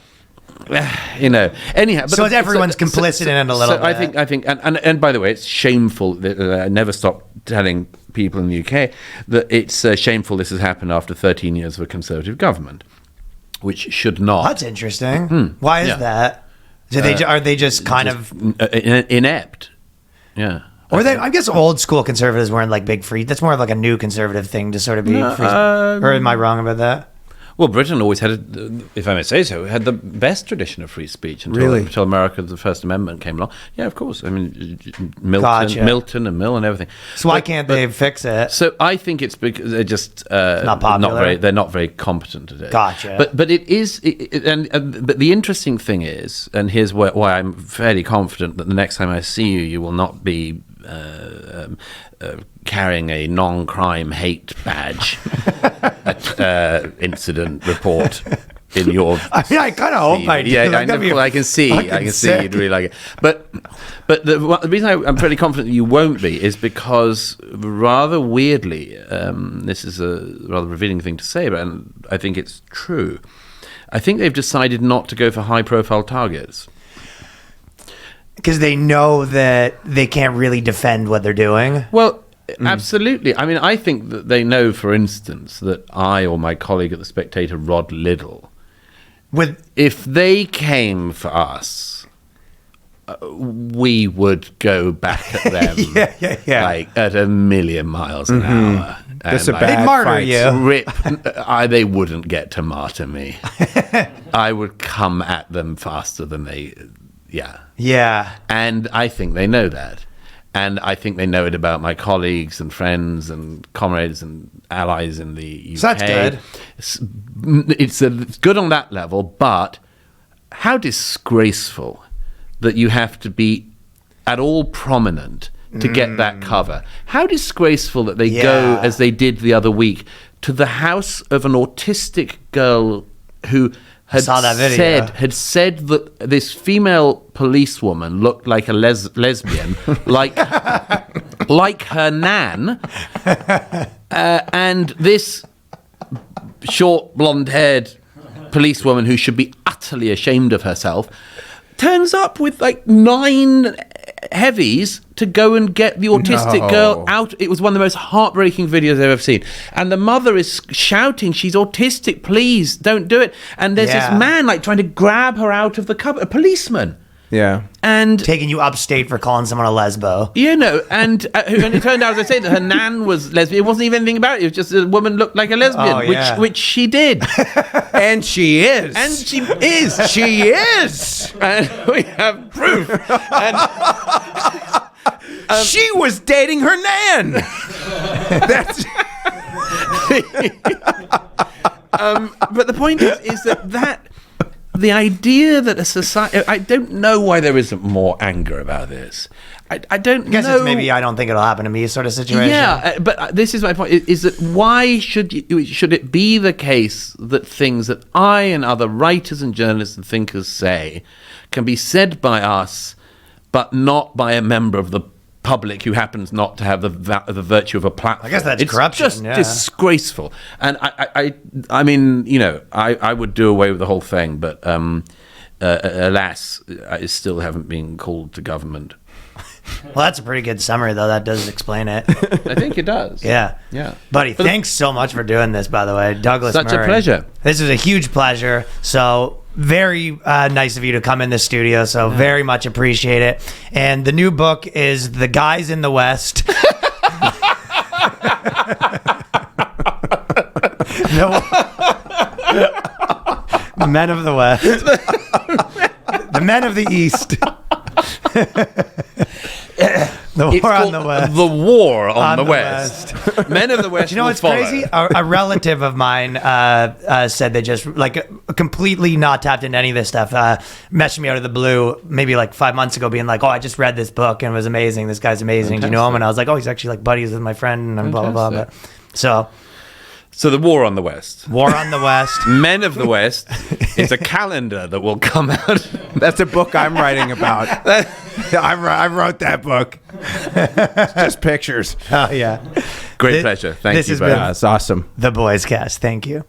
anyhow. But So everyone's complicit in it a little bit. I think, and by the way, it's shameful that I never stop telling people in the UK that it's shameful this has happened after 13 years of a Conservative government, which should not. That's interesting. Why is Yeah. that? Are they just kind of, inept? Yeah. or they? I guess old school conservatives weren't like big free. That's more of like a new conservative thing to sort of be. Free, or am I wrong about that? Well, Britain always had, if I may say so, had the best tradition of free speech until America, the First Amendment came along. Yeah, of course. I mean, Milton and Mill and everything. So why can't they fix it? So I think it's because they're just not popular. They're not very competent today. Gotcha. But it is, but the interesting thing is, and here's why I'm fairly confident that the next time I see you, you will not be carrying a non-crime hate badge at incident report in your. I mean, I kind of hope I do. Yeah, Like, I can see sick. you'd really like it. But the reason I'm fairly confident that you won't be is because rather weirdly, this is a rather revealing thing to say, but I think it's true. I think they've decided not to go for high-profile targets. Because they know that they can't really defend what they're doing. Well, absolutely. I mean, I think that they know, for instance, that I or my colleague at The Spectator, Rod Liddle, if they came for us, we would go back at them like at a million miles an hour. That's a And, bad They'd martyr fight. you. They wouldn't get to martyr me. I would come at them faster than they... Yeah. And I think they know that. And I think they know it about my colleagues and friends and comrades and allies in the UK. So that's good. It's good on that level, but how disgraceful that you have to be at all prominent to get that cover. How disgraceful that they go, as they did the other week, to the house of an autistic girl who... had said that this female policewoman looked like a lesbian, like her nan, and this short blonde-haired policewoman who should be utterly ashamed of herself turns up with like 9 heavies to go and get the autistic girl out. It was one of the most heartbreaking videos I've ever seen. And the mother is shouting, she's autistic, please don't do it. And there's this man like trying to grab her out of the cupboard, a policeman. Yeah. And taking you upstate for calling someone a lesbo. You know, and it turned out, as I say, that her nan was lesbian. It wasn't even anything about it. It was just a woman looked like a lesbian, which she did. And she is. And she is. She is. And we have proof. And she was dating her nan. That's. But the point is that the idea that a society... I don't know why there isn't more anger about this. I don't guess know. It's maybe I don't think it'll happen to me sort of situation. Yeah, but this is my point, is that why should it be the case that things that I and other writers and journalists and thinkers say can be said by us, but not by a member of the public who happens not to have the virtue of a platform? I guess that's corruption. It's just disgraceful. And I mean, you know, I would do away with the whole thing, but alas, I still haven't been called to government. Well, that's a pretty good summary, though. That does explain it. I think it does. Yeah. Buddy, thanks so much for doing this, by the way. Douglas Such Murray. a pleasure. This is a huge pleasure. So very nice of you to come in the studio. So very much appreciate it. And the new book is The Guys in the West. The Men of the West. The Men of the East. The War on the West. The War on the West. Men of the West. You know what's crazy? A relative of mine said they just completely not tapped into any of this stuff. Messaged me out of the blue maybe like 5 months ago, being like, "Oh, I just read this book and it was amazing. This guy's amazing. Do you know him?" And I was like, "Oh, he's actually like buddies with my friend and blah blah blah." But, so So the War on the West. War on the West. Men of the West is a calendar that will come out. That's a book I'm writing about. I wrote that book. It's just pictures. Oh, yeah. Great pleasure. Thank this you has very been much. It's awesome. The Boys Cast. Thank you.